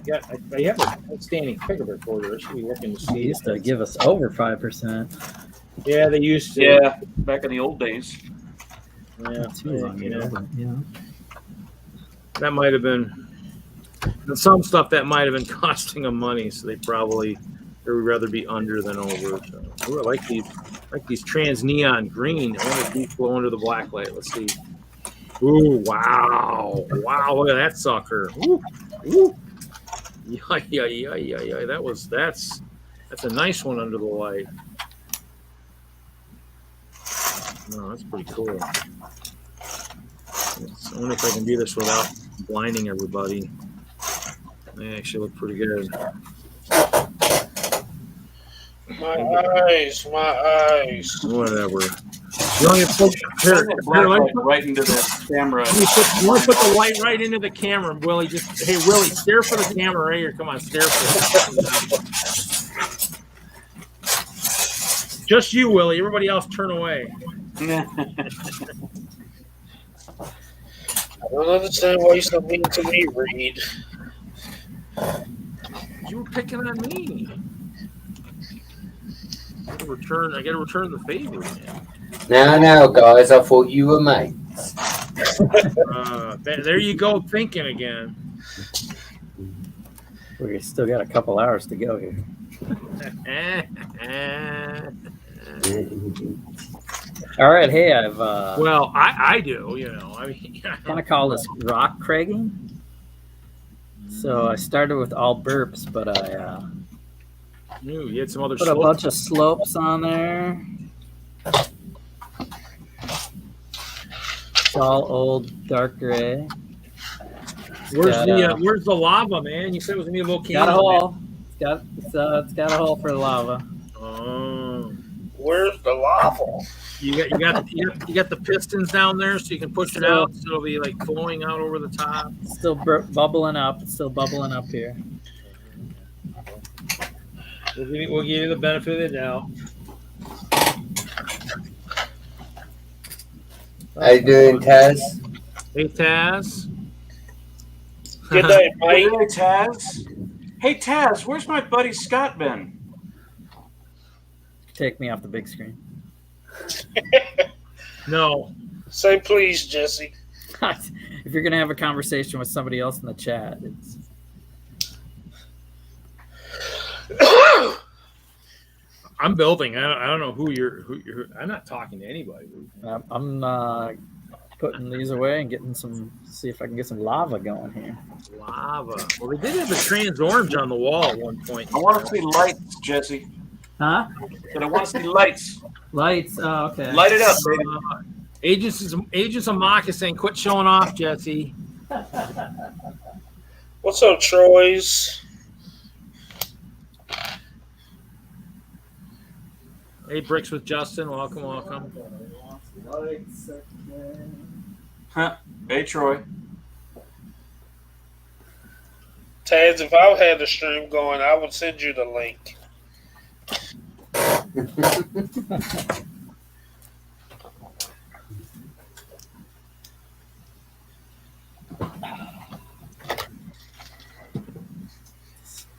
Yeah, I have an outstanding figure recorder. I should be looking to see. They used to give us over 5%. Yeah, they used to. Yeah, back in the old days. Yeah, too long ago, but, that might have been some stuff that might have been costing them money, so they would rather be under than over. So, ooh, I like these trans neon green. I wonder if these flow under the black light. Let's see. Ooh, wow, look at that sucker. Ooh. Yeah. That's a nice one under the light. No, that's pretty cool. I wonder if I can do this without blinding everybody. They actually look pretty good. My eyes. Whatever. You want to put right into the camera. You want to put the light right into the camera, Willie. Willie, stare for the camera right here. Come on, stare for it. Just you, Willie. Everybody else, turn away. I don't understand why you're so mean to me, Reed. You were picking on me. I gotta return the favor, man. Now, guys, I thought you were mates. There you go, thinking again. We still got a couple hours to go here. All right, hey, I've well, I do, you know. I mean, kind of call this rock cragging. So I started with all burps, but I you had some other put a bunch of slopes on there. It's all old dark gray. Where's the lava, man? You said it was gonna be a volcano. Got a hole. It's got a hole for the lava. Oh, where's the lava? You got the pistons down there, so you can push it out, so it'll be like flowing out over the top. It's still bubbling up. It's still bubbling up here. We'll give you the benefit of the doubt. How you doing, Taz? Hey, Taz. Good day, mate. Hey, Taz. Hey, Taz, where's my buddy Scott been? Take me off the big screen. No. Say please, Jesse. If you're gonna have a conversation with somebody else in the chat, it's I'm building. I don't know who you're. I'm not talking to anybody. I'm putting these away and getting some. See if I can get some lava going here. Lava. Well, they did have a trans orange on the wall at one point. I want to see lights, Jesse. Huh? And I want to see lights. Lights. Oh, okay. Light it up, baby. Agents of MOC is saying, "Quit showing off, Jesse." What's up, Troy's? Hey, Bricks with Justin. Welcome, welcome. Huh? Hey, Troy. Taz, if I had the stream going, I would send you the link.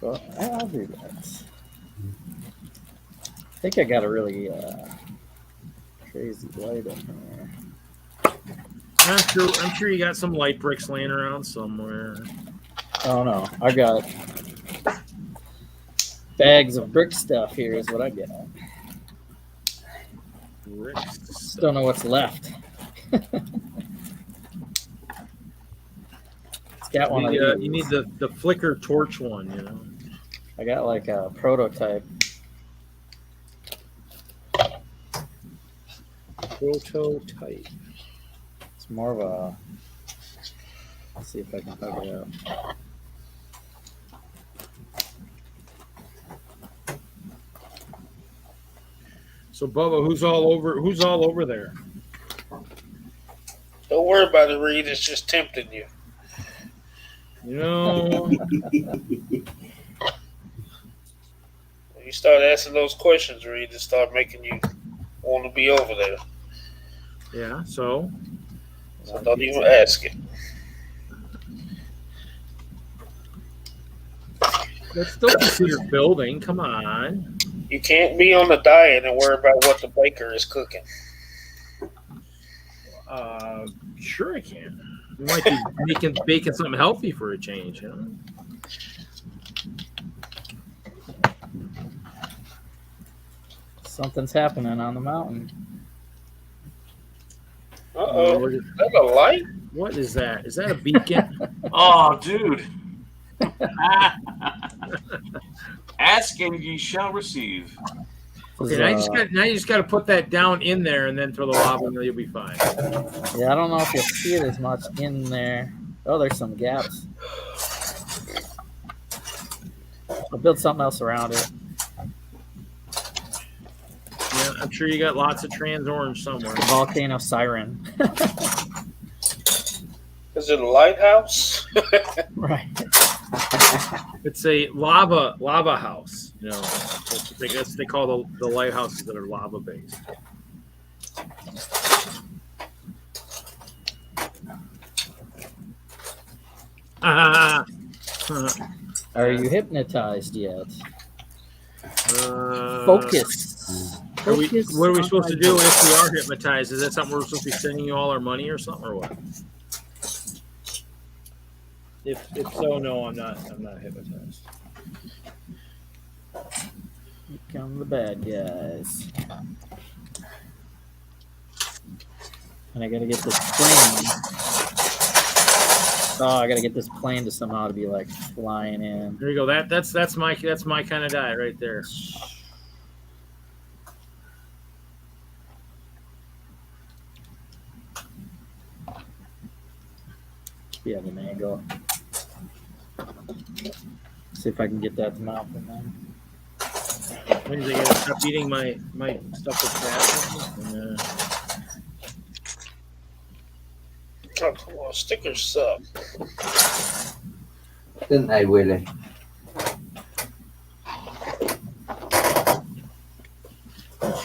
Well, I'll do that. I think I got a really crazy light in here. I'm sure you got some light bricks laying around somewhere. Oh no, I got bags of brick stuff here is what I get. Just don't know what's left. It's got one of these. You need the flicker torch one, you know. I got like a prototype. Prototype. It's more of a. Let's see if I can hook it up. So Bubba, who's all over there? Don't worry about it, Reed. It's just tempting you. You know, When you start asking those questions, Reed, it start making you want to be over there. yeah. So Don't even ask it. that's still considered building. Come on. You can't be on the diet and worry about what the baker is cooking. Sure I can. You might be baking something healthy for a change, you know. Something's happening on the mountain. Uh-oh. Is that a light? What is that? Is that a beacon? Oh, dude. Ask and ye shall receive. Okay, now you just got to put that down in there and then throw the lava and you'll be fine. Yeah, I don't know if you'll see it as much in there. Oh, there's some gaps. I'll build something else around it. Yeah, I'm sure you got lots of trans orange somewhere. Volcano siren. Is it a lighthouse? Right. It's a lava house. You know, I guess they call the lighthouses that are lava based. Are you hypnotized yet? Focus. What are we supposed to do if we are hypnotized? Is that something we're supposed to be sending you all our money or something, or what? If so, no, I'm not hypnotized. Here come the bad guys. And I gotta get this plane. Oh, I gotta get this plane to somehow to be like flying in. There you go. That's my kind of die right there. Be at an angle. See if I can get that to mount from them. When they gotta stop eating my stuff with fat. Oh, come on, stickers suck. Didn't they, Willie?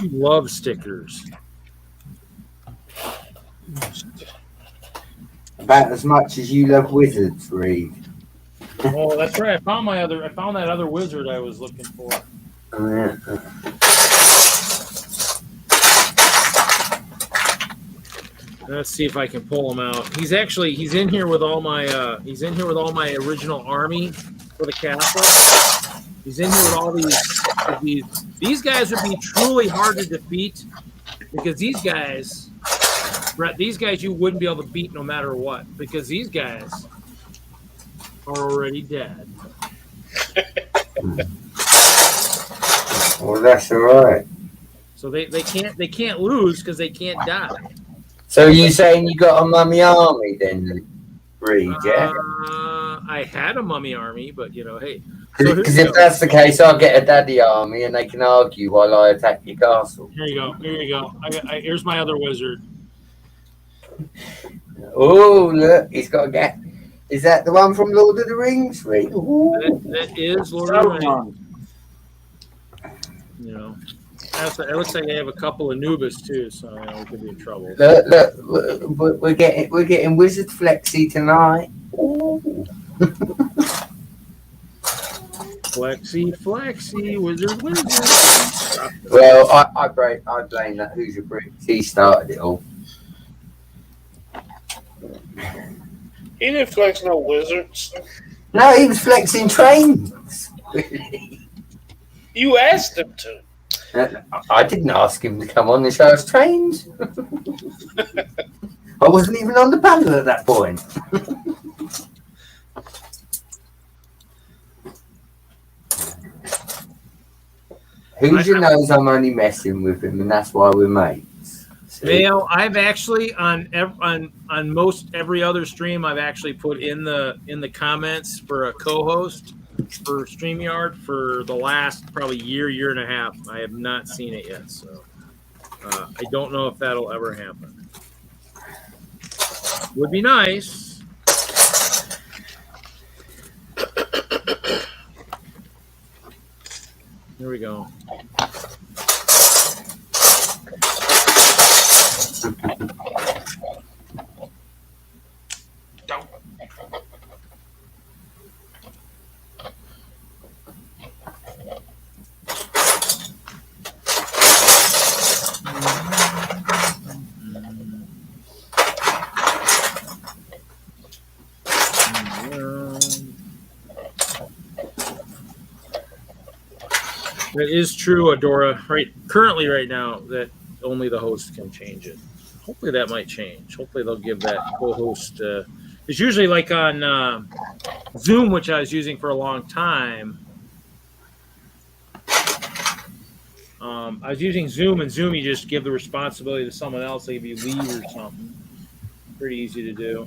You love stickers. About as much as you love wizards, Reed. Oh, that's right. I found that other wizard I was looking for. Oh, yeah. Let's see if I can pull him out. He's in here with all my original army for the castle. He's in here with all these guys would be truly hard to defeat because these guys you wouldn't be able to beat no matter what because these guys are already dead. Well, that's all right. So they can't lose because they can't die. So you saying you got a mummy army then, Reed? Yeah. I had a mummy army, but hey. Because if that's the case, I'll get a daddy army, and they can argue while I attack your castle. Here you go. Here's my other wizard. Oh, look, he's got a gap. Is that the one from Lord of the Rings, Reed? That is Lord of the Rings. It looks like they have a couple of Anubis too, so we could be in trouble. Look, we're getting Wizard Flexi tonight. Ooh. Flexi, wizard. Well, I blame that Hoosier Bricks. He started it all. He didn't flex no wizards. No, he was flexing trains. You asked him to. I didn't ask him to come on the show us trains. I wasn't even on the panel at that point. Hoosier knows I'm only messing with him, and that's why we're mates. Vale, I've actually on most every other stream, I've actually put in the comments for a co-host for StreamYard for the last probably year and a half. I have not seen it yet, so I don't know if that'll ever happen. Would be nice. Here we go. It is true, Adora. Currently, right now, that only the host can change it. Hopefully, that might change. Hopefully, they'll give that co-host. It's usually like on Zoom, which I was using for a long time. I was using Zoom, and Zoom, you just give the responsibility to someone else. They give you leave or something. Pretty easy to do.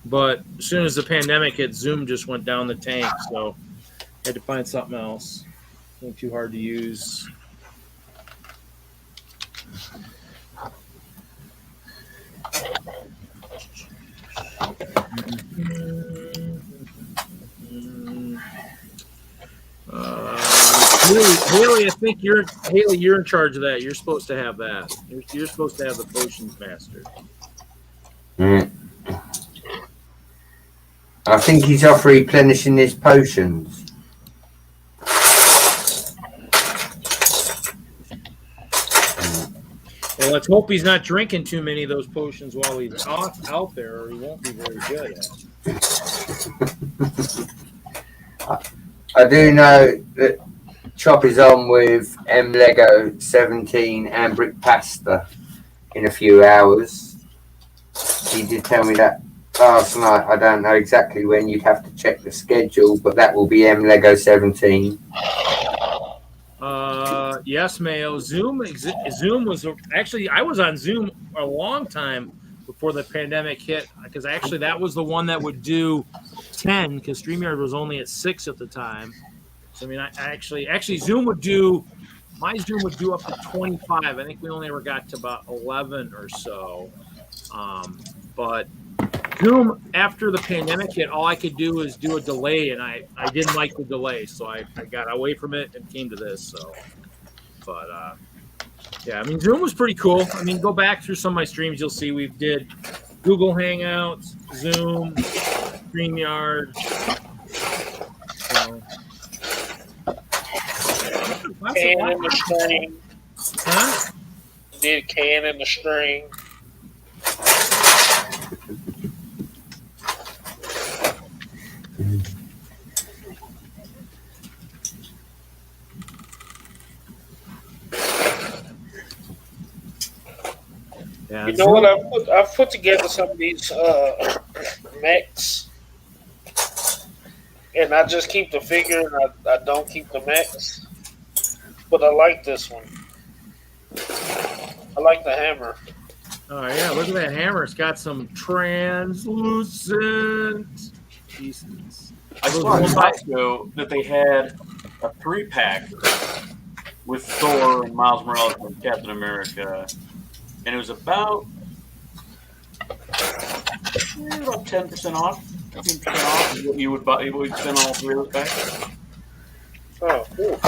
But as soon as the pandemic hit, Zoom just went down the tank. So I had to find something else. Not too hard to use. Haley, I think you're in charge of that. You're supposed to have that. You're supposed to have the potions mastered. I think he's off replenishing his potions. Well, let's hope he's not drinking too many of those potions while he's out there, or he won't be very good at it. I do know that Chop is on with Lego 17 and Brick Pasta in a few hours. He did tell me that last night. I don't know exactly when. You'd have to check the schedule, but that will be Lego 17. Yes, Mayo. Zoom was actually, I was on Zoom a long time before the pandemic hit, because actually that was the one that would do 10, because StreamYard was only at 6 at the time. So I mean, I actually Zoom would do, my Zoom would do up to 25. I think we only ever got to about 11 or so. But Zoom, after the pandemic hit, all I could do was do a delay, and I didn't like the delay, so I got away from it and came to this. So, but yeah, I mean, Zoom was pretty cool. I mean, go back through some of my streams, you'll see we did Google Hangouts, Zoom, StreamYard. So. Can in the string. Huh? Did can in the string. Yeah, you know what? I've put together some of these mechs, and I just keep the figure, and I don't keep the mechs. But I like this one. I like the hammer. Oh yeah, look at that hammer. It's got some translucent pieces. I saw a Costco that they had a 3-pack with Thor and Miles Morales and Captain America, and it was about 10% off, 15% off. What you would buy, you would spend on all 3 of those packs. Oh, cool.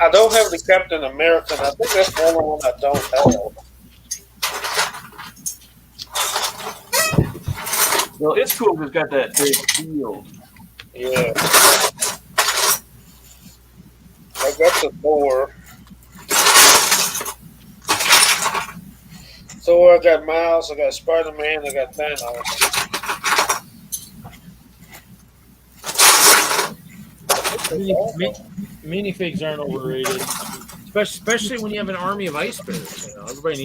I don't have the Captain America. I think that's the only one I don't have. Well, it's cool because it's got that big shield. Yeah. I got the Thor. Thor, I got Miles, I got Spider-Man, I got Thanos. Minifigs aren't overrated, especially when you have an army of ice bears. You know, everybody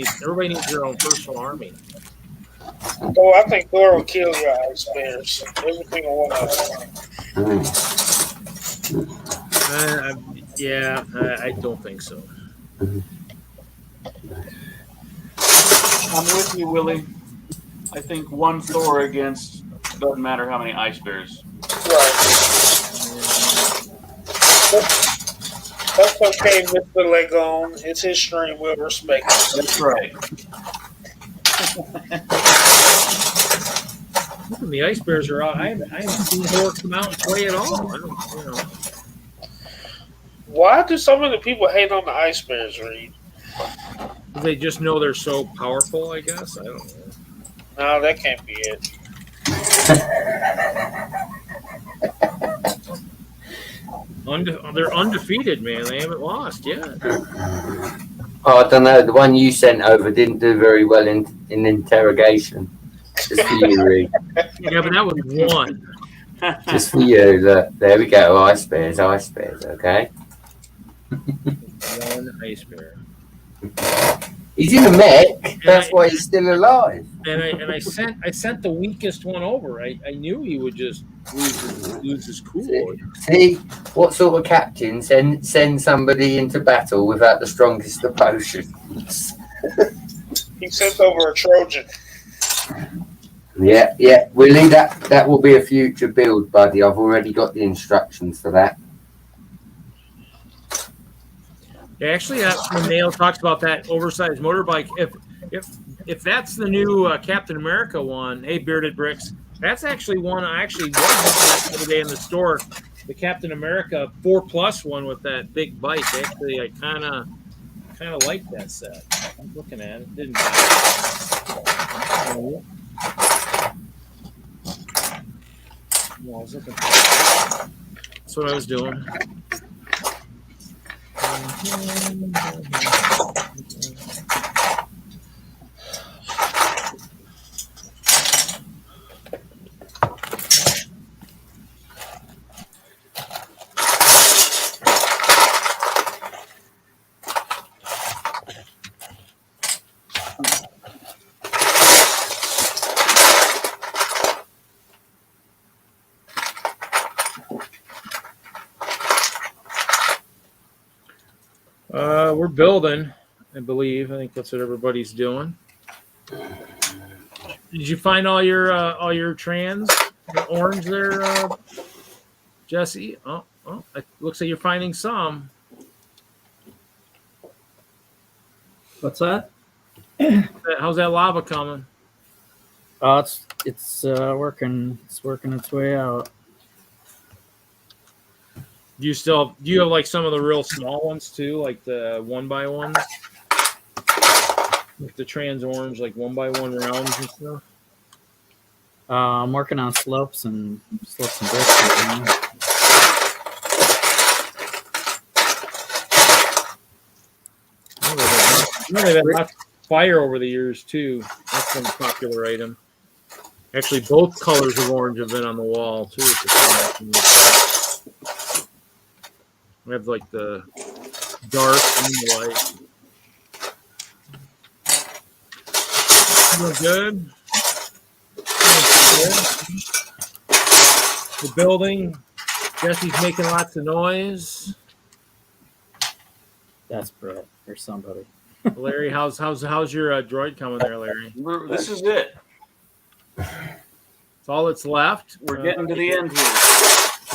needs their own personal army. Oh, I think Thor will kill your ice bears. Every single one of them. I don't think so. I'm with you, Willie. I think one Thor against doesn't matter how many ice bears. Right. That's okay, Mr. Legone. It's his stream. We'll respect it. That's right. The ice bears are out. I haven't seen Thor come out and play at all. I don't, you know. Why do so many people hate on the ice bears, Reed? They just know they're so powerful, I guess. I don't know. No, that can't be it. They're undefeated, man. They haven't lost yet. Oh, I don't know. The one you sent over didn't do very well in interrogation. Just for you, Reed. Yeah, but that was one. Just for you. Look, there we go. Ice bears, okay? One ice bear. He's in a mech. That's why he's still alive. And I sent the weakest one over. I knew he would just lose his cool. See, what sort of captain send somebody into battle without the strongest of potions? He sent over a Trojan. Yeah. Willie, that will be a future build, buddy. I've already got the instructions for that. Yeah, actually, when Nail talks about that oversized motorbike, if that's the new Captain America one, hey, Bearded Bricks, that's actually one I actually was looking at the other day in the store. The Captain America 4+ one with that big bike. Actually, I kind of like that set. I'm looking at it. Didn't buy it. No, I was looking for it. That's what I was doing. We're building, I believe. I think that's what everybody's doing. Did you find all your trans orange there, Jesse? Oh, it looks like you're finding some. What's that? How's that lava coming? Oh, it's working. It's working its way out. Do you have like some of the real small ones too, like the 1x1s? With the trans orange, like 1x1 rounds and stuff? I'm working on slopes and bricks right now. They've had lots of fire over the years too. That's one popular item. Actually, both colors of orange have been on the wall too. We have like the dark and the light. Doing good. The building. Jesse's making lots of noise. That's Brett or somebody. Larry, how's your droid coming there, Larry? This is it. It's all that's left. We're getting to the end here.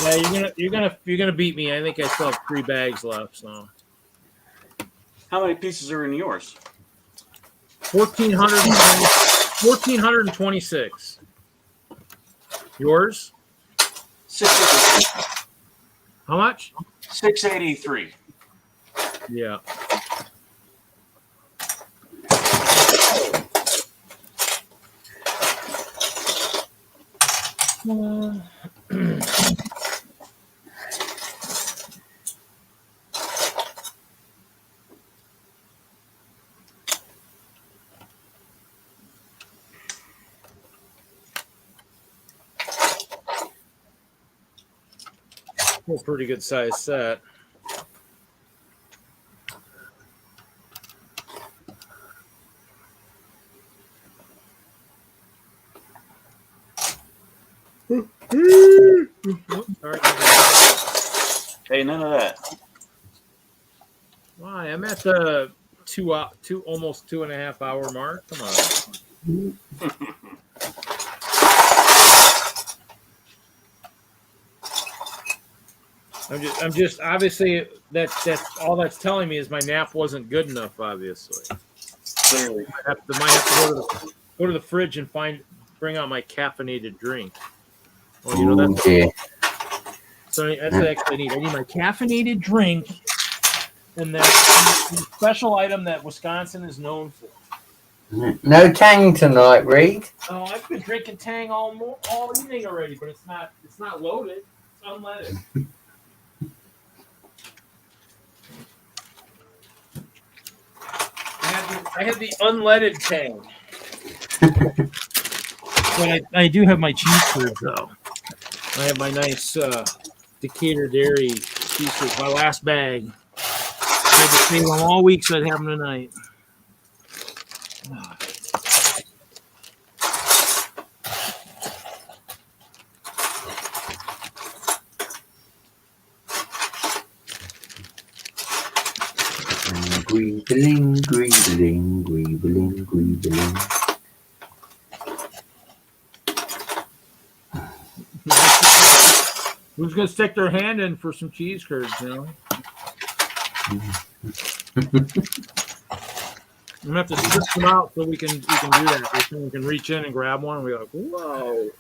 Yeah, you're gonna beat me. I think I still have 3 bags left. So, how many pieces are in yours? 1,426. Yours? 683. How much? 683. Yeah. A pretty good size set. Hey, none of that. Why? I'm at the almost 2.5 hour mark. Come on. I'm just obviously that's all that's telling me is my nap wasn't good enough. Obviously, Clearly, might have to go to the fridge and bring out my caffeinated drink. Well, you know that's so that's what I actually need. I need my caffeinated drink, and that special item that Wisconsin is known for. No Tang tonight, Reed. Oh, I've been drinking Tang all evening already, but it's not loaded. It's unleaded. I had the unleaded Tang. But I do have my cheese curds, though. I have my nice Decatur Dairy cheese curds, my last bag. I had to save them all week, so I'd have them tonight. Greebling, greebling, greebling, greebling. Who's gonna stick their hand in for some cheese curds, you know? I'm gonna have to strip them out so we can do that. We can reach in and grab one and we're like, whoa.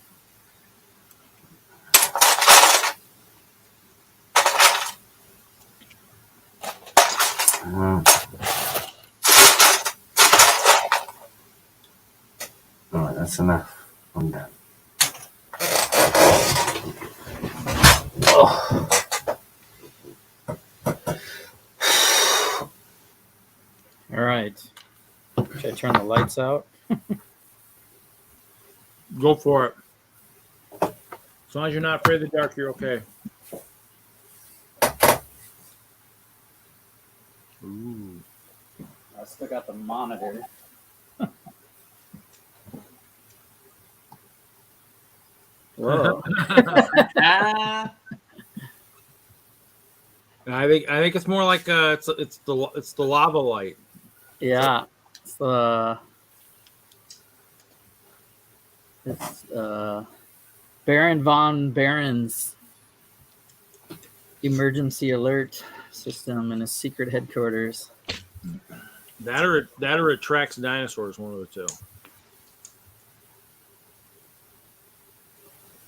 All right, that's enough. I'm done. turn the lights out? Go for it. As long as you're not afraid of the dark, you're okay. Ooh. I still got the monitor. Whoa. I think it's more like it's the lava light. Yeah. It's Baron von Baron's emergency alert system in his secret headquarters. That or it tracks dinosaurs, one of the two.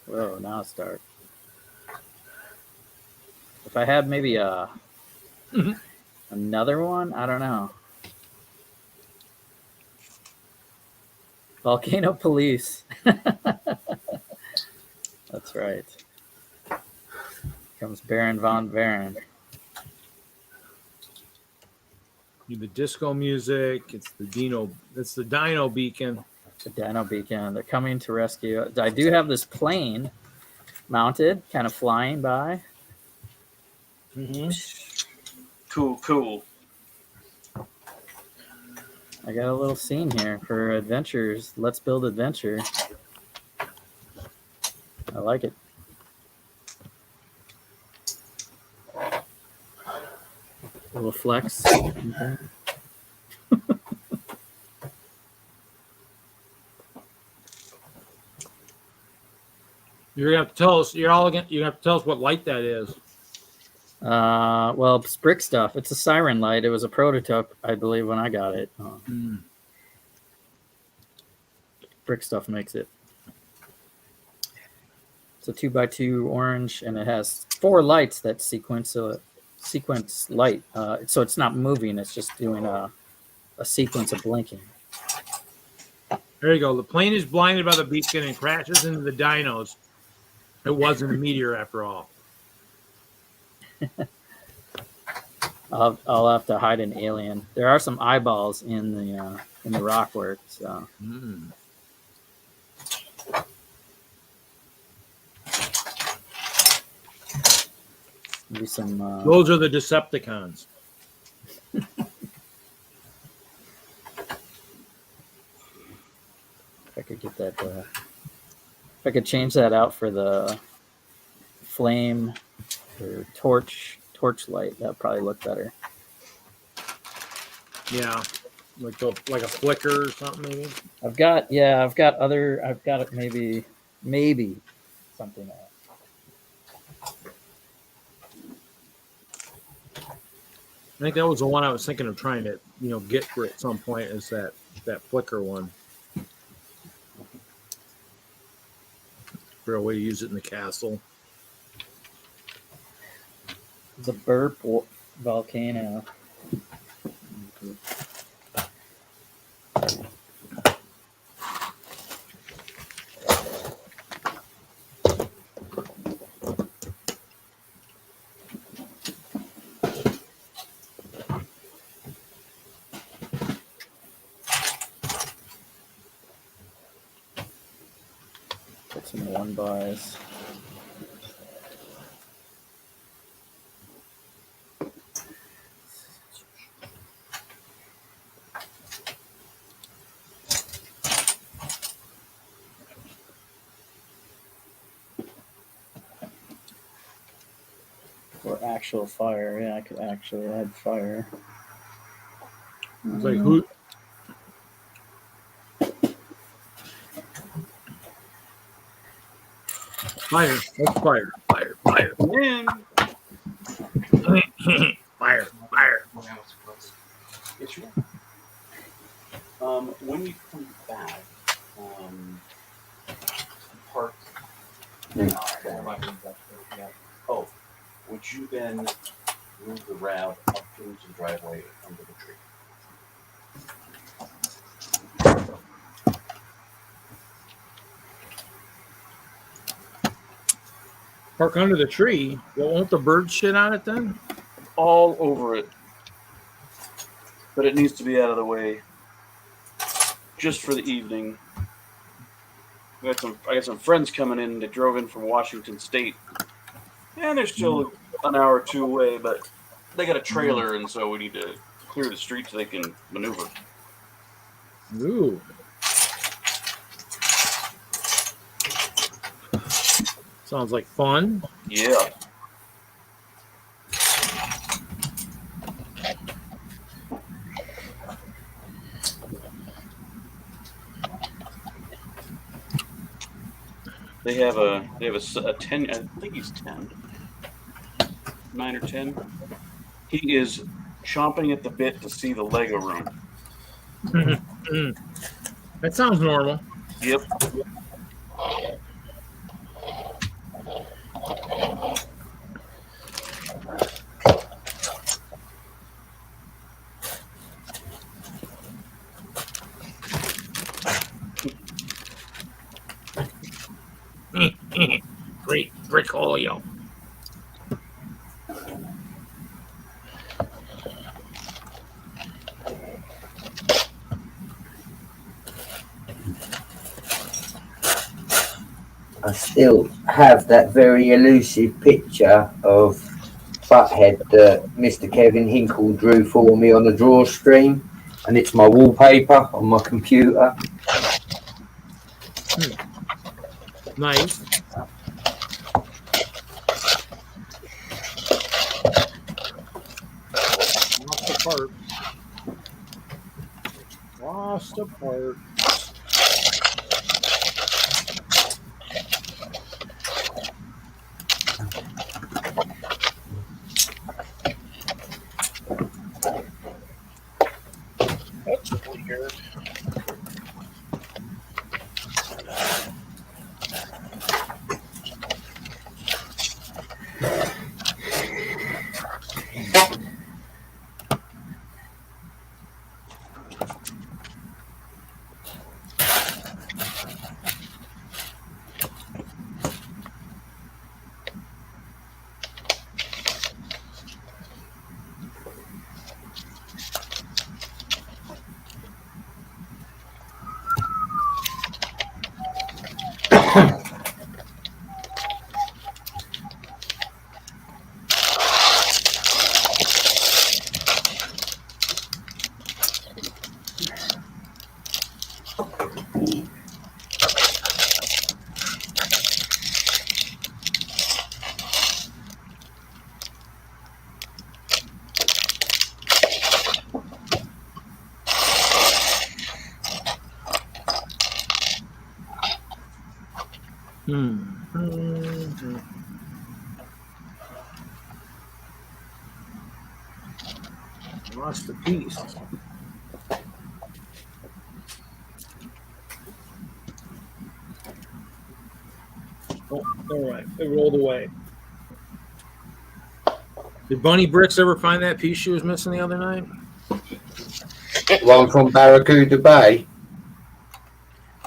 Whoa, now it's dark. If I had maybe another one, I don't know. Volcano Police. That's right. Here comes Baron von Baron. The disco music. It's the dino beacon. The Dino Beacon. They're coming to rescue. I do have this plane mounted, kind of flying by. Mm-hmm. Cool. I got a little scene here for adventures. Let's build adventure. I like it. A little flex. Okay. You're gonna have to tell us. You're gonna have to tell us what light that is. Well, it's brick stuff. It's a siren light. It was a prototype, I believe, when I got it. Brick stuff makes it. It's a 2x2 orange, and it has 4 lights that sequence light. So it's not moving. It's just doing a sequence of blinking. There you go. The plane is blinded by the beacon and crashes into the dinos. It wasn't a meteor after all. I'll have to hide an alien. There are some eyeballs in the rockwork. So. Maybe some. Those are the Decepticons. If I could get that. If I could change that out for the flame or torch light, that'd probably look better. Yeah, like a flicker or something, maybe. I've got it maybe something else. I think that was the one I was thinking of trying to, get for at some point, is that flicker one. For a way to use it in the castle. The burp volcano. Put some 1-bys. For actual fire, yeah, I could actually add fire. It's like who? Fire! What's fire? Fire! Man. Fire! Yes, you are. When you come back, park. Oh, would you then move the route up towards the driveway under the tree? Park under the tree. Well, won't the birds shit on it then? All over it. But it needs to be out of the way. just for the evening. I got some friends coming in that drove in from Washington State. And they're still an hour or two away, but they got a trailer, and so we need to clear the street so they can maneuver. Ooh. Sounds like fun. Yeah. They have a 10. I think he's 10, 9 or 10. He is chomping at the bit to see the Lego room. That sounds normal. Yep. Great Brickolio. I still have that very elusive picture of Butthead that Mr. Kevin Hinkle drew for me on the draw stream, and it's my wallpaper on my computer. Nice. Lost apart. That's weird. Lost the piece. Oh, all right. It rolled away. Did Bunny Bricks ever find that piece she was missing the other night? One from Barracuda Bay.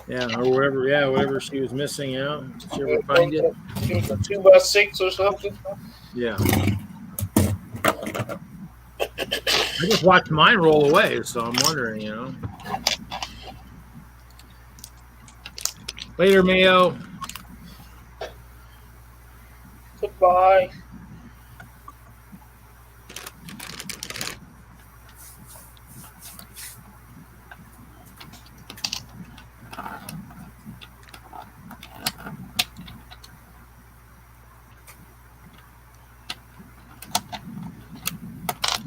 Yeah, or wherever. Yeah, whatever she was missing out. Did she ever find it? It was a 2x6 or something. Yeah. I just watched mine roll away, so I'm wondering, you know. Later, Mayo. Goodbye.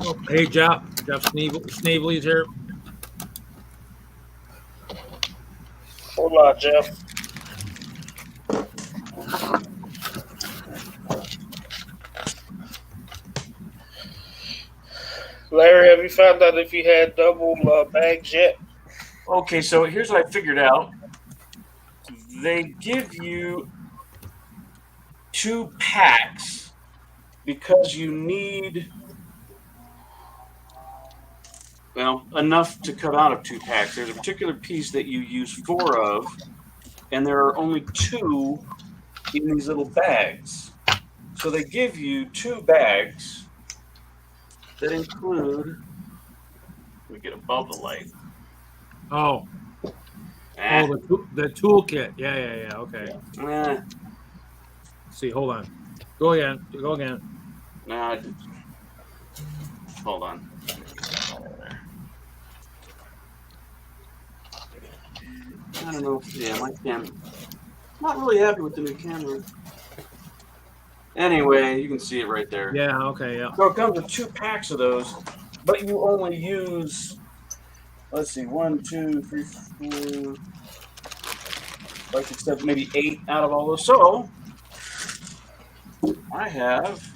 Oh, hey, Jeff. Jeff Snavely's here. Hola, Jeff. Larry, have you found out if you had double bags yet? Okay, so here's what I figured out. They give you 2 packs because you need, well, enough to come out of 2 packs. There's a particular piece that you use 4 of, and there are only 2 in these little bags. So they give you 2 bags that include, let me get above the light. Oh. Eh, the toolkit. Yeah. Okay. eh, See, hold on. Go again. nah, hold on. I don't know. Yeah, my camera. Not really happy with the new camera. Anyway, you can see it right there. Yeah. Okay. Yeah. So it comes with 2 packs of those, but you only use, let's see, 1, 2, 3, 4, 5, 6, 7, maybe 8 out of all those. So I have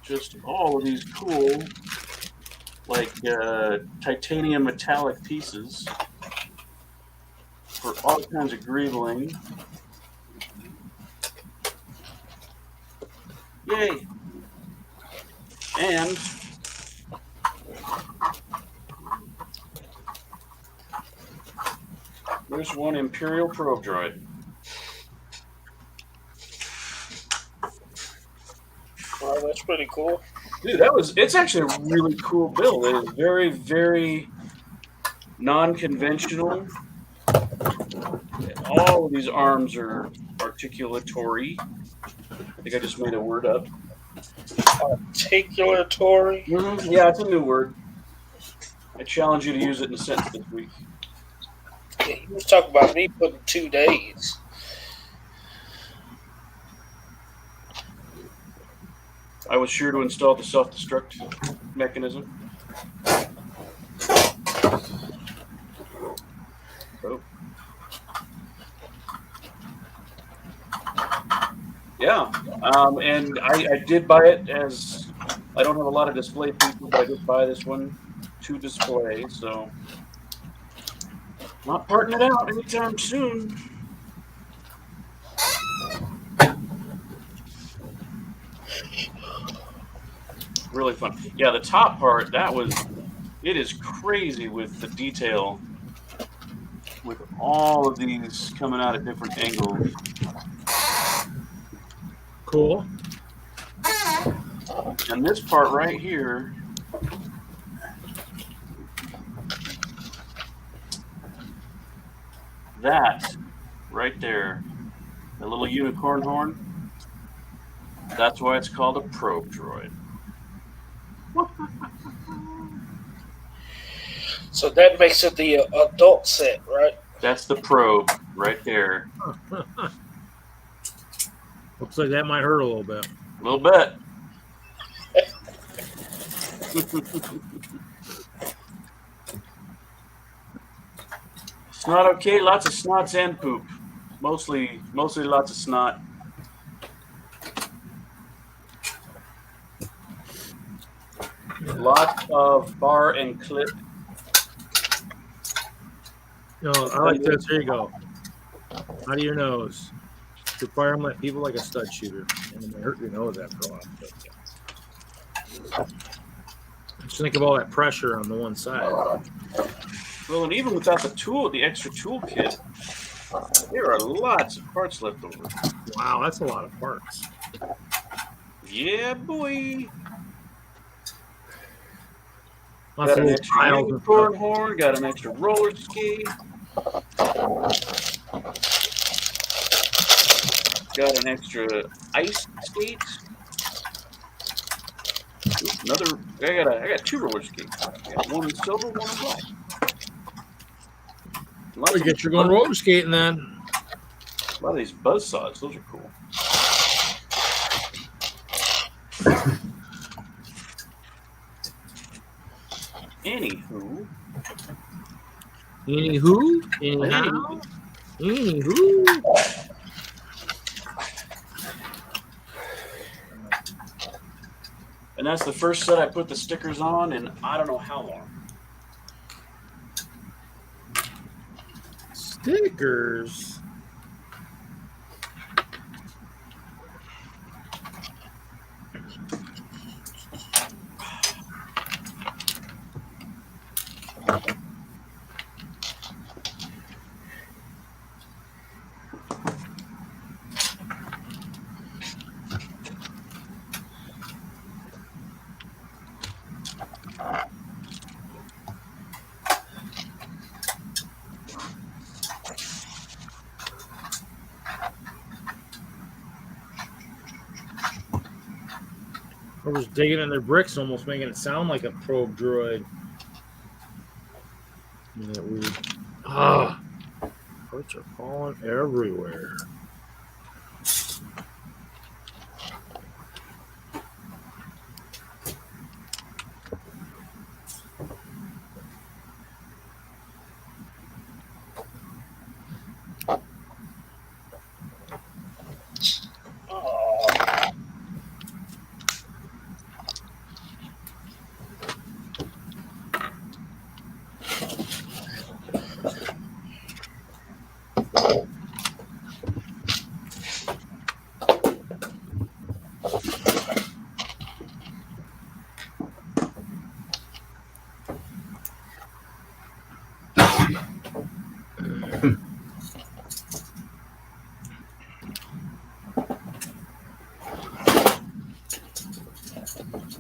just all of these cool, like titanium metallic pieces for all kinds of greebling. Yay! And there's one Imperial probe droid. Wow, that's pretty cool. Dude, it's actually a really cool build. It is very, very non-conventional. All of these arms are articulatory. I think I just made a word up. Articulatory? Mm-hmm. Yeah, it's a new word. I challenge you to use it in a sentence this week. Yeah, you was talking about me putting 2 days. I was sure to install the self-destruct mechanism. Oh. Yeah, and I did buy it as I don't have a lot of display people, but I did buy this one to display, so not parting it out anytime soon. Really fun. Yeah, the top part, it is crazy with the detail, with all of these coming out at different angles. Cool. And this part right here, that right there, the little unicorn horn, that's why it's called a probe droid. So that makes it the adult set, right? That's the probe right there. Looks like that might hurt a little bit. A little bit. Snot okay, lots of snots and poop. Mostly lots of snot. Lots of bar and clip. No, I like this. Here you go. Out of your nose. To fire them like people like a stud shooter. And it may hurt your nose after a while. But, yeah. Just think of all that pressure on the one side. Well, and even without the extra tool kit, there are lots of parts left over. Wow, that's a lot of parts. Yeah, boy. Lots Got of an little extra tiles and unicorn stuff. horn, got an extra roller skate. Got an extra ice skate. Ooh, I got 2 roller skates. I got one in silver, one in black. I guess you're going roller skating then. A lot of these buzzsaws, those are cool. Anywho. And that's the first set I put the stickers on in I don't know how long. Stickers. Or was digging in their bricks, almost making it sound like a probe droid. Isn't that weird? Ah, parts are falling everywhere.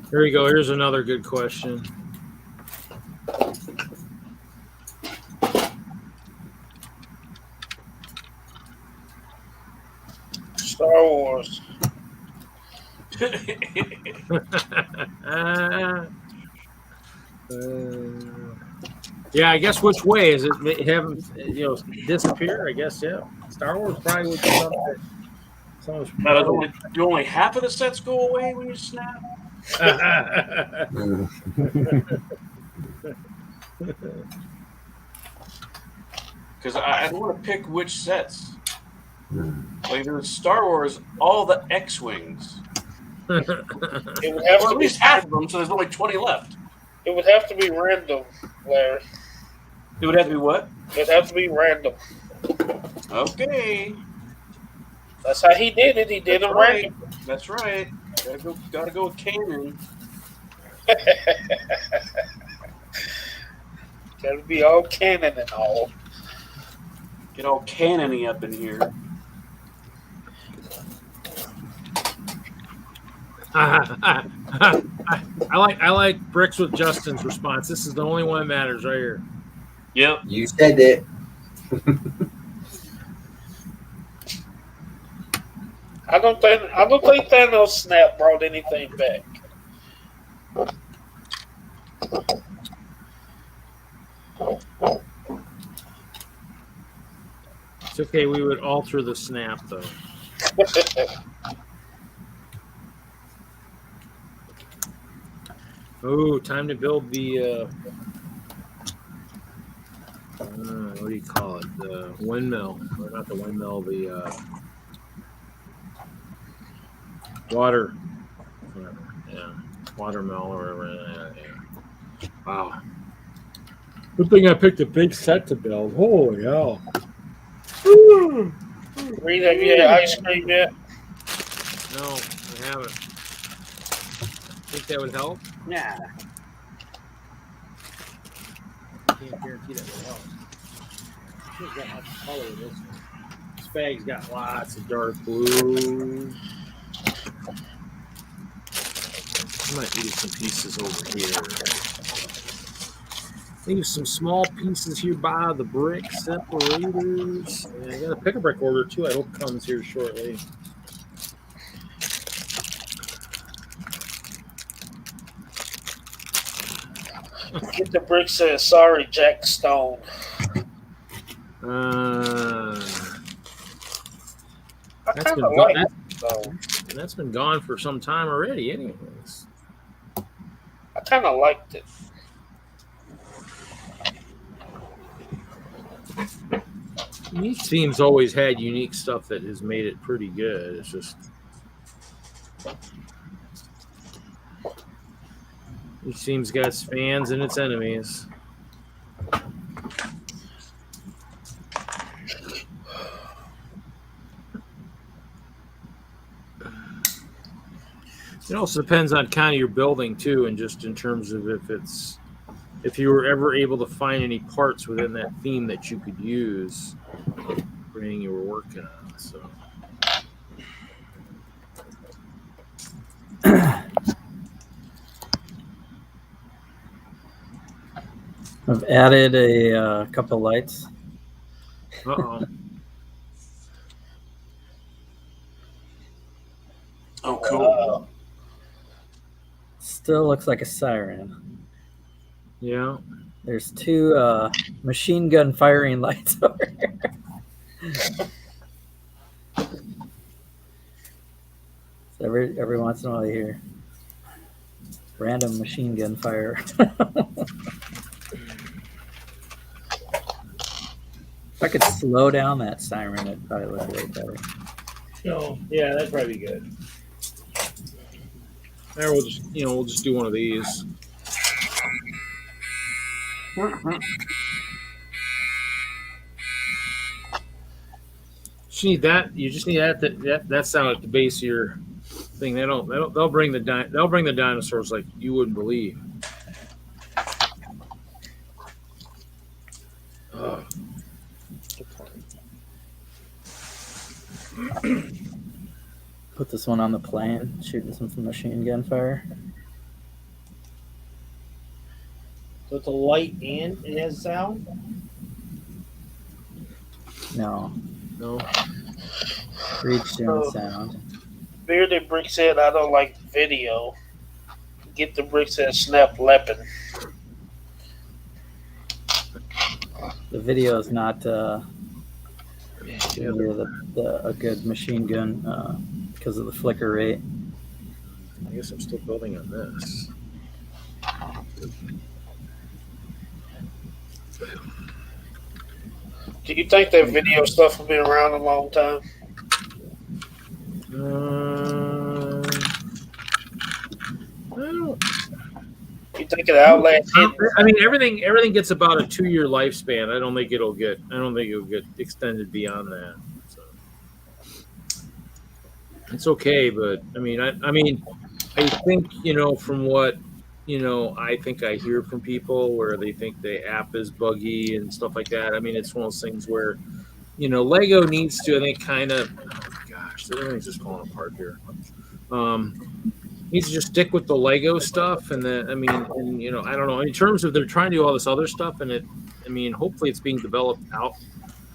Here we go. Here's another good question. Star Wars. Yeah, I guess which way is it? Have them, disappear? I guess Star Wars probably would be something. Now, do only half of the sets go away when you snap? Because I want to pick which sets. Like there's Star Wars, all the X-wings. It would have or to at be least half of them, so there's only 20 left. It would have to be random, Larry. It would have to be what? It'd have to be random. Okay. That's how he did it. He did it right. random. That's right. Gotta go with canon. Gotta be all canon and all. Get all canon-y up in here. I like Bricks with Justin's response. This is the only one that matters right here. Yep. You said it. I don't think Thanos snap brought anything back. It's okay. We would alter the snap though. Oh, time to build the what do you call it? The windmill, or not the windmill, the water, whatever. Yeah, watermill or whatever. Yeah. Wow. Good thing I picked a big set to build. Holy hell! Reed, have you had ice cream yet? No, I haven't. Think that would help? Nah. I can't guarantee that would help. She's got lots of color in this one. This bag's got lots of dark blue. I might leave some pieces over here. Leave some small pieces here by the brick separators. And I got a pick-a-brick order too. I hope comes here shortly. Get the brick says, sorry, Jack Stone. That's been gone for some time already, anyways. I kind of liked it. Each team's always had unique stuff that has made it pretty good. It's just each team's got its fans and its enemies. It also depends on kind of your building too, and just in terms of if you were ever able to find any parts within that theme that you could use for anything you were working on. So I've added a couple lights. uh-oh. Oh, cool. Still looks like a siren. Yeah. There's 2 machine gun firing lights over here. So every once in a while you hear random machine gun fire. If I could slow down that siren, it'd probably look way better. So yeah, that'd probably be good. There, we'll just do one of these. You need that. You just need that sound at the base of your thing. They'll bring the dinosaurs like you wouldn't believe. Put this one on the plane, shooting some machine gun fire. So it's a light and it has sound? No. No. Reach doing sound. Bearded Brick said, I don't like video. Get the bricks that snap lepping. The video is not a good machine gun because of the flicker rate. I guess I'm still building on this. Do you think that video stuff will be around a long time? I don't. You think it outlasts it? I mean, everything gets about a 2-year lifespan. I don't think it'll get extended beyond that. So it's okay, but I think from what I think I hear from people where they think the app is buggy and stuff like that. I mean, it's one of those things where Lego needs to, I think, kind of. Oh gosh, everything's just falling apart here. Needs to just stick with the Lego stuff, and then I don't know. In terms of they're trying to do all this other stuff, and hopefully it's being developed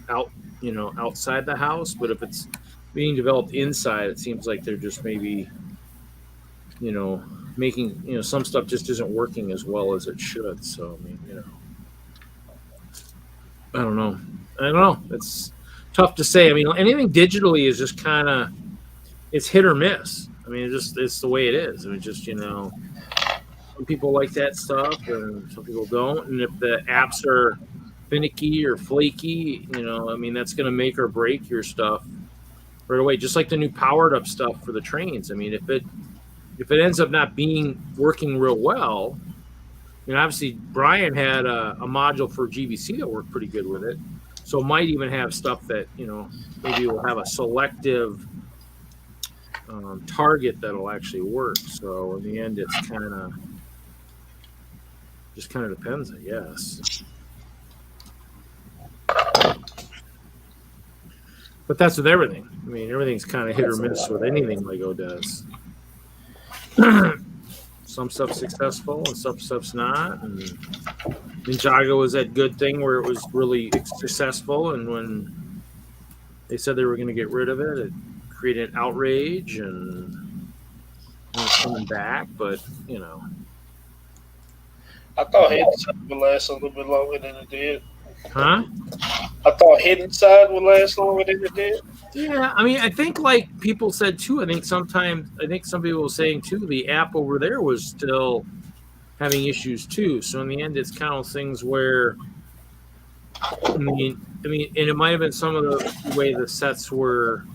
outside the house. But if it's being developed inside, it seems like they're just maybe, making some stuff just isn't working as well as it should. So I don't know. It's tough to say. I mean, anything digitally is just kind of it's hit or miss. I mean, it's the way it is. I mean, just some people like that stuff, and some people don't. And if the apps are finicky or flaky, that's going to make or break your stuff right away. Just like the new powered up stuff for the trains. I mean, if it ends up not working real well, obviously Brian had a module for GVC that worked pretty good with it. So it might even have stuff that maybe will have a selective target that'll actually work. So in the end, it's kind of depends, I guess. But that's with everything. I mean, everything's kind of hit or miss with anything Lego does. Some stuff's successful and some stuff's not. And Ninjago was that good thing where it was really successful, and when they said they were going to get rid of it, it created outrage and coming back. But I thought Hidden Side would last a little bit longer than it did. Huh? I thought Hidden Side would last longer than it did. Yeah, I mean, I think like people said too. I think some people were saying too, the app over there was still having issues too. So in the end, it's kind of things where, I mean, and it might have been some of the way the sets were.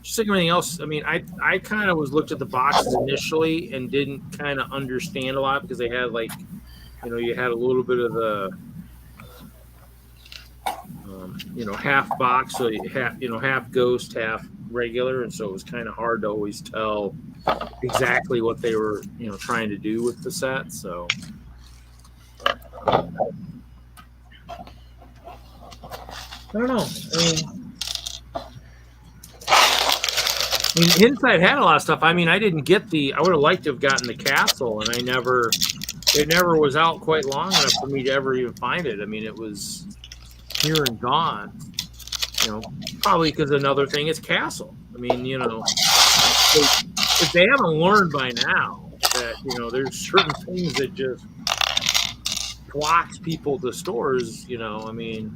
Just like everything else, I mean, I kind of looked at the boxes initially and didn't kind of understand a lot because they had you had a little bit of the. Half box, so you half ghost, half regular, and so it was kind of hard to always tell exactly what they were, trying to do with the set. So, I don't know. I mean, Inside had a lot of stuff. I mean, I didn't get I would have liked to have gotten the castle, and it never was out quite long enough for me to ever even find it. I mean, it was here and gone, probably because another thing is castle. I mean, if they haven't learned by now, that, you know, there's certain things that just blocks people to stores, you know. I mean,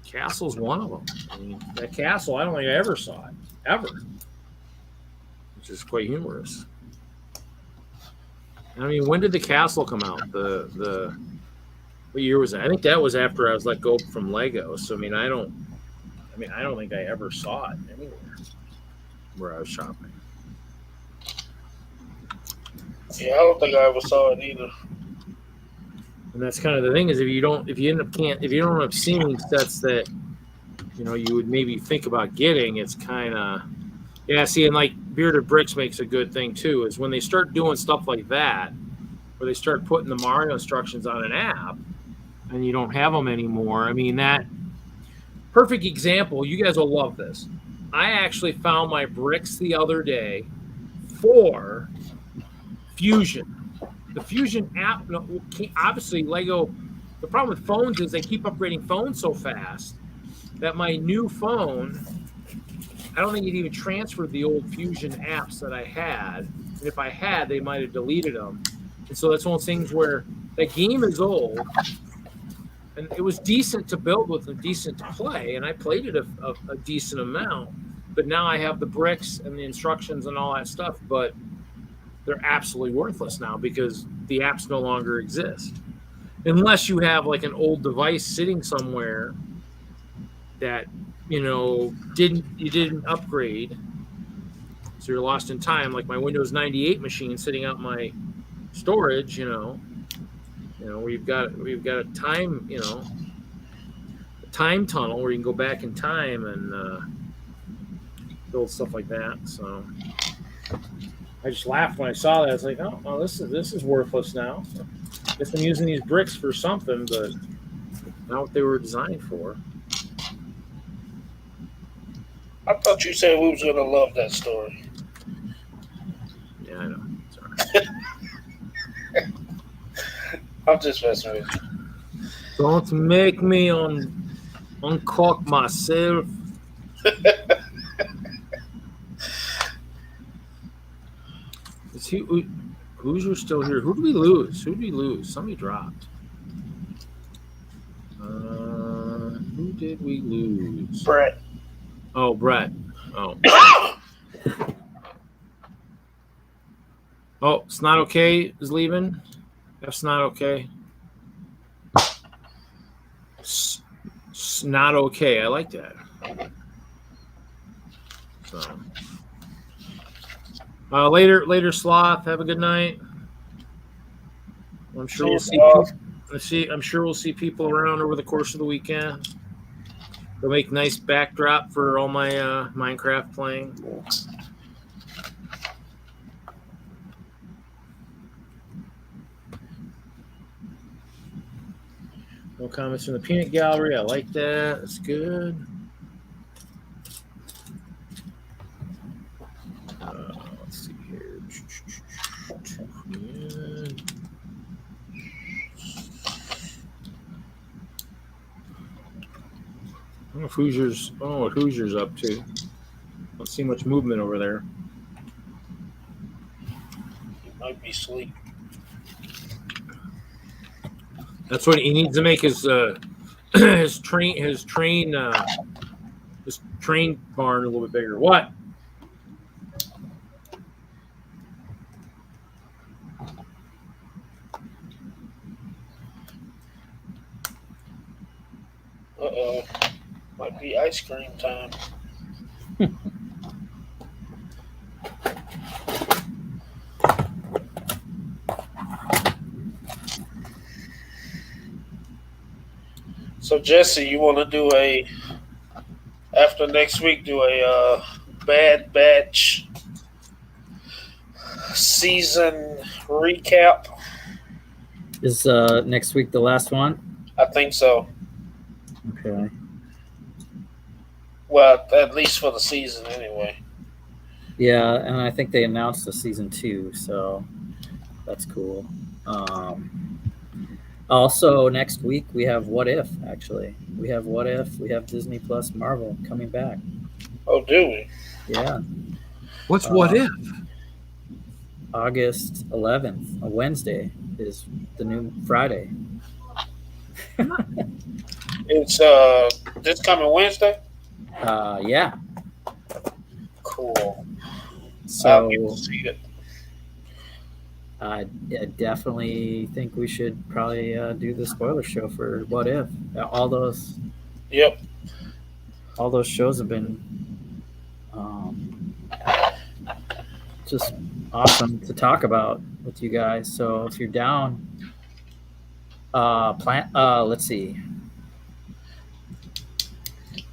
Castle's one of them. I mean, that Castle, I don't think I ever saw it, ever. Which is quite humorous. I mean, when did the Castle come out? What year was that? I think that was after I was let go from Lego. So I don't think I ever saw it anywhere where I was shopping. Yeah, I don't think I ever saw it either. And that's kind of the thing is if you don't end up seeing sets that, you know, you would maybe think about getting, it's kind of, yeah. See, and like Bearded Bricks makes a good thing too, is when they start doing stuff like that, where they start putting the Mario instructions on an app, and you don't have them anymore. I mean, that perfect example. You guys will love this. I actually found my bricks the other day for Fusion. The Fusion app, obviously Lego, the problem with phones is they keep upgrading phones so fast that my new phone, I don't think it even transferred the old Fusion apps that I had. And if I had, they might have deleted them. And so that's one of those things where that game is old, and it was decent to build with and decent to play, and I played it a decent amount. But now I have the bricks and the instructions and all that stuff, but they're absolutely worthless now because the apps no longer exist. Unless you have like an old device sitting somewhere that, you know, you didn't upgrade, so you're lost in time. Like my Windows 98 machine sitting out in my storage, you know, we've got a time, you know, a time tunnel where you can go back in time and build stuff like that. So I just laughed when I saw that. I was like, oh, this is worthless now. I guess I'm using these bricks for something, but not what they were designed for. I thought you said we was gonna love that story. Yeah, I know. Sorry. I'm just messing with you. Don't make me uncock myself. Who's still here? Who did we lose? Somebody dropped. Who did we lose? Brett. Oh, Brett. Oh. Oh, it's not okay is leaving. That's not okay. It's not okay. I like that. So. Later, Sloth. Have a good night. I'm sure we'll see people around over the course of the weekend. They'll make nice backdrop for all my Minecraft playing. No comments from the peanut gallery. I like that. That's good. Let's see here. I don't know if Hoosiers. I don't know what Hoosiers up to. Don't see much movement over there. He might be asleep. That's what he needs to make his train barn a little bit bigger. What? Uh-oh. Might be ice cream time. So, Jesse, you want to after next week, do a Bad Batch season recap? Is next week the last one? I think so. Okay. Well, at least for the season, anyway. Yeah, and I think they announced a season 2, so that's cool. Also, next week we have What If. Actually, we have What If. We have Disney Plus Marvel coming back. Oh, do we? Yeah. What's What If? August 11th, a Wednesday, is the new Friday. It's this coming Wednesday. Yeah. Cool. So I'll get to see it. I definitely think we should probably do the spoiler show for What If. All those shows have been just awesome to talk about with you guys. So if you're down, let's see.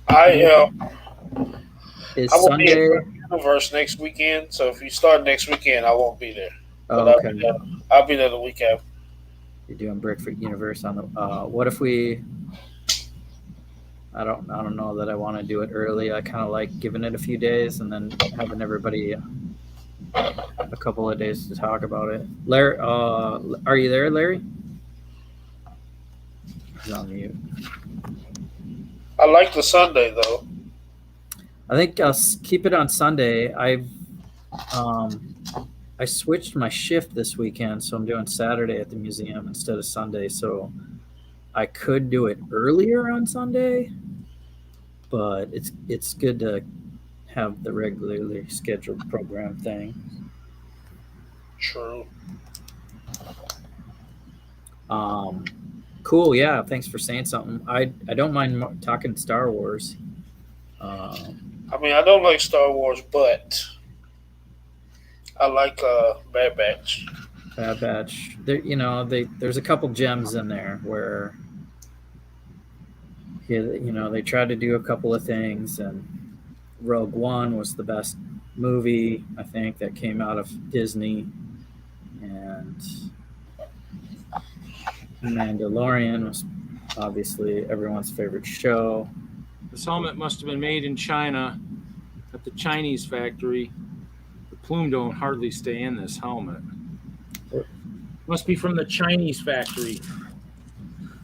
I Is will be Sunday? at Universe next weekend. So if you start next weekend, I won't be there. Oh, But okay. I'll be there the week after. You're doing Brickford Universe on the. What if we? I don't know that I want to do it early. I kind of like giving it a few days and then having everybody a couple of days to talk about it. Larry, are you there, Larry? He's on mute. I like the Sunday though. I think I'll keep it on Sunday. I switched my shift this weekend, so I'm doing Saturday at the museum instead of Sunday. So I could do it earlier on Sunday, but it's good to have the regularly scheduled program thing. True. Cool. Yeah. Thanks for saying something. I don't mind talking Star Wars. I mean, I don't like Star Wars, but I like Bad Batch. Bad Batch. There's a couple gems in there where they tried to do a couple of things, and Rogue One was the best movie I think that came out of Disney, and Mandalorian was obviously everyone's favorite show. This helmet must have been made in China at the Chinese factory. The plume don't hardly stay in this helmet. Must be from the Chinese factory.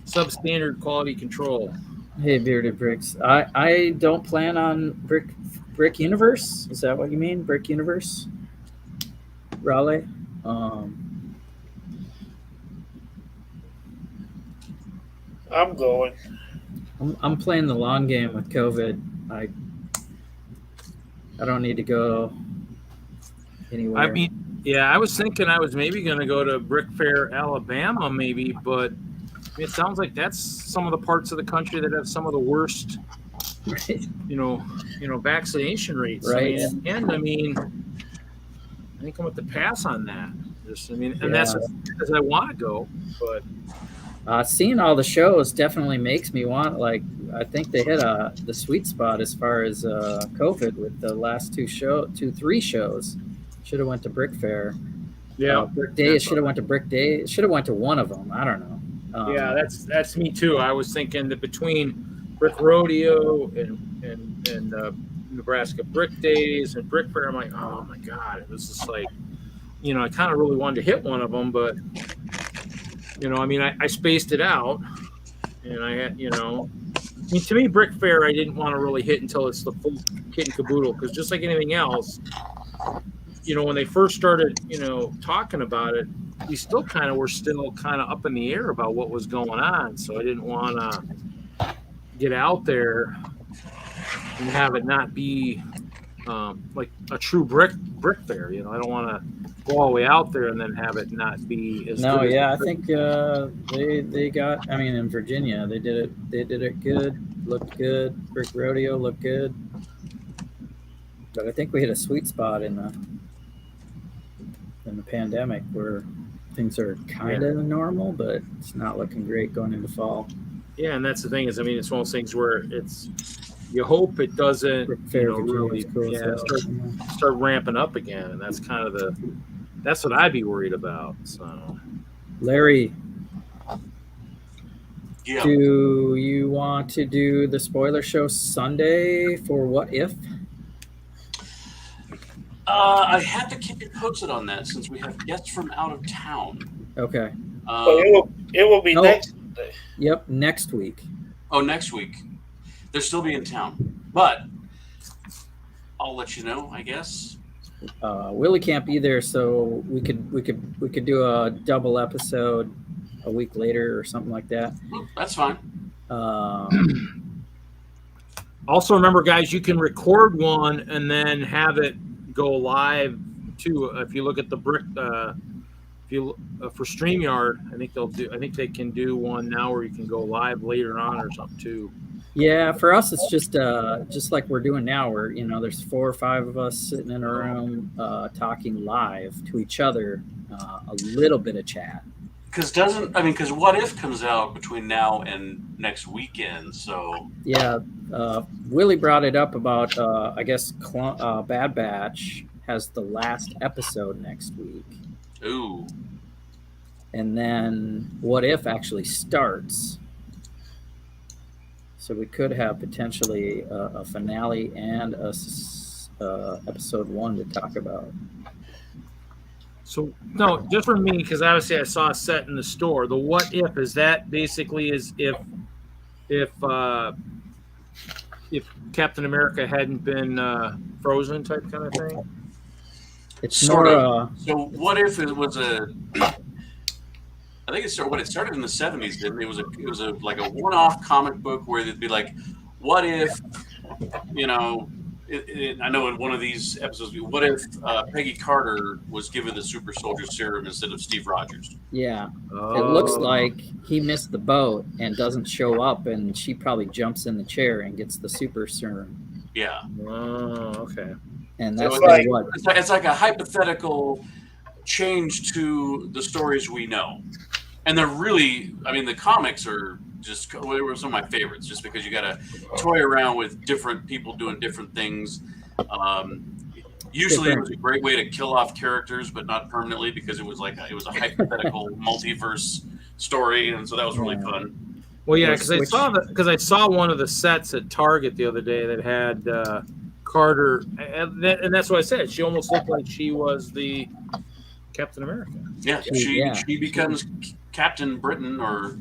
Substandard quality control. Hey, Bearded Bricks. I don't plan on Brick Universe. Is that what you mean? Brick Universe? Raleigh? I'm going. I'm playing the long game with COVID. I don't need to go anywhere. I mean, yeah, I was thinking I was maybe going to go to Brick Fair, Alabama, maybe, but it sounds like that's some of the parts of the country that have some of the worst, vaccination rates. Right. I mean, I think I'm going to pass on that. That's because I want to go, but. Seeing all the shows definitely makes me want, I think they hit the sweet spot as far as COVID with the last three shows. Should have went to Brick Fair. Yeah. Brick Day should have went to Brick Day. Should have went to one of them. I don't know. Yeah, that's me too. I was thinking that between Brick Rodeo and Nebraska Brick Days and Brick Fair, I'm like, oh my God, it was just like, I kind of really wanted to hit one of them, but I spaced it out, and I had, to me, Brick Fair, I didn't want to really hit until it's the full kit and caboodle, because just like anything else, when they first started, talking about it, we still kind of were up in the air about what was going on, so I didn't want to get out there and have it not be like a true brick fair. I don't want to go all the way out there and then have it not be as no. good Yeah, as I think they got. I mean, in Virginia, they did it good. Looked good. Brick Rodeo looked good. But I think we hit a sweet spot in the pandemic where things are kind of normal, but it's not looking great going into fall. Yeah, and that's the thing is, it's one of those things where you hope it doesn't, really start ramping up again, and that's kind of that's what I'd be worried about. So, Larry, Yeah. do you want to do the spoiler show Sunday for What If? I have to keep you posted on that since we have guests from out of town. Okay. It will be next day. Yep, next week. Oh, next week. They'll still be in town. But I'll let you know, I guess. Willie can't be there, so we could do a double episode a week later or something like that. That's fine. Also, remember, guys, you can record one and then have it go live too. If you look at the brick, for StreamYard, I think they can do one now where you can go live later on or something too. Yeah, for us, it's just like we're doing now, where there's 4 or 5 of us sitting in a room talking live to each other, a little bit of chat. Because What If comes out between now and next weekend, so yeah, Willie brought it up about I guess Bad Batch has the last episode next week. Ooh. And then What If actually starts. So we could have potentially a finale and episode 1 to talk about. So no, just for me, because obviously I saw a set in the store. The What If is that basically is if Captain America hadn't been frozen type kind of thing. It's sort more. of. So What If it was a? I think it started in the 70s. Didn't it? It was like a one-off comic book where it'd be like, what if, I know in one of these episodes, what if Peggy Carter was given the super soldier serum instead of Steve Rogers? Yeah. It looks like he missed the boat and doesn't show up, and she probably jumps in the chair and gets the super serum. Yeah. Oh, okay. And that's it's like a hypothetical change to the stories we know. And they're really, the comics are they were some of my favorites, just because you got to toy around with different people doing different things. Usually it was a great way to kill off characters, but not permanently, because it was a hypothetical multiverse story, and so that was really fun. Well, yeah, because I saw one of the sets at Target the other day that had Carter, and that's what I said. She almost looked like she was the Captain America. Yeah, she becomes Captain Britain or.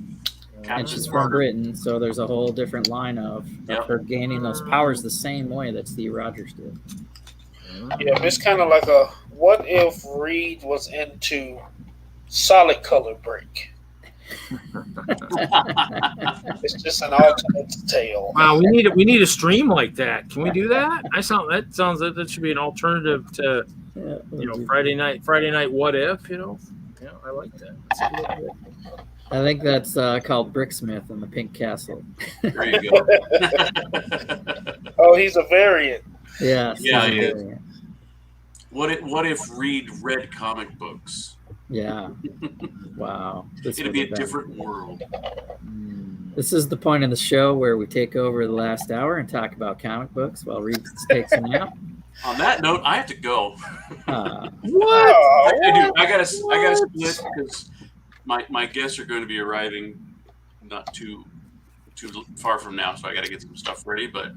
And she's from Britain, so there's a whole different line of her gaining those powers the same way that Steve Rogers did. Yeah, it's kind of like a what if Reed was into solid color break? It's just an alternate tale. Wow, we need a stream like that. Can we do that? That should be an alternative to Friday night what if, Yeah, I like that. That's good. I think that's called Bricksmith in the Pink Castle. There you go. Oh, he's a variant. Yeah. Yeah, he is. What if Reed read comic books? Yeah. Wow. It'd be a different world. This is the point of the show where we take over the last hour and talk about comic books while Reed takes a nap. On that note, I have to go. What? I do. I gotta split because my guests are going to be arriving not too far from now, so I got to get some stuff ready. But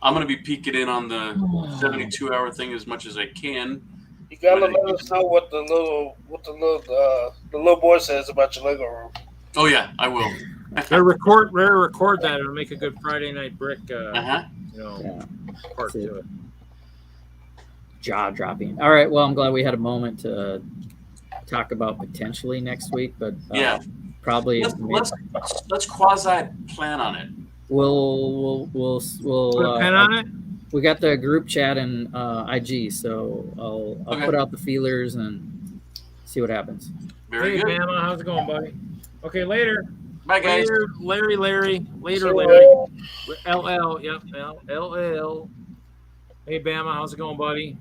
I'm going to be peeking in on the 72-hour thing as much as I can. You gotta let us know what the little boy says about your Lego room. Oh yeah, I will. record that. It'll make a good Friday night brick. Part to it. Jaw dropping. All right. Well, I'm glad we had a moment to talk about potentially next week, but probably let's quasi plan on it. We'll plan on it. We got the group chat in IG, so I'll put out the feelers and see what happens. Very good. Bama, how's it going, buddy? Okay, later. Bye, guys. Larry. Later, Larry. LL. Yep. LL. Hey, Bama, how's it going, buddy?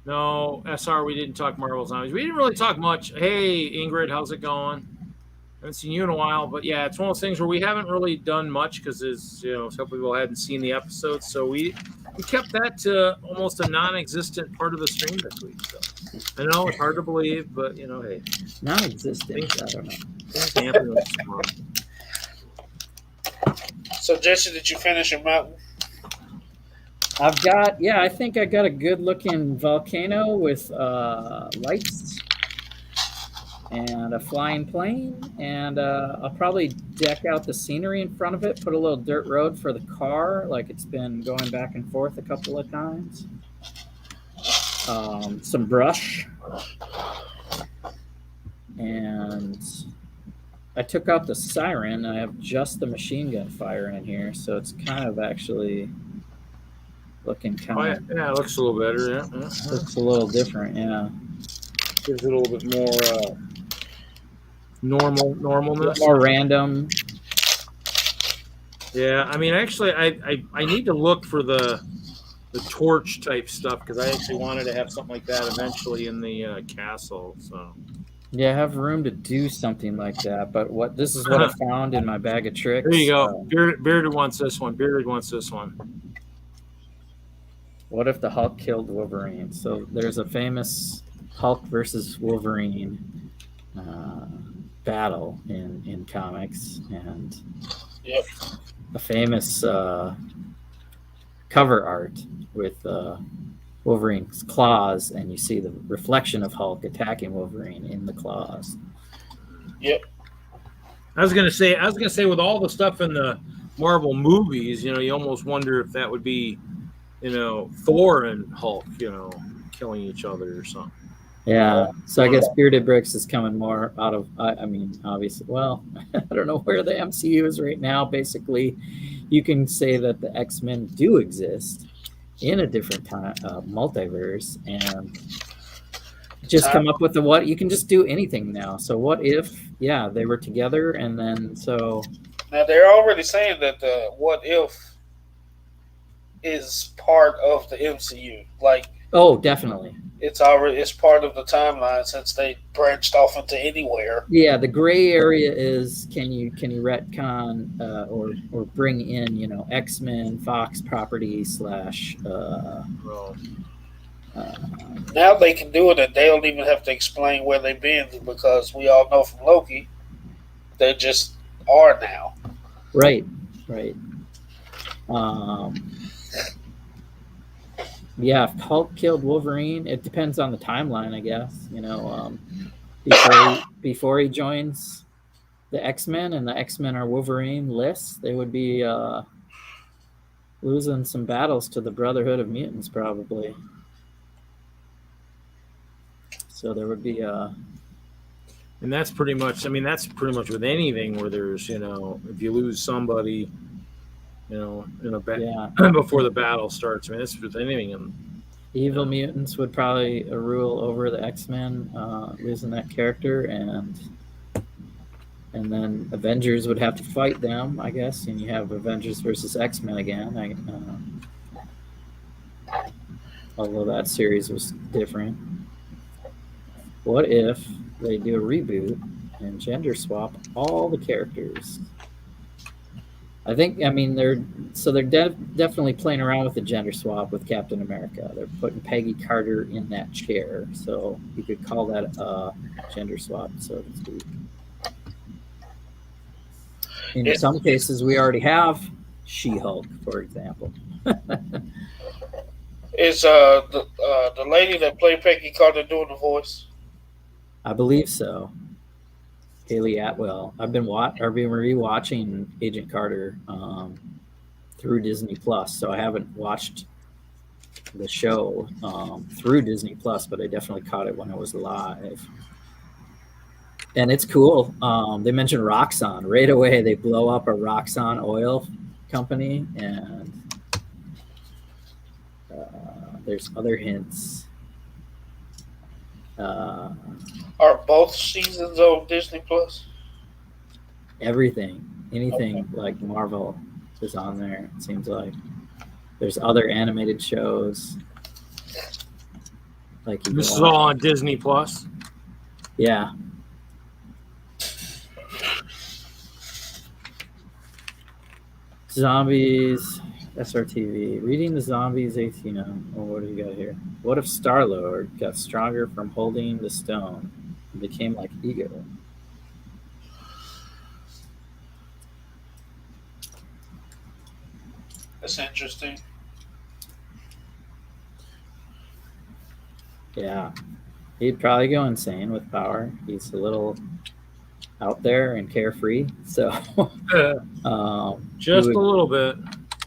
No, SR, we didn't talk Marvel Zombies. We didn't really talk much. Hey, Ingrid, how's it going? Haven't seen you in a while, but yeah, it's one of those things where we haven't really done much because some people hadn't seen the episodes, so we kept that to almost a non-existent part of the stream this week. So I know it's hard to believe, but hey, non-existent. I don't know. Things happen. So, Jesse, did you finish your mountain? I think I got a good looking volcano with lights and a flying plane, and I'll probably deck out the scenery in front of it, put a little dirt road for the car, like it's been going back and forth a couple of times. some brush, and I took out the siren. I have just the machine gun fire in here, so it's kind of actually looking kind of. Yeah, it looks a little better. Yeah. Looks a little different. Yeah. Gives it a little bit more normalness. More random. Yeah, I mean, actually, I need to look for the torch type stuff because I actually wanted to have something like that eventually in the castle. So yeah, I have room to do something like that. But this is what I found in my bag of tricks. There you go. Bearded wants this one. Bearded wants this one. What if the Hulk killed Wolverine? So there's a famous Hulk versus Wolverine battle in comics, and a famous cover art with Wolverine's claws, and you see the reflection of Hulk attacking Wolverine in the claws. Yep. I was gonna say with all the stuff in the Marvel movies, you almost wonder if that would be, Thor and Hulk, killing each other or something. Yeah. So I guess Bearded Bricks is coming more out of, I mean, obviously, well, I don't know where the MCU is right now. Basically, you can say that the X-Men do exist in a different time, multiverse, and just come up with what you can just do anything now. So what if, they were together, and then so. Now they're already saying that the what if is part of the MCU. Like, oh, definitely. It's part of the timeline since they branched off into anywhere. Yeah, the gray area is can you retcon or bring in X-Men Fox property / now they can do it, and they don't even have to explain where they've been because we all know from Loki they just are now. Right. Yeah, if Hulk killed Wolverine, it depends on the timeline, I guess. Before he joins the X-Men and the X-Men are Wolverine lists, they would be losing some battles to the Brotherhood of Mutants, probably. So there would be and that's pretty much with anything where there's, if you lose somebody, before the battle starts. I mean, it's with anything. Evil mutants would probably rule over the X-Men, losing that character, and then Avengers would have to fight them, I guess, and you have Avengers versus X-Men again. Although that series was different. What if they do a reboot and gender swap all the characters? They're definitely playing around with the gender swap with Captain America. They're putting Peggy Carter in that chair, so you could call that a gender swap, so to speak. In some cases, we already have She-Hulk, for example. Is the lady that played Peggy Carter doing the voice? I believe so. Haley Atwell. I've been rewatching Agent Carter through Disney Plus, so I haven't watched the show through Disney Plus, but I definitely caught it when it was live. And it's cool. They mentioned Roxxon right away. They blow up a Roxxon oil company, and there's other hints. Are both seasons on Disney Plus? Anything like Marvel is on there. It seems like there's other animated shows. Like this is all on Disney Plus. Yeah. Zombies, SRTV. Reading the Zombies 18. Oh, what do you got here? What if Star-Lord got stronger from holding the stone and became like Ego? That's interesting. Yeah. He'd probably go insane with power. He's a little out there and carefree. So just a little bit.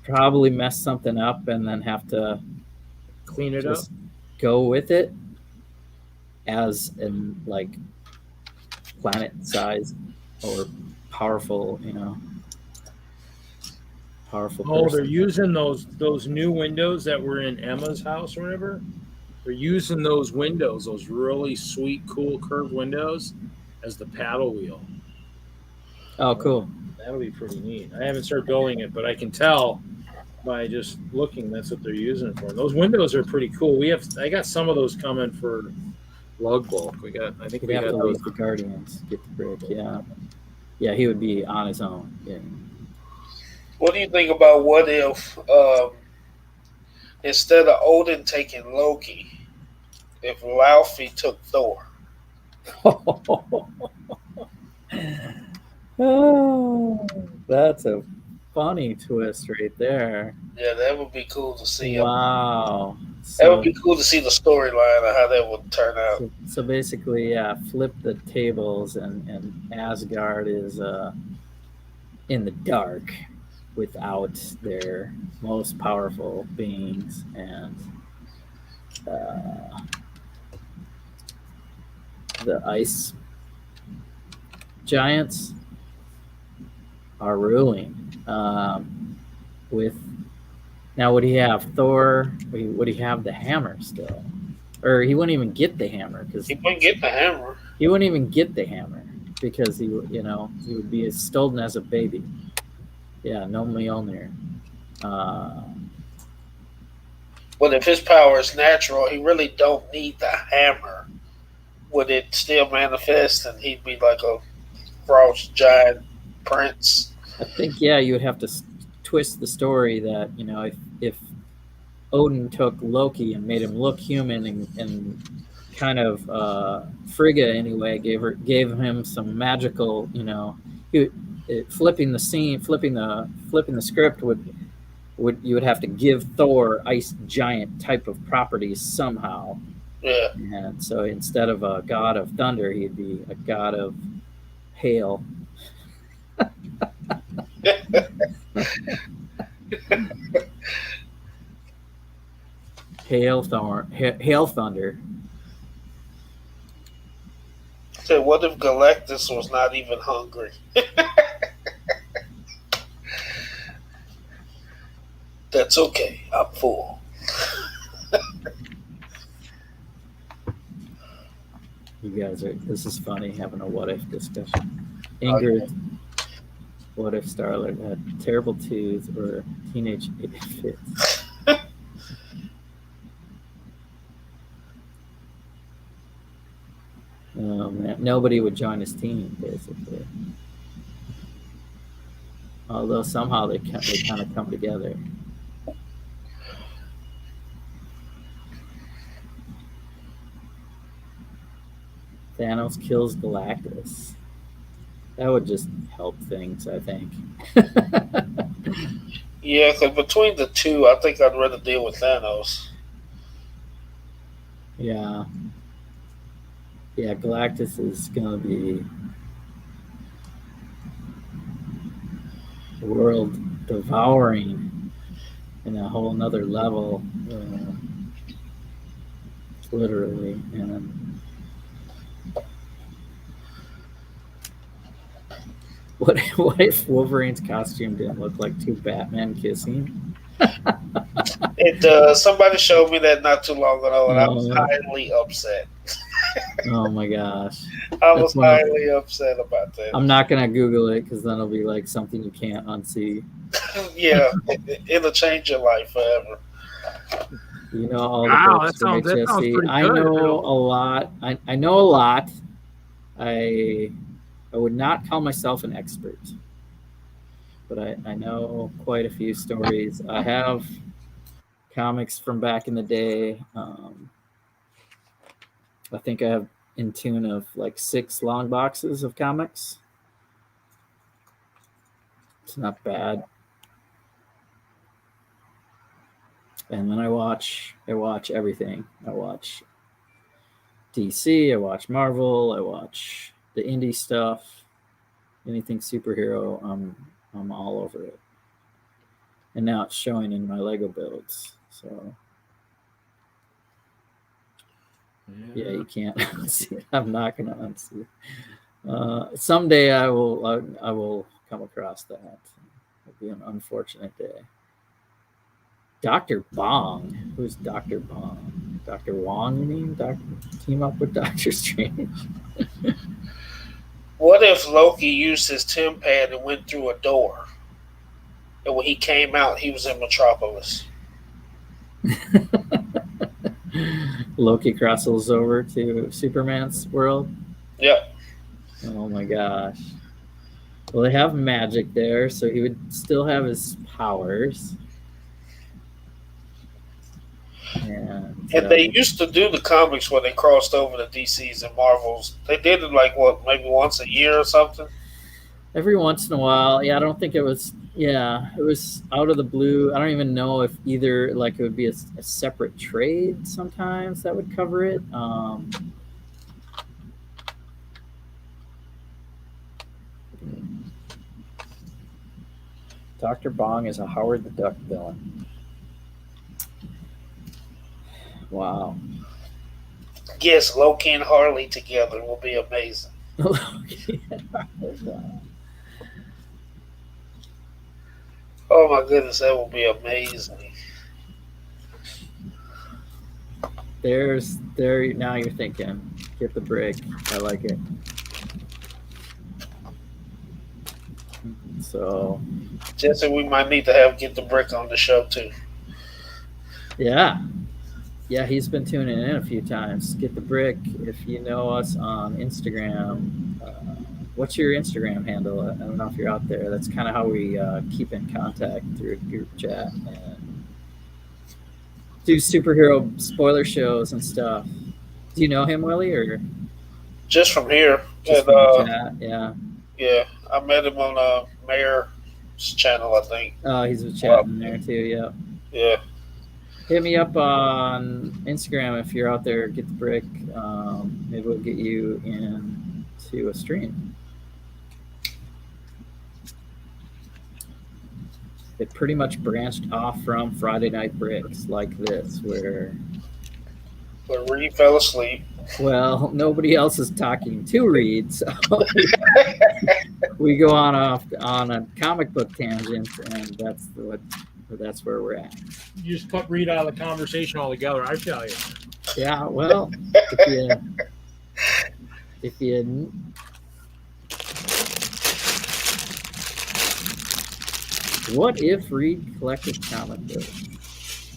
Probably mess something up and then have to clean it up. go with it as in like planet size or powerful, powerful Oh, they're person. using those new windows that were in Emma's house or whatever. They're using those windows, those really sweet, cool curved windows, as the paddle wheel. Oh, cool. That'll be pretty neat. I haven't started building it, but I can tell by just looking that's what they're using it for. And those windows are pretty cool. I got some of those coming for Lug Bulk. I think we have got to those. leave the Guardians, get the brick. Yeah, he would be on his own. Yeah. What do you think about what if instead of Odin taking Loki, if Laufey took Thor? Oh, that's a funny twist right there. Yeah, that would be cool to see. Wow. That would be cool to see the storyline of how that would turn out. So basically, flip the tables, and Asgard is in the dark without their most powerful beings, and the ice giants are ruling. Now, would he have Thor? Would he have the hammer still, or he wouldn't even get the hammer because he wouldn't get the hammer. He wouldn't even get the hammer because he would be stolen as a baby. Yeah, no Mjolnir. But if his power is natural, he really don't need the hammer. Would it still manifest, and he'd be like a frost giant prince? I think you would have to twist the story that if Odin took Loki and made him look human and kind of Frigga anyway gave him some magical flipping the script would you would have to give Thor ice giant type of properties somehow. Yeah. And so instead of a god of thunder, he'd be a god of hail. Hail thunder. So what if Galactus was not even hungry? That's okay. I'm full. You guys this is funny having a what if discussion. Ingrid, what if Starlight had terrible tooth or teenage fits? Oh man, nobody would join his team basically. Although somehow they kind of come together. Thanos kills Galactus. That would just help things, I think. Yeah, because between the two, I think I'd rather deal with Thanos. Yeah. Yeah, Galactus is going to be world devouring in a whole nother level, literally. And what if Wolverine's costume didn't look like two Batmen kissing? Somebody showed me that not too long ago, and I was highly upset. Oh my gosh. I was highly upset about that. I'm not going to Google it because then it'll be like something you can't unsee. Yeah, it'll change your life forever. You know all the books from HSC. I know a lot. I know a lot. I would not call myself an expert, but I know quite a few stories. I have comics from back in the day. I think I have in tune of like 6 long boxes of comics. It's not bad. And then I watch everything. I watch DC, I watch Marvel, I watch the indie stuff, anything superhero, I'm all over it. And now it's showing in my Lego builds. So Yeah, you can't unsee it. I'm not going to unsee it. Someday I will come across that. It'll be an unfortunate day. Dr. Bong. Who's Dr. Bong? Dr. Wong, you mean? Team up with Doctor Strange. What if Loki used his TemPad and went through a door? And when he came out, he was in Metropolis. Loki crosses over to Superman's world. Yep. Oh my gosh. Well, they have magic there, so he would still have his powers. And they used to do the comics where they crossed over to DC's and Marvel's. They did it like, what, maybe once a year or something? Every once in a while. Yeah, I don't think it was. Yeah, it was out of the blue. I don't even know if either, like, it would be a separate trade sometimes that would cover it. Dr. Bong is a Howard the Duck villain. Wow. Yes, Loki and Harley together will be amazing. Loki and Harley. Oh my goodness, that will be amazing. Now you're thinking, get the brick. I like it. So, Jesse, we might need to have Get the Brick on the show too. Yeah, he's been tuning in a few times. Get the Brick. If you know us on Instagram, what's your Instagram handle? I don't know if you're out there. That's kind of how we keep in contact through a group chat and do superhero spoiler shows and stuff. Do you know him, Willie, or just from here? Just from chat? Yeah. Yeah, I met him on Mayor's channel, I think. Oh, he's chatting there too. Yeah. Yeah. Hit me up on Instagram if you're out there. Get the Brick. Maybe we'll get you into a stream. It pretty much branched off from Friday Night Bricks like this, where Reed fell asleep. Well, nobody else is talking to Reed, so we go on a comic book tangent, and that's where we're at. You just cut Reed out of the conversation altogether, I tell you. Yeah, well, if you what if Reed collected comic books?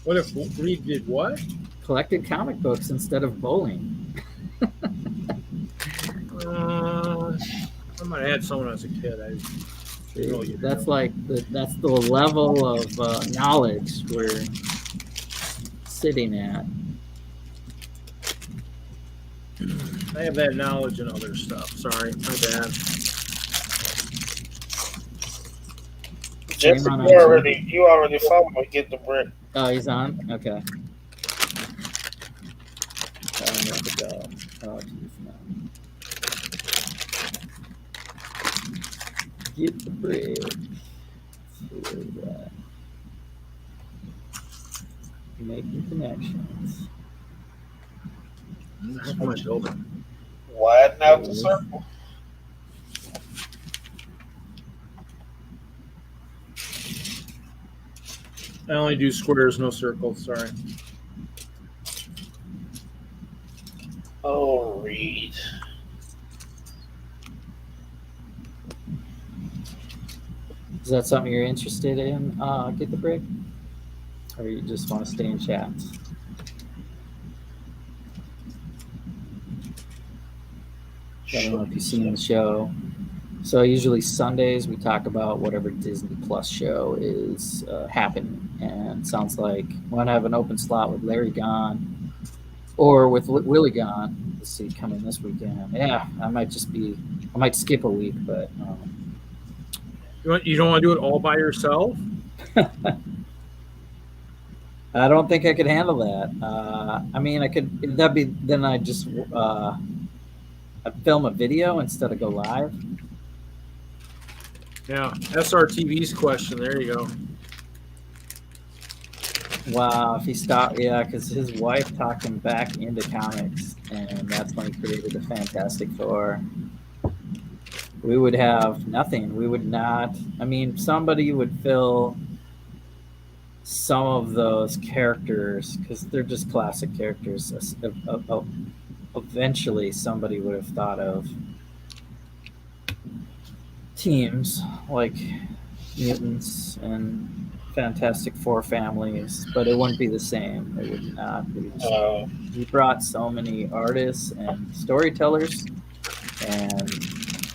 What if Reed did what? Collected comic books instead of bowling. I might have had someone as a kid. That's the level of knowledge we're sitting at. I have that knowledge and other stuff. Sorry, my bad. Jesse, you already followed me. Get the Brick. Oh, he's on? Okay. Oh, geez, no. Get the Brick. Making connections. How am I building? Widen out the circle. I only do squares, no circles. Sorry. Oh, Reed. Is that something you're interested in? Get the Brick? Or you just want to stay in chats? I don't know if you've seen the show. So usually Sundays we talk about whatever Disney Plus show is happening, and it sounds like we want to have an open slot with Larry gone or with Willie gone. Let's see, coming this weekend. Yeah, I might skip a week, but you don't want to do it all by yourself? I don't think I could handle that. I mean, I could. Then I just I'd film a video instead of go live. Yeah, SRTV's question. There you go. Wow, if he stopped, yeah, because his wife talked him back into comics, and that's when he created the Fantastic Four. We would have nothing. We would not. I mean, somebody would fill some of those characters because they're just classic characters. Eventually, somebody would have thought of teams like mutants and Fantastic Four families, but it wouldn't be the same. It would not be the same. He brought so many artists and storytellers and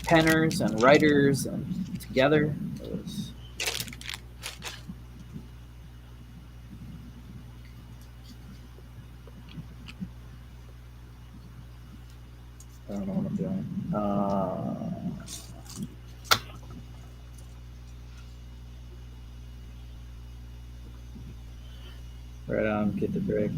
penners and writers and together. It was I don't know what I'm doing. Right on, get the brick.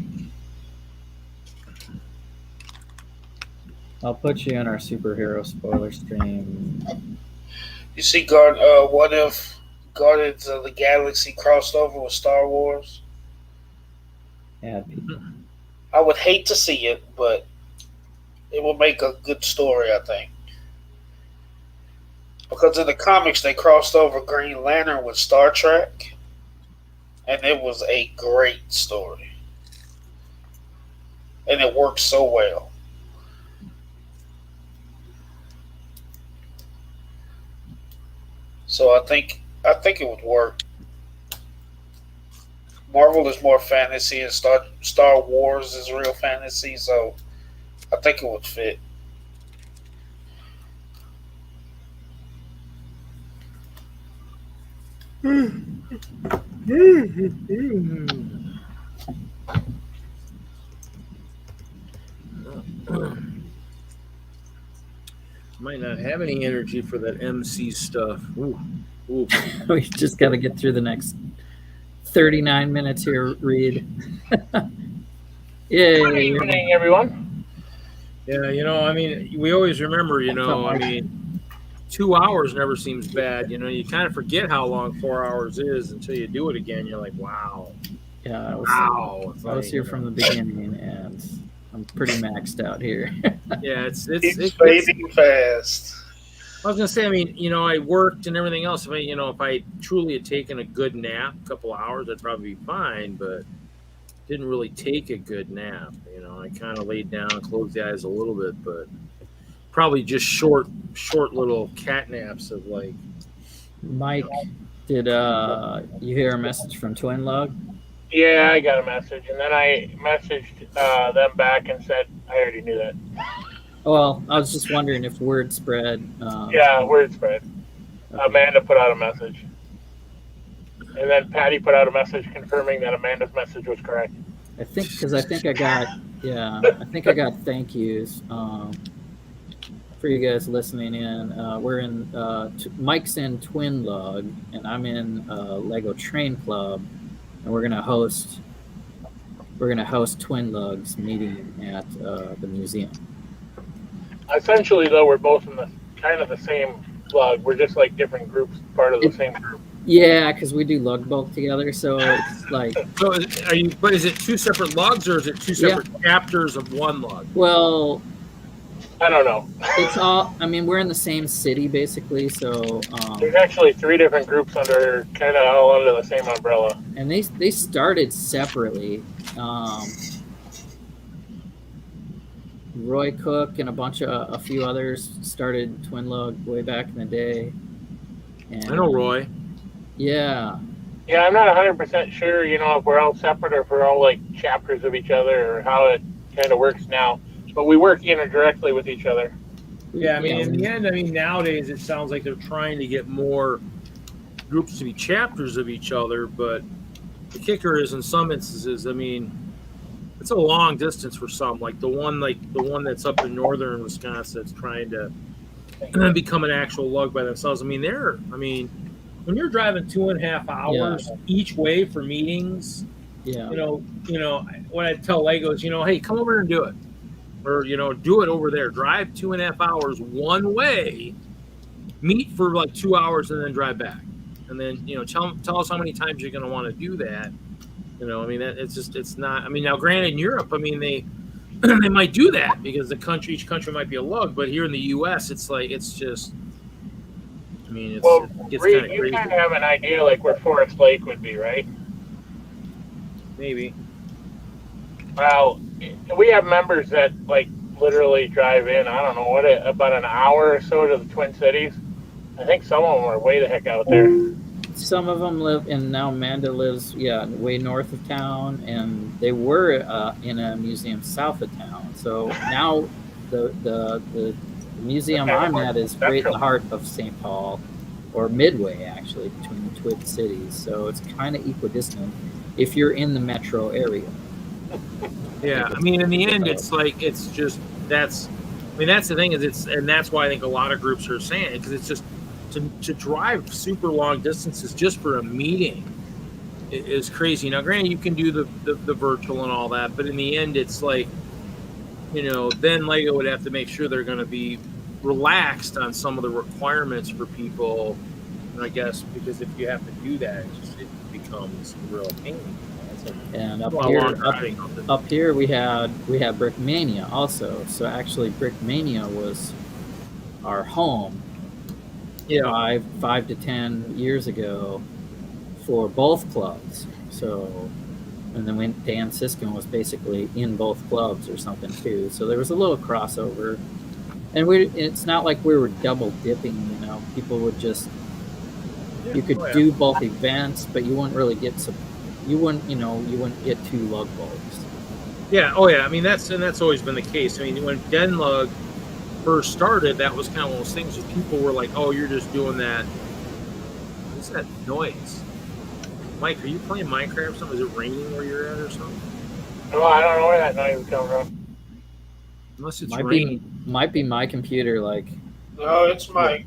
I'll put you in our superhero spoiler stream. You see, what if Guardians of the Galaxy crossed over with Star Wars? Yeah, I would hate to see it, but it will make a good story, I think. Because in the comics, they crossed over Green Lantern with Star Trek, and it was a great story. And it worked so well. So I think it would work. Marvel is more fantasy, and Star Wars is real fantasy, so I think it would fit. Might not have any energy for that MC stuff. Ooh. Ooh. We just got to get through the next 39 minutes here, Reed. Yay. Good evening, everyone. Yeah, I mean, we always remember, I mean, 2 hours never seems bad. You kind of forget how long 4 hours is until you do it again. You're like, wow. Yeah, I was here from the beginning, and I'm pretty maxed out here. Yeah, it's fading fast. I was gonna say, I mean, I worked and everything else. I mean, if I truly had taken a good nap, a couple hours, I'd probably be fine. But didn't really take a good nap. I kind of laid down, closed the eyes a little bit, but probably just short little cat naps of like. Mike, did you hear a message from TwinLug? Yeah, I got a message, and then I messaged them back and said I already knew that. Well, I was just wondering if word spread. Yeah, word spread. Okay. Amanda put out a message, and then Patty put out a message confirming that Amanda's message was correct. I think I got thank yous for you guys listening in. We're in Mike's in TwinLug, and I'm in Lego Train Club. And we're gonna host TwinLug's meeting at the museum. Essentially, though, we're both in the kind of the same lug. We're just like different groups, part of the same group. Yeah, because we do lug bulk together, so it's like. So but is it two separate lugs, or is it two separate chapters of one lug? Well, I don't know. It's all. I mean, we're in the same city basically, so. There's actually 3 different groups under all under the same umbrella. And they started separately. Roy Cook and a few others started TwinLug way back in the day. And, I know Roy. Yeah. Yeah, I'm not 100% sure, if we're all separate or if we're all like chapters of each other or how it kind of works now. But we work directly with each other. Yeah, I mean, in the end, nowadays it sounds like they're trying to get more groups to be chapters of each other, but the kicker is in some instances, I mean, it's a long distance for some. Like the one that's up in northern Wisconsin that's trying to become an actual lug by themselves. I mean, when you're driving 2.5 hours each way for meetings, what I tell Legos, hey, come over and do it. Or, do it over there. Drive 2.5 hours one way, meet for like 2 hours, and then drive back. And then, tell us how many times you're going to want to do that. You know, I mean, it's not. I mean, now granted, in Europe, I mean, they they might do that because each country might be a lug, but here in the U.S., it's like it's just. I mean, Well, it gets Reed, kind of you crazy. kind of have an idea like where Forest Lake would be, right? Maybe. Well, we have members that like literally drive in. I don't know about an hour or so to the Twin Cities. I think some of them are way the heck out there. Some of them live, and now Amanda lives, way north of town, and they were in a museum south of town. So now the museum I'm at is right in the heart of St. Paul, or midway actually between the Twin Cities. So it's kind of equidistant if you're in the metro area. Yeah, I mean, in the end, it's like it's just that's. I mean, that's the thing and that's why I think a lot of groups are saying it because it's just. To drive super long distances just for a meeting is crazy. Now, granted, you can do the virtual and all that, but in the end, it's like, you know, then LEGO would have to make sure they're going to be relaxed on some of the requirements for people. And I guess because if you have to do that, it becomes a real pain. And up here we had Brickmania also. So actually, Brickmania was our home. 5 to 10 years ago for both clubs. So, and then when Dan Siskin was basically in both clubs or something too. So there was a little crossover, and it's not like we were double dipping. You know, people would just you could do both events, but you wouldn't really get you wouldn't get 2 lug bulks. Yeah. Oh yeah. I mean that's always been the case. I mean when DENLUG first started, that was kind of one of those things where people were like, "Oh, you're just doing that." What's that noise? Mike, are you playing Minecraft or something? Is it raining where you're at or something? No, I don't know where that noise is coming from. Unless it's raining. Might be my computer. Like, no, it's Mike.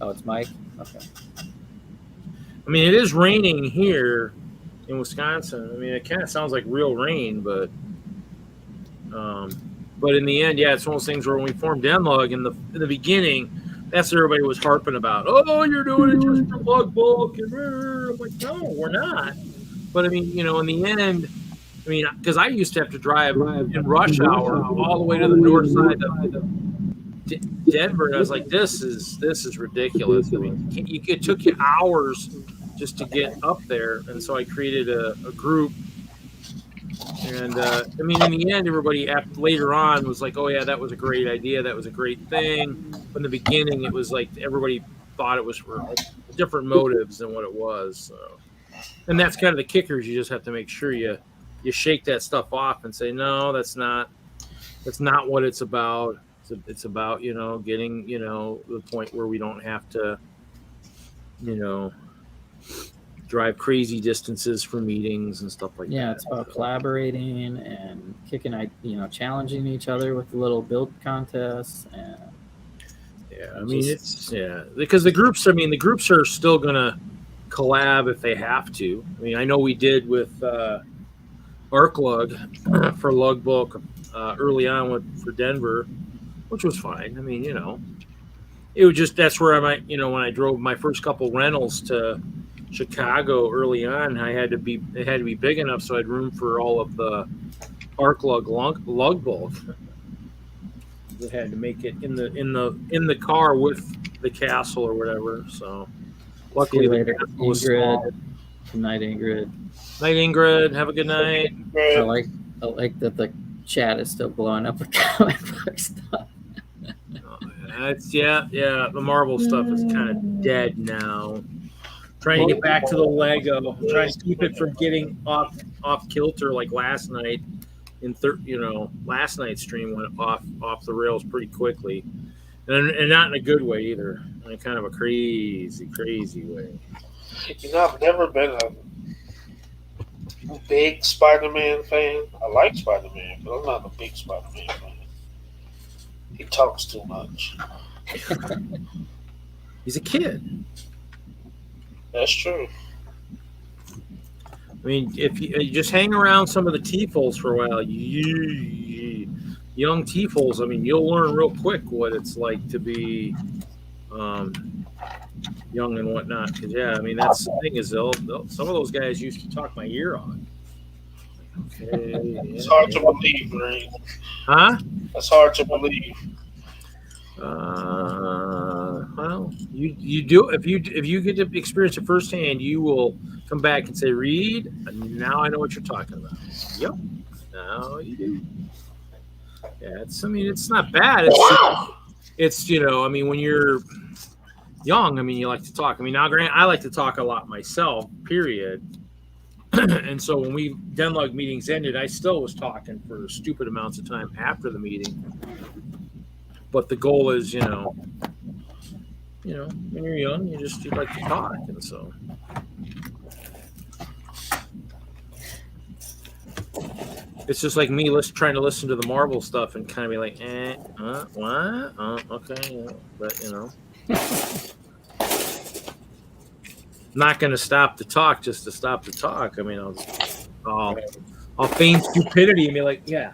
Oh, it's Mike. Okay. I mean, it is raining here in Wisconsin. I mean, it kind of sounds like real rain, but in the end, yeah, it's one of those things where when we formed DENLUG in the beginning, that's what everybody was harping about. Oh, you're doing it just for lug bulk. And I'm like, no, we're not. But I mean, you know, in the end, I mean, because I used to have to drive in rush hour all the way to the north side of Denver, and I was like, this is ridiculous. I mean, it took you hours just to get up there, and so I created a group. And I mean, in the end, everybody later on was like, "Oh yeah, that was a great idea. That was a great thing." But in the beginning, it was like everybody thought it was for different motives than what it was. So, and that's kind of the kickers. You just have to make sure you shake that stuff off and say, "No, that's not what it's about. It's about getting the point where we don't have to drive crazy distances for meetings and stuff like that." Yeah, it's about collaborating and challenging each other with little build contests. And yeah, I mean, because the groups are still gonna collab if they have to. I mean, I know we did with ArcLug for lug bulk early on for Denver, which was fine. I mean, it was just that's where I might when I drove my first couple rentals to Chicago early on, it had to be big enough so I had room for all of the ArcLug lug bulk. It had to make it in the car with the castle or whatever. So luckily the castle was small. Good night, Ingrid. Night, Ingrid. Have a good night. I like that the chat is still blowing up with comic book stuff. The Marvel stuff is kind of dead now. Trying to get back to the Lego, trying to keep it from getting off kilter like last night. Last night's stream went off the rails pretty quickly, and not in a good way either. In kind of a crazy way. I've never been a big Spider-Man fan. I like Spider-Man, but I'm not a big Spider-Man fan. He talks too much. He's a kid. That's true. I mean, if you just hang around some of the TFOLs for a while, young TFOLs, I mean, you'll learn real quick what it's like to be, young and whatnot. Because yeah, I mean that's the thing is they'll some of those guys used to talk my ear off. Okay, It's hard to believe, Green. huh? That's hard to believe. Well, you do if you get to experience it firsthand, you will come back and say, "Reed, now I know what you're talking about." Yep, now you do. Yeah, it's not bad. It's I mean, when you're young, I mean, you like to talk. I mean, now, Grant, I like to talk a lot myself. Period. And so when DENLUG meetings ended, I still was talking for stupid amounts of time after the meeting. But the goal is, when you're young, you like to talk, and so. It's just like me trying to listen to the Marvel stuff and kind of be like, what? Okay, yeah. But not going to stop to talk just to stop to talk. I mean, I'll feign stupidity and be like, yeah.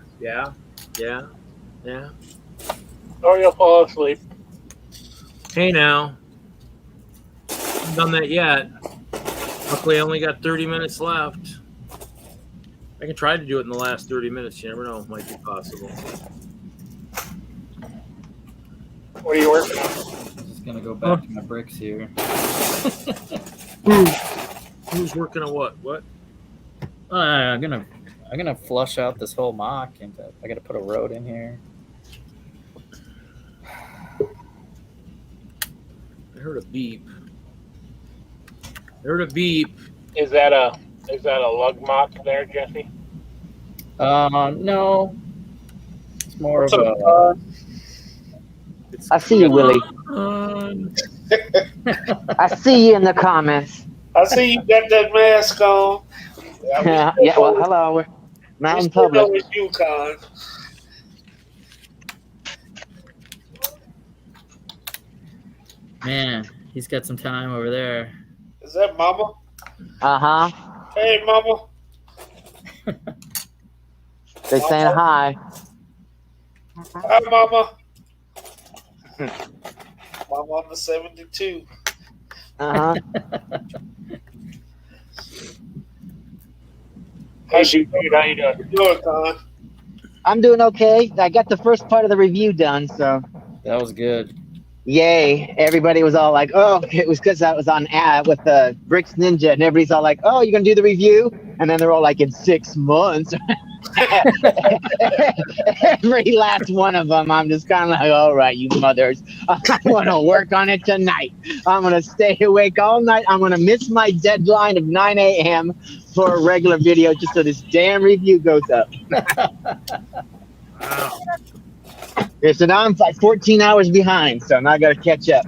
Or you'll fall asleep. Hey, now. Haven't done that yet. Luckily, I only got 30 minutes left. I can try to do it in the last 30 minutes. You never know. It might be possible. What are you working on? I'm just going to go back to my bricks here. Who's working on what? What? I'm gonna flush out this whole mock, and I gotta put a road in here. I heard a beep. Is that a lug mock there, Jesse? No. It's more What's of up, a. I see you, Willie. I see you in the comments. I see you got that mask on. Yeah, well, hello. We're not in still know public. it's you, Con. Man, he's got some time over there. Is that Mama? Uh-huh. Hey, Mama. They're saying hi. Hi, Mama. Mama on the 72. Uh-huh. Hey, dude, how you doing? Good, Con. I'm doing okay. I got the first part of the review done, so That was good. yay. Everybody was all like, oh, it was because I was on with Bricks Ninja, and everybody's all like, oh, you're going to do the review? And then they're all like, in 6 months. Every last one of them, I'm just kind of like, all right, you mothers, I'm going to work on it tonight. I'm going to stay awake all night. I'm going to miss my deadline of 9 a.m. for a regular video just so this damn review goes up. Wow. Yeah, so now I'm like 14 hours behind, so now I got to catch up.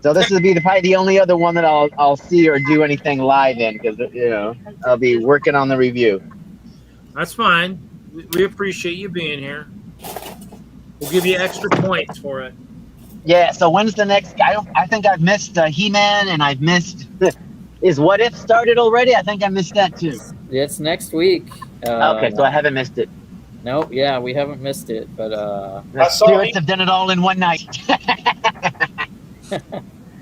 So this will be probably the only other one that I'll see or do anything live in, because I'll be working on the review. That's fine. We appreciate you being here. We'll give you extra points for it. Yeah. So when's the next? I think I've missed He-Man, and I've missed. Is What If started already? I think I missed that too. It's next week. Okay, so I haven't missed it. Nope. Yeah, we haven't missed it, but The spirits have done it all in one night.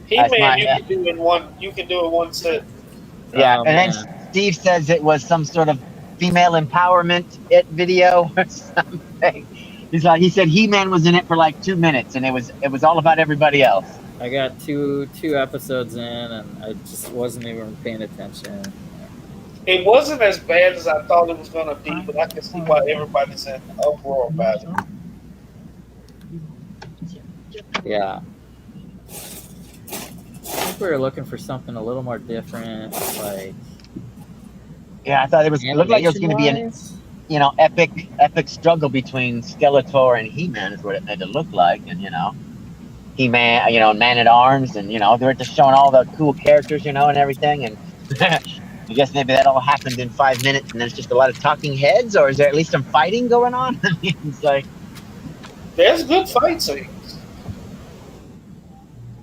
He-Man, you can do in one. You can do it one set. Yeah, Oh, and then Steve says it was some sort of female empowerment video or something. He said He-Man was in it for like 2 minutes, and it was all about everybody else. I got two episodes in, and I just wasn't even paying attention. It wasn't as bad as I thought it was going to be, but I can see why everybody's in uproar about it. Yeah. I think we were looking for something a little more different, like. Yeah, I thought it looked like it was going to be an epic struggle between Skeletor and He-Man is what it made it look like, and He-Man, Man-at-Arms, and they were just showing all the cool characters, and everything, and I guess maybe that all happened in 5 minutes, and there's just a lot of talking heads, or is there at least some fighting going on? It's like there's good fight scenes.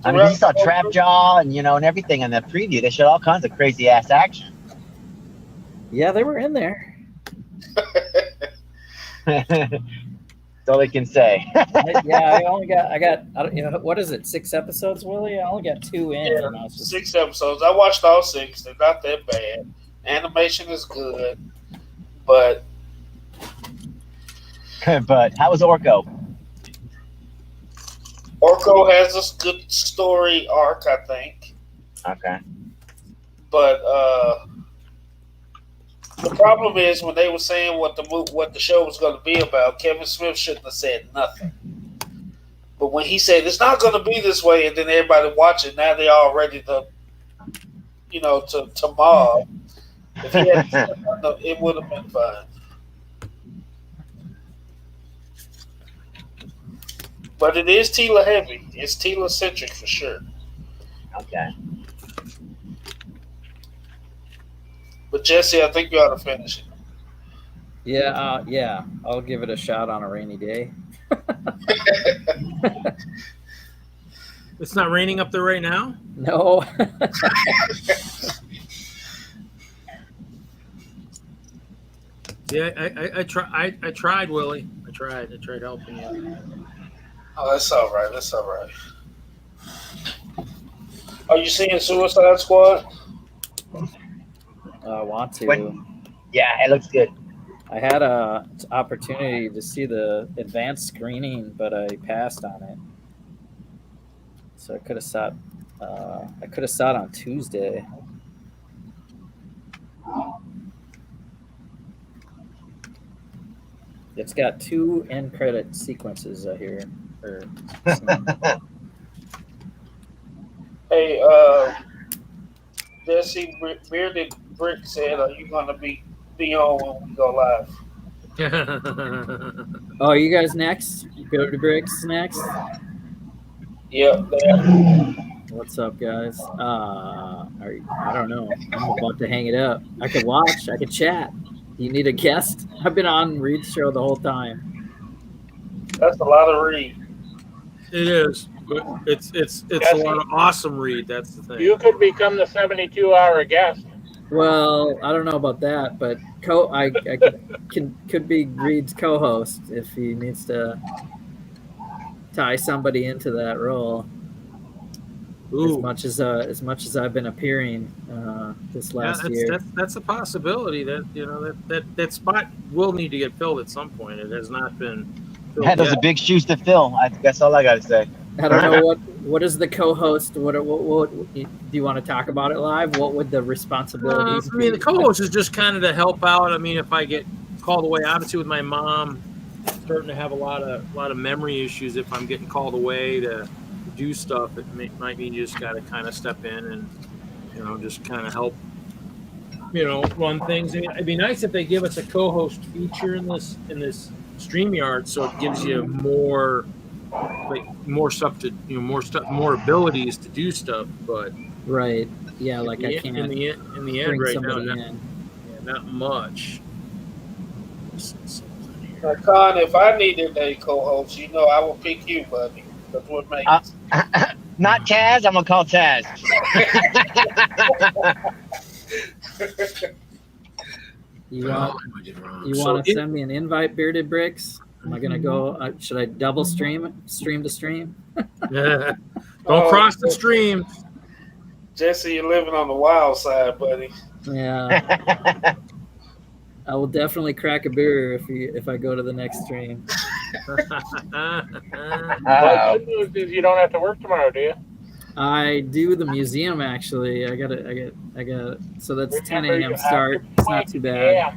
I mean, you saw Trapjaw and everything in the preview. They showed all kinds of crazy ass action. Yeah, they were in there. That's all they can say. Yeah, I got, what is it, 6 episodes, Willie? I only got 2 in. Yeah, and I was just, 6 episodes. I watched all 6. They're not that bad. Animation is good, but But how was Orko? Orko has a good story arc, I think. Okay. But the problem is when they were saying what the show was going to be about, Kevin Smith shouldn't have said nothing. But when he said it's not going to be this way, and then everybody watching, now they're all ready to, to mob. If he had said nothing, it would have been fine. But it is Tila heavy. It's Tila centric for sure. Okay. But Jesse, I think you ought to finish it. Yeah, I'll give it a shot on a rainy day. It's not raining up there right now? No. Yeah, I tried, Willie. I tried helping you. Oh, that's all right. That's all right. Are you seeing Suicide Squad? I want to. Wait. Yeah, it looks good. I had a opportunity to see the advanced screening, but I passed on it. So I could have saw it on Tuesday. It's got 2 end credit sequences here. Hey, Jesse, Bearded Brick said, "Are you gonna be on when we go live?" Oh, you guys next? Go to Bricks next? Yep. What's up, guys? I don't know. I'm about to hang it up. I could watch. I could chat. You need a guest? I've been on Reed's show the whole time. That's a lot of read. It is. It's a lot of awesome read. That's the thing. You could become the 72-hour guest. Well, I don't know about that, but I could be Reed's co-host if he needs to tie somebody into that role. Ooh. As much as I've been appearing this last year. That's a possibility. That spot will need to get filled at some point. It has not been filled Yeah, those are big shoes to fill. That's all I got to say. I don't know what is the co-host. What do you want to talk about it live? What would the responsibilities? I mean, the co-host is just kind of to help out. I mean, if I get called away, obviously with my mom starting to have a lot of memory issues, if I'm getting called away to do stuff, it might mean you just got to kind of step in and just kind of help run things. I mean, it'd be nice if they give us a co-host feature in this StreamYard, so it gives you more stuff to more abilities to do stuff. But right, yeah, like I can't in the end right now, not much. Con, if I needed a co-host, I will pick you, buddy. That's what makes. Not Taz. I'm gonna call Taz. You want to send me an invite, Bearded Bricks? Am I gonna go? Should I double stream to stream? Yeah. Don't cross the stream. Jesse, you're living on the wild side, buddy. Yeah. I will definitely crack a beer if I go to the next stream. Well, good news is you don't have to work tomorrow, do you? I do the museum actually. I got. So that's 10 a.m. start. It's not too bad. Yeah.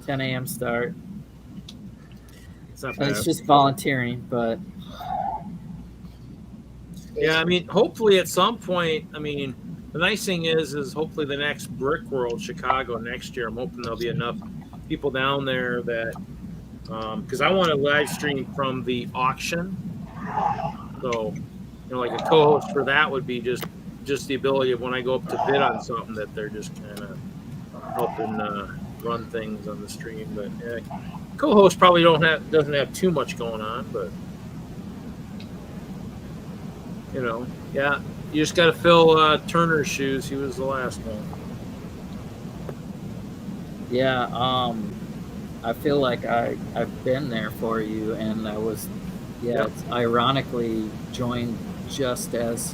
10 a.m. start. It's just volunteering, but yeah, I mean, hopefully at some point, I mean, the nice thing is hopefully the next Brickworld Chicago next year, I'm hoping there'll be enough people down there that, because I want to live stream from the auction. So, like a co-host for that would be just the ability of when I go up to bid on something that they're just kind of helping run things on the stream. But yeah, co-host probably doesn't have too much going on, but yeah, you just got to fill Turner's shoes. He was the last one. Yeah, I feel like I've been there for you, and I was, Yep. it's ironically joined just as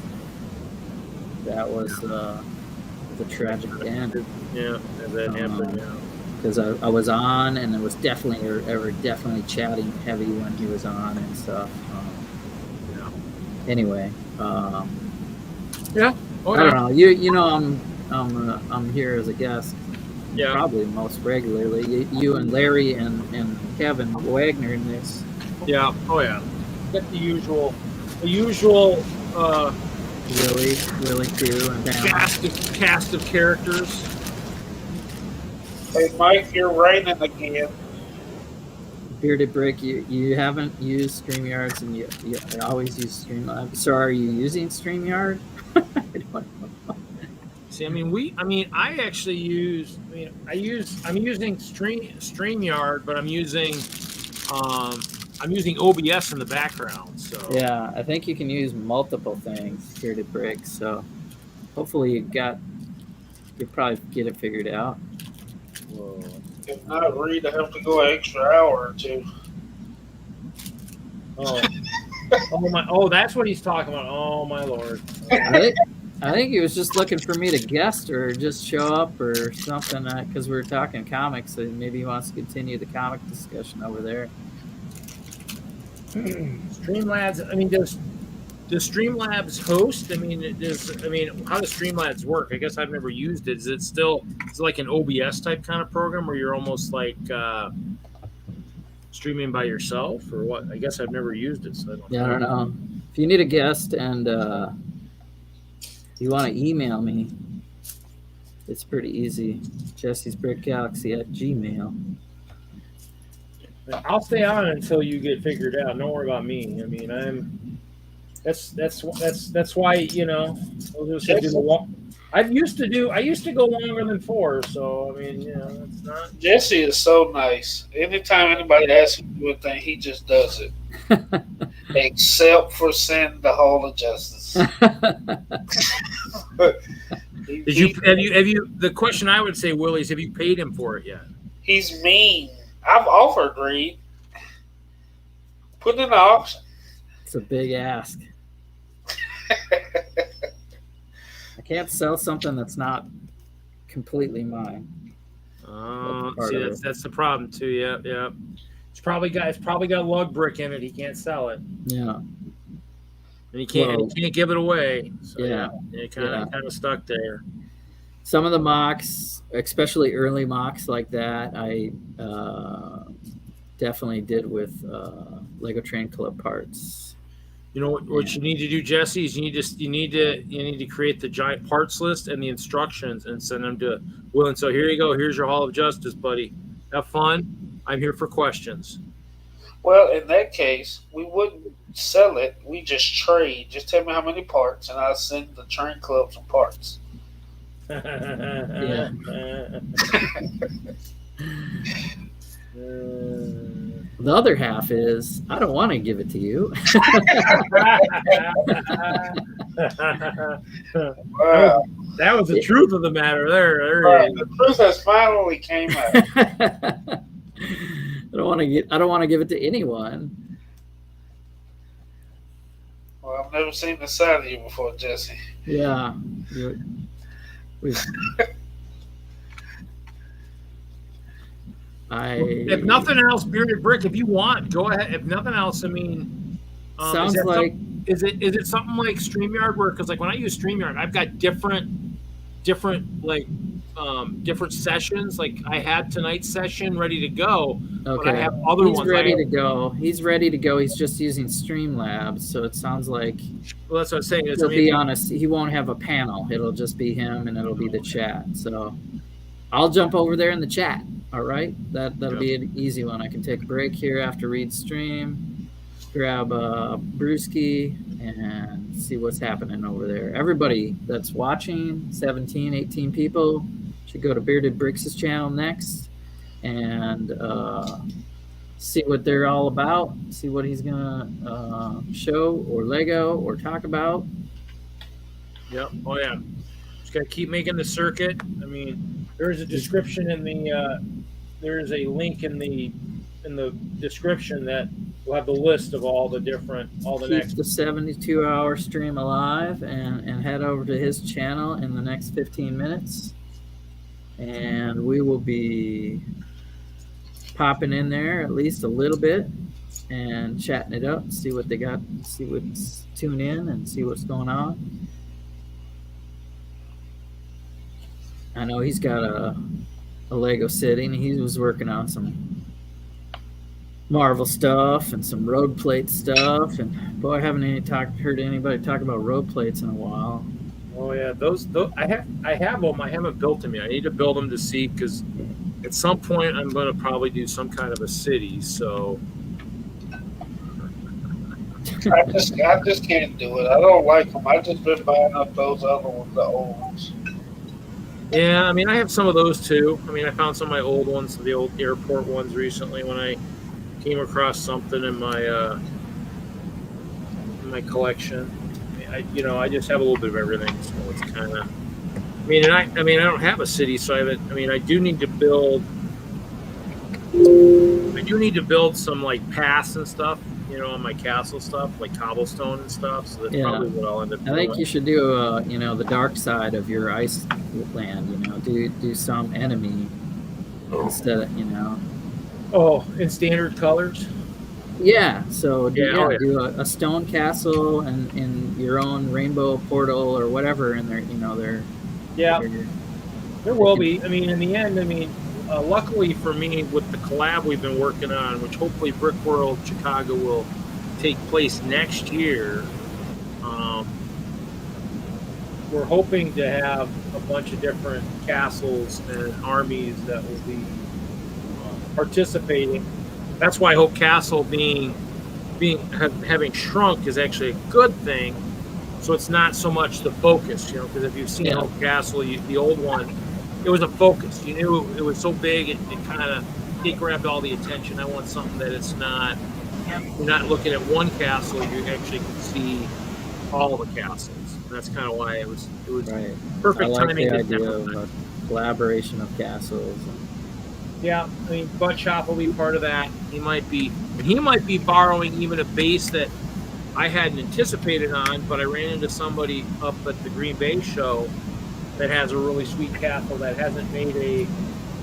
that was the tragic end. Yeah, as that happened. Yeah. Because I was on, and it was definitely chatting heavy when he was on and stuff. Yeah. Anyway, Yeah. Oh, I don't yeah. know. You know I'm here as a guest. Yeah. Probably most regularly. You and Larry and Kevin Wagner in this. Yeah. Oh yeah. Get the usual Willie too, and cast of characters. Hey, Mike, you're raining again. Bearded Brick, you haven't used StreamYards, and you always use Streamlabs. So are you using StreamYard? I don't know. See, I actually use. I'm using StreamYard, but I'm using OBS in the background. So Yeah, I think you can use multiple things, Bearded Brick. So hopefully you probably get it figured out. Whoa. If not, Reed, I have to go an extra hour or two. Oh. Oh my! Oh, that's what he's talking about. Oh my lord! I think he was just looking for me to guest or just show up or something because we were talking comics, and maybe he wants to continue the comic discussion over there. Streamlabs. I mean, does Streamlabs host? How does Streamlabs work? I guess I've never used it. Is it like an OBS type kind of program where you're almost like streaming by yourself, or what? I guess I've never used it, so I don't know. If you need a guest and you want to email me, it's pretty easy. Jessie'sBrickGalaxy@gmail.com. I'll stay on until you get figured out. Don't worry about me. I mean, that's why, you know, I used to go longer than 4, so I mean, you know, it's not. Jesse is so nice. Anytime anybody asks him to do a thing, he just does it. Except for Send the Hall of Justice. The question I would say, Willie, is have you paid him for it yet? He's mean. I've offered, Reed. Put in an option. It's a big ask. I can't sell something that's not completely mine. See, that's the problem too. Yeah. It's probably got lug brick in it. He can't sell it. Yeah. And he can't give it away. So yeah. Kind of stuck there. Some of the mocks, especially early mocks like that, I definitely did with Lego Train Club parts. You know what you need to do, Jesse, is you need to create the giant parts list and the instructions and send them to Will. And so here you go. Here's your Hall of Justice, buddy. Have fun. I'm here for questions. Well, in that case, we wouldn't sell it. We just trade. Just tell me how many parts, and I'll send the train club some parts. Yeah. The other half is I don't want to give it to you. Wow. That was the truth of the matter there. The truth has finally came out. I don't want to give it to anyone. Well, I've never seen the side of you before, Jesse. Yeah. If nothing else, Bearded Brick, if you want, go ahead. If nothing else, I mean, sounds like is it something like StreamYard where, because like when I use StreamYard, I've got different sessions. Like I had tonight's session ready to go, but I have other ones. He's ready to go. He's just using Streamlabs, so it sounds like. Well, that's what I'm saying. To be honest, he won't have a panel. It'll just be him, and it'll be the chat. So I'll jump over there in the chat. All right, that'll be an easy one. I can take a break here after Reed's stream, grab a brewski, and see what's happening over there. Everybody that's watching, 17, 18 people, should go to Bearded Bricks' channel next and see what they're all about, see what he's gonna show or Lego or talk about. Yep. Oh yeah. Just gotta keep making the circuit. I mean, there's a description in the there's a link in the description that will have the list of all the Keep next. the 72-hour stream alive and head over to his channel in the next 15 minutes. And we will be popping in there at least a little bit and chatting it up, see what they got, tune in and see what's going on. I know he's got a Lego City, and he was working on some Marvel stuff and some road plate stuff. And boy, I haven't heard anybody talk about road plates in a while. Oh yeah, those I have them. I haven't built them yet. I need to build them to see, because at some point I'm going to probably do some kind of a city. So I just can't do it. I don't like them. I've just been buying up those other ones, the old ones. yeah, I mean, I have some of those too. I mean, I found some of my old ones, the old airport ones, recently when I came across something in my collection. I just have a little bit of everything, so it's kind of. I don't have a city, so I do need to build. I do need to build some like paths and stuff, on my castle stuff, like cobblestone and stuff. So that's probably what I'll end up doing. I think you should do the dark side of your ice land. Do some enemy instead of Oh, in standard colors. Yeah, so Yeah, do a stone castle and in your own rainbow portal or whatever in there. There will be. I mean, in the end, luckily for me, with the collab we've been working on, which hopefully Brickworld Chicago will take place next year, we're hoping to have a bunch of different castles and armies that will be participating. That's why I hope Castle having shrunk is actually a good thing. So it's not so much the focus, because if you've seen Hope Castle, the old one, it was a focus. You knew it was so big, it grabbed all the attention. I want something that it's not. You're not looking at one castle; you actually can see all the castles. And that's kind of why it was right. Perfect I like timing. the idea of a collaboration of castles. Yeah, Butt Shop will be part of that. He might be borrowing even a base that I hadn't anticipated on, but I ran into somebody up at the Green Bay show that has a really sweet castle that hasn't made a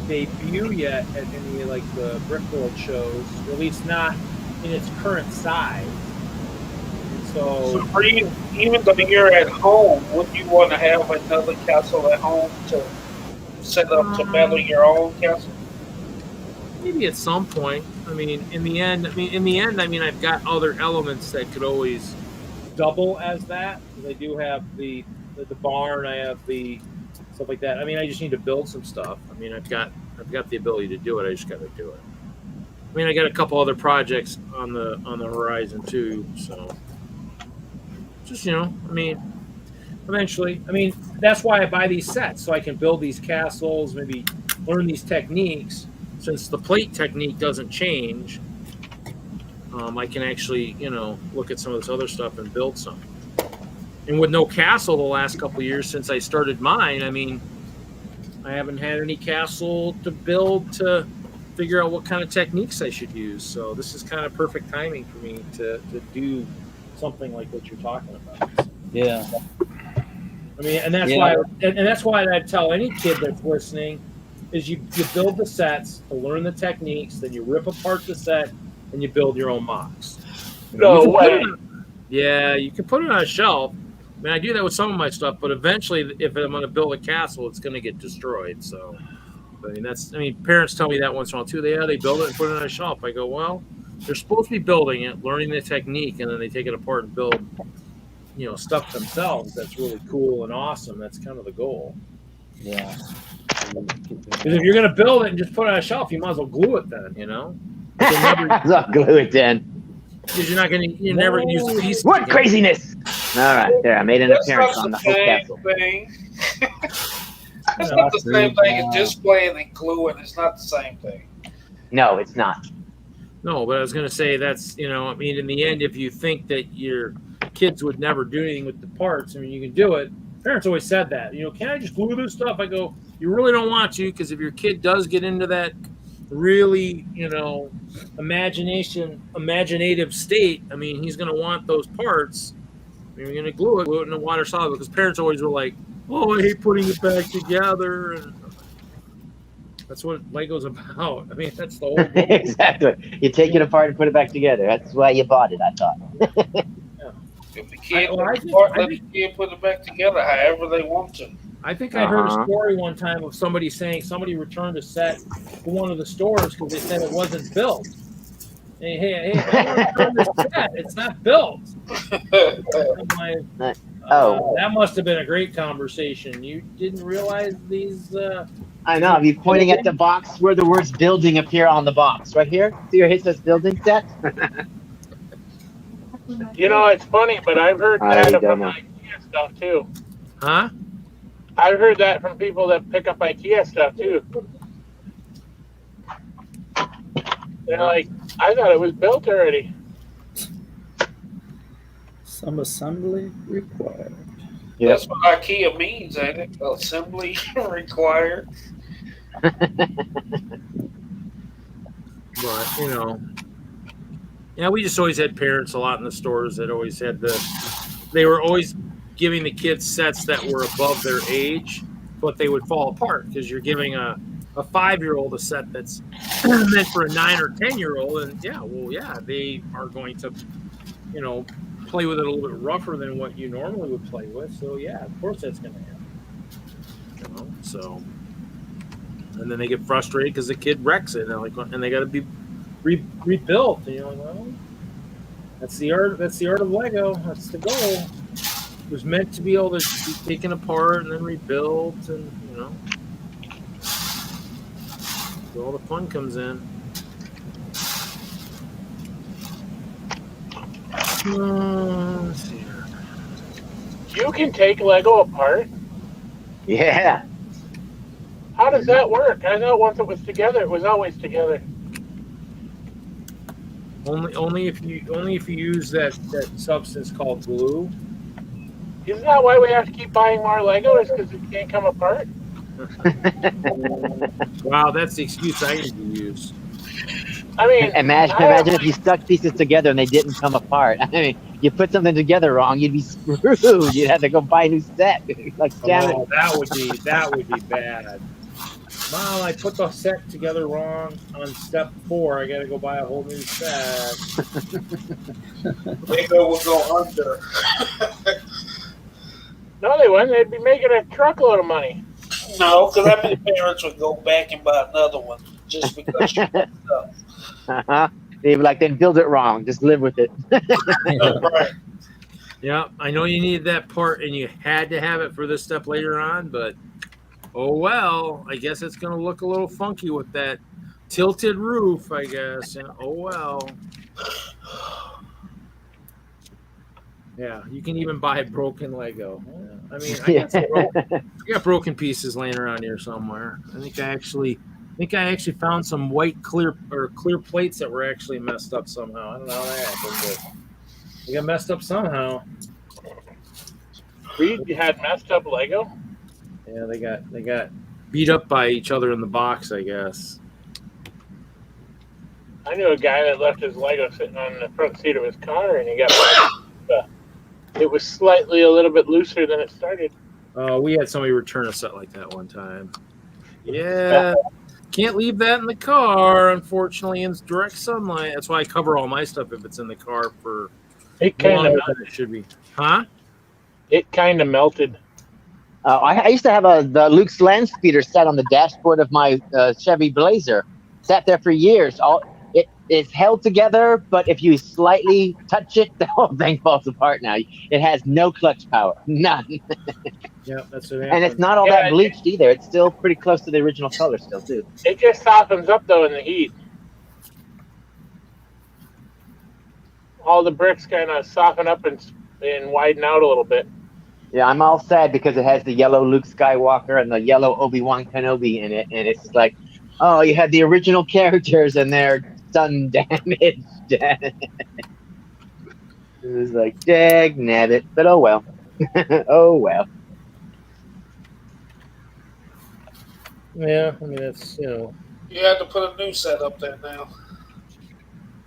debut yet at any like the Brickworld shows, or at least not in its current size. And so for you, even though you're at home, would you want to have another castle at home to set up to build your own castle? Maybe at some point. In the end, I've got other elements that could always double as that. I do have the barn. I have the stuff like that. I just need to build some stuff. I've got the ability to do it. I just got to do it. I got a couple other projects on the horizon too. So just eventually. That's why I buy these sets, so I can build these castles, maybe learn these techniques. Since the plate technique doesn't change, I can actually, look at some of this other stuff and build some. And with no castle the last couple of years since I started mine, I haven't had any castle to build to figure out what kind of techniques I should use. So this is kind of perfect timing for me to do something like what you're talking about. Yeah. And that's why I'd tell any kid that's listening, is you build the sets to learn the techniques, then you rip apart the set and you build your own MOCs. No way. You can put it on a shelf. I do that with some of my stuff, but eventually, if I'm going to build a castle, it's going to get destroyed. So, parents tell me that once in a while too. They build it and put it on a shelf. I go, well, they're supposed to be building it, learning the technique, and then they take it apart and build, stuff themselves. That's really cool and awesome. That's kind of the goal. Yeah. Because if you're going to build it and just put it on a shelf, you might as well glue it then, I'll glue it then. Because you're never going to use the piece. What craziness! All right, there, I made an appearance on the whole castle. It's not the same thing as displaying and gluing. It's not the same thing. No, it's not. No, but I was going to say that's, in the end, if you think that your kids would never do anything with the parts, you can do it. Parents always said that, can I just glue this stuff? I go, you really don't want to, because if your kid does get into that really, imaginative state, I mean, he's going to want those parts. You're going to glue it in a water solid, because parents always were like, "Oh, I hate putting it back together." And that's what Lego's about. I mean, that's the whole goal. Exactly. You take it apart and put it back together. That's why you bought it, I thought. If the kid let the kid put it back together however they want to. I think I heard a story one time of somebody saying somebody returned a set to one of the stores because they said it wasn't built. Hey, I want to return this set. It's not built. Like, that must have been a great conversation. You didn't realize these. I know. You're pointing at the box where the words "building" appear on the box. Right here. See where it says "building set." It's funny, but I've heard that from IKEA stuff too. Huh? I've heard that from people that pick up IKEA stuff too. They're like, I thought it was built already. Some assembly required. Yeah. That's what IKEA means, ain't it? Assembly required. But, we just always had parents a lot in the stores that always had they were always giving the kids sets that were above their age, but they would fall apart because you're giving a 5-year-old a set that's meant for a 9 or 10-year-old, and they are going to, play with it a little bit rougher than what you normally would play with. So of course that's going to happen. So, and then they get frustrated because the kid wrecks it, and they got to be rebuilt. And you're like, well, that's the art. That's the art of Lego. That's the goal. It was meant to be able to be taken apart and then rebuilt, and so all the fun comes in. Let's see here. You can take Lego apart? Yeah. How does that work? I know once it was together, it was always together. Only if you use that substance called glue. Isn't that why we have to keep buying more Lego? Is because it can't come apart? Wow, that's the excuse I need to use. I mean, imagine if you stuck pieces together and they didn't come apart. I mean, you put something together wrong, you'd be screwed. You'd have to go buy a new set. That would be bad. Mom, I put the set together wrong on step 4. I got to go buy a whole new set. Lego will go under. No, they wouldn't. They'd be making a truckload of money. No, because I mean, parents would go back and buy another one just because you got stuff. They'd be like, then build it wrong. Just live with it. Right. Yeah, I know you needed that part and you had to have it for this step later on, but oh well. I guess it's going to look a little funky with that tilted roof, I guess. Oh well. Yeah, you can even buy broken Lego. I mean, I got broken pieces laying around here somewhere. I think I actually found some white clear plates that were actually messed up somehow. I don't know how that happened, but they got messed up somehow. Reed had messed up Lego? Yeah, they got beat up by each other in the box, I guess. I knew a guy that left his Lego sitting on the front seat of his car, and he got it was slightly a little bit looser than it started. We had somebody return a set like that one time. Yeah, can't leave that in the car, unfortunately, in direct sunlight. That's why I cover all my stuff if it's in the car for it kind of it should be. Huh? It kind of melted. I used to have the Luke's land speeder set on the dashboard of my Chevy Blazer. Sat there for years. It's held together, but if you slightly touch it, the whole thing falls apart now. It has no clutch power. None. Yeah, that's what and it's not all that bleached either. It's still pretty close to the original color still, too. It just softens up, though, in the heat. All the bricks kind of soften up and widen out a little bit. Yeah, I'm all sad because it has the yellow Luke Skywalker and the yellow Obi-Wan Kenobi in it, and it's like, oh, you had the original characters and they're sun damaged. It was like, dag nabbit, but oh well. Oh well. Yeah, I mean, that's, You had to put a new set up there now.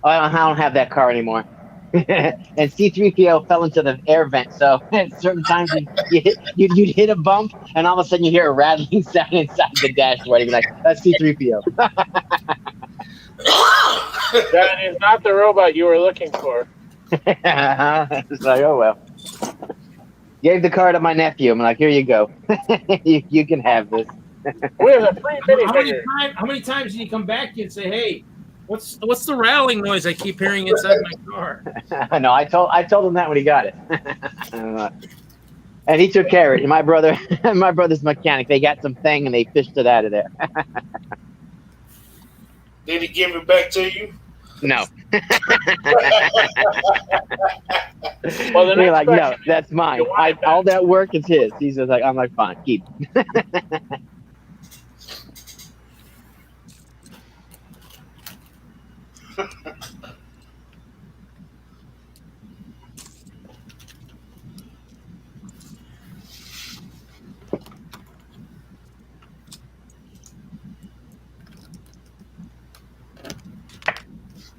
I don't have that car anymore. And C-3PO fell into the air vent, so at certain times you'd hit a bump, and all of a sudden you hear a rattling sound inside the dashboard. You'd be like, that's C-3PO. That is not the robot you were looking for. It's like, oh well. Gave the car to my nephew. I'm like, here you go. you can have this. We have a free minifigure. How many times did you come back and say, hey, what's the rattling noise I keep hearing inside my car? No, I told him that when he got it. And he took care of it. My brother's mechanic. They got some thing and they fished it out of there. Did he give it back to you? No. Well, the You're next like, no, question that's mine. you want it back. All that work is his. He's just like, I'm like, fine, keep.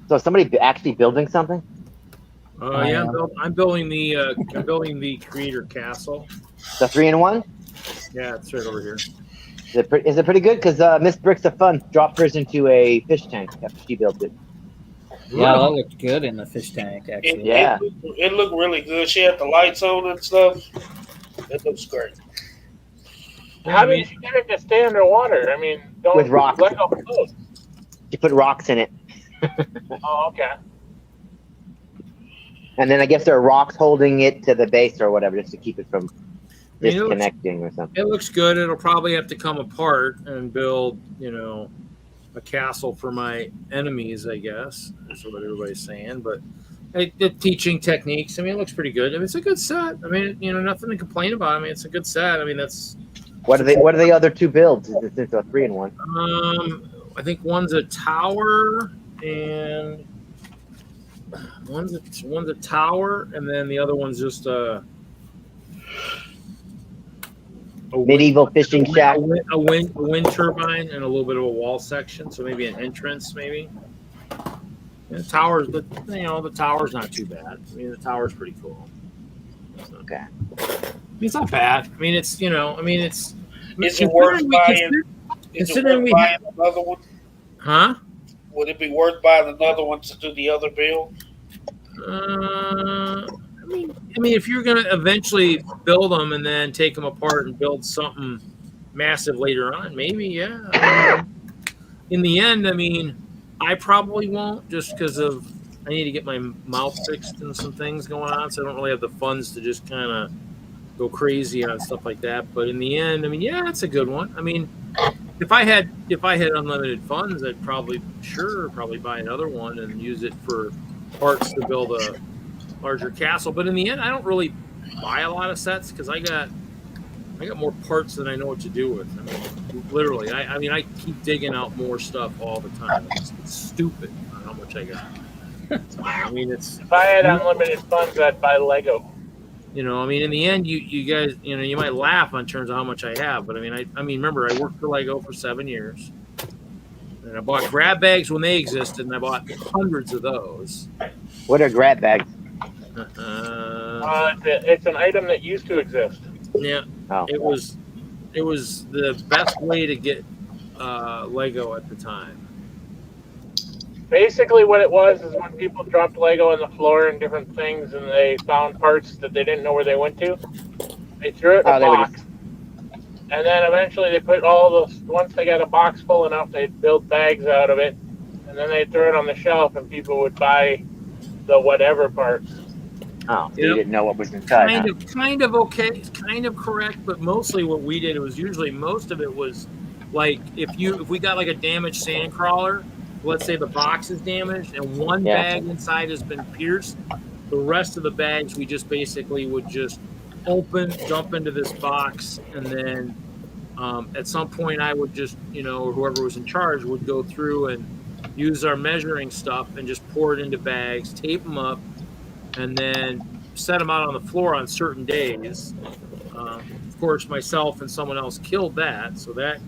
So is somebody actually building something? Yeah, I'm building the creator castle. The 3-in-1? Yeah, it's right over here. Is it pretty good? Because Miss Bricks of Fun dropped hers into a fish tank after she built it. Yeah, that looked good in the fish tank, actually. Yeah. It looked really good. She had the lights on and stuff. It looks great. How did you get it to stay underwater? I mean, don't With rocks. let go float. You put rocks in it. Oh, okay. And then I guess there are rocks holding it to the base or whatever just to keep it from disconnecting or something. It looks good. It'll probably have to come apart and build, a castle for my enemies, I guess. That's what everybody's saying. But the teaching techniques, it looks pretty good. It's a good set. Nothing to complain about. It's a good set. That's. What are the other two builds? It's a 3-in-1. I think one's a tower and one's a tower, and then the other one's just a medieval fishing shack. A wind turbine and a little bit of a wall section, so maybe an entrance, maybe. And the tower's, the tower's not too bad. The tower's pretty cool. So, okay. It's not bad. It's it's. Is it worth buying? Another one? Huh? Would it be worth buying another one to do the other build? If you're going to eventually build them and then take them apart and build something massive later on, maybe, yeah. In the end, I probably won't, just because I need to get my mouth fixed and some things going on, so I don't really have the funds to just kind of go crazy on stuff like that. But in the end, yeah, it's a good one. If I had unlimited funds, I'd probably buy another one and use it for parts to build a larger castle. But in the end, I don't really buy a lot of sets because I got more parts than I know what to do with. Literally, I keep digging out more stuff all the time. It's stupid on how much I got. It's. If I had unlimited funds, I'd buy Lego. In the end, you guys, you might laugh on terms of how much I have, but remember, I worked for Lego for 7 years, and I bought grab bags when they existed, and I bought hundreds of those. What are grab bags? It's an item that used to exist. Yeah, it was the best way to get Lego at the time. Basically, what it was is when people dropped Lego on the floor and different things, and they found parts that they didn't know where they went to, they threw it in a box. And then eventually they put all those, once they got a box full enough, they'd build bags out of it, and then they'd throw it on the shelf, and people would buy the whatever parts. Oh, so you didn't know what was inside. Kind of okay, kind of correct, but mostly what we did, it was usually, most of it was like, if we got like a damaged sand crawler, let's say the box is damaged and one bag inside has been pierced, the rest of the bags we just basically would just dump into this box, and then at some point I would just, or whoever was in charge would go through and use our measuring stuff and just pour it into bags, tape them up, and then set them out on the floor on certain days. Of course, myself and someone else killed that, so that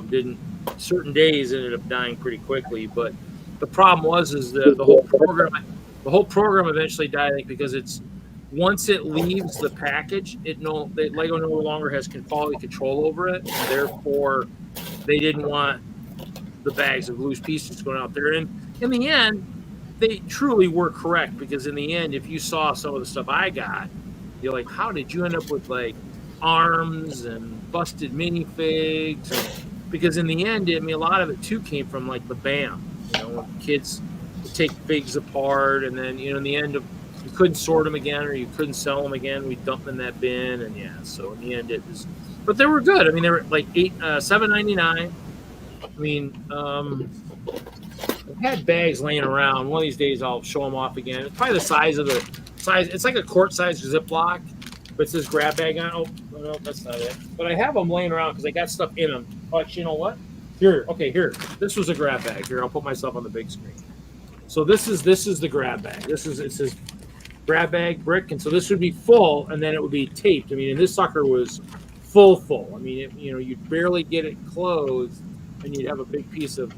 didn't certain days ended up dying pretty quickly. But the problem was the whole program eventually died, I think, because it's once it leaves the package, Lego no longer has quality control over it, and therefore they didn't want the bags of loose pieces going out there. And in the end, they truly were correct, because in the end, if you saw some of the stuff I got, you're like, how did you end up with like arms and busted minifigs? Because in the end, I mean, a lot of it too came from like the BAM, when kids would take figs apart, and then in the end, you couldn't sort them again, or you couldn't sell them again. We dumped them in that bin, and so in the end, it was. But they were good. I mean, they were like $7.99. I mean, I've had bags laying around. One of these days, I'll show them off again. It's probably the size. It's like a quart-sized Ziploc, but it says grab bag on. Oh, no, that's not it. But I have them laying around because I got stuff in them. Oh, actually, you know what? Here. This was a grab bag. Here, I'll put myself on the big screen. So this is the grab bag. It says grab bag brick, and so this would be full, and then it would be taped. I mean, and this sucker was full. I mean, you'd barely get it closed, and you'd have a big piece of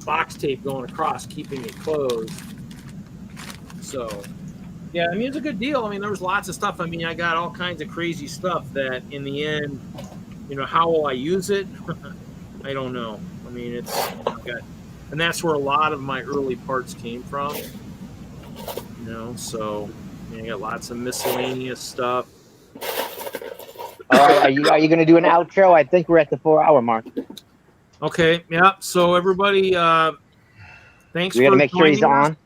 box tape going across, keeping it closed. So, yeah, I mean, it's a good deal. I mean, there was lots of stuff. I mean, I got all kinds of crazy stuff that in the end, how will I use it? I don't know. I mean, and that's where a lot of my early parts came from. So I got lots of miscellaneous stuff. All right, are you going to do an outro? I think we're at the 4-hour mark. Okay, yeah. So everybody, thanks. We got to make sure he's on.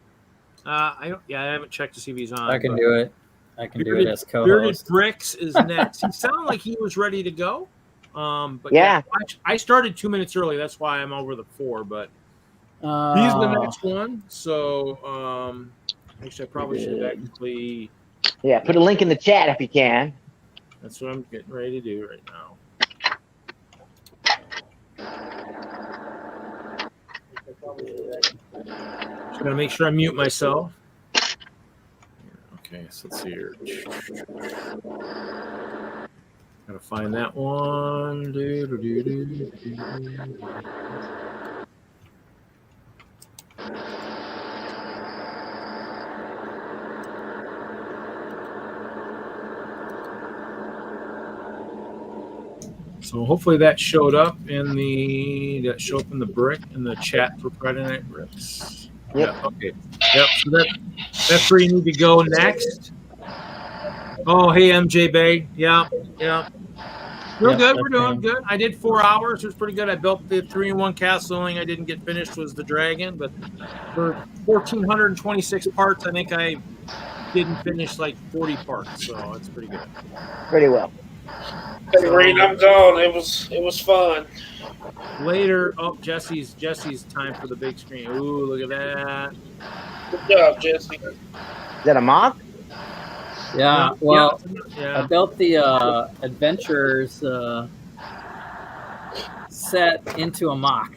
I haven't checked to see if he's on. I can do it. I can do it as co-host. Bearded Bricks is next. He sounded like he was ready to go. But yeah, I started 2 minutes early. That's why I'm over the 4. But he's the next one. So actually, I probably should actually. Yeah, put a link in the chat if you can. That's what I'm getting ready to do right now. Just gonna make sure I mute myself. Okay, so let's see here. Gotta find that one. So hopefully that showed up in the brick in the chat for Friday Night Bricks. Yep. Yeah, okay. Yep. So that's where you need to go next. Oh, hey MJ Bay. Yeah. We're good. We're doing good. I did 4 hours. It was pretty good. I built the 3-in-1 castle. The only thing I didn't get finished was the dragon, but for 1,426 parts, I think I didn't finish like 40 parts. So it's pretty good. Pretty well. Hey, Reed, I'm gone. It was fun. Later. Oh, Jesse's time for the big screen. Ooh, look at that. Good job, Jesse. Is that a mock? Yeah. Well, yeah. I built the Adventures set into a mock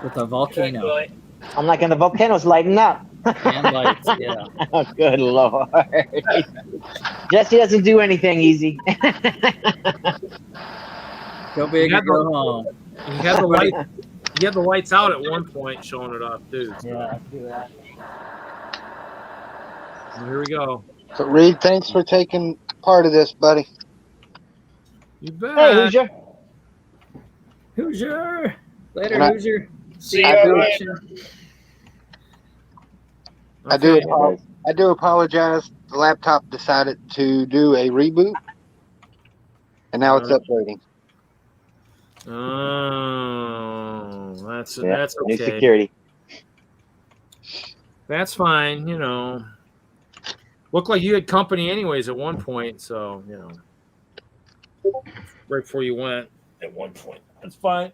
with a volcano. I'm like, and the volcano's lighting up. And lights, yeah. Oh, good Lord. Jesse doesn't do anything easy. Go big or go home. He had the lights out at one point, showing it off, too. Yeah, I can do that. Well, here we go. So, Reed, thanks for taking part of this, buddy. You bet. Hey, Hoosier. Hoosier. Later, And Hoosier. See you later. I do apologize. The laptop decided to do a reboot, and now it's uploading. Oh, that's New okay. security. That's fine. Looked like you had company anyways at one point, so right before you went at one point. That's fine.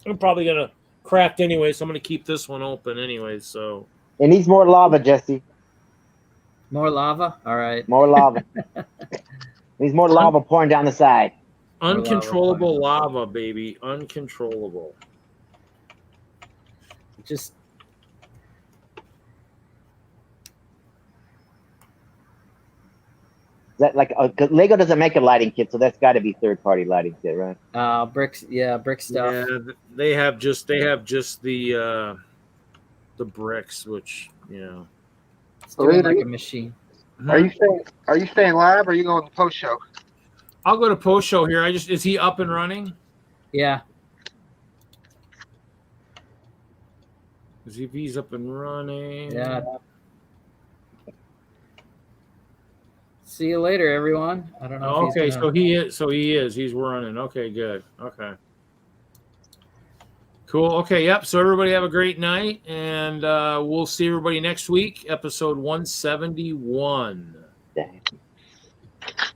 I'm probably gonna craft anyway, so I'm gonna keep this one open anyway. So. It needs more lava, Jesse. More lava? All right. More lava. Needs more lava pouring down the side. Uncontrollable lava, baby. Uncontrollable. Just that like 'cause Lego doesn't make a lighting kit, so that's got to be third-party lighting kit, right? Bricks, brick stuff. Yeah, they have just the bricks, which it's doing like a machine. Are you staying live or are you going to post show? I'll go to post show here. Is he up and running? Yeah. If he's up and running. Yeah. See you later, everyone. I don't know. Okay, so he is. He's running. Okay, good. Okay. Cool. Okay, yep. So everybody have a great night, and we'll see everybody next week, episode 171. Dang.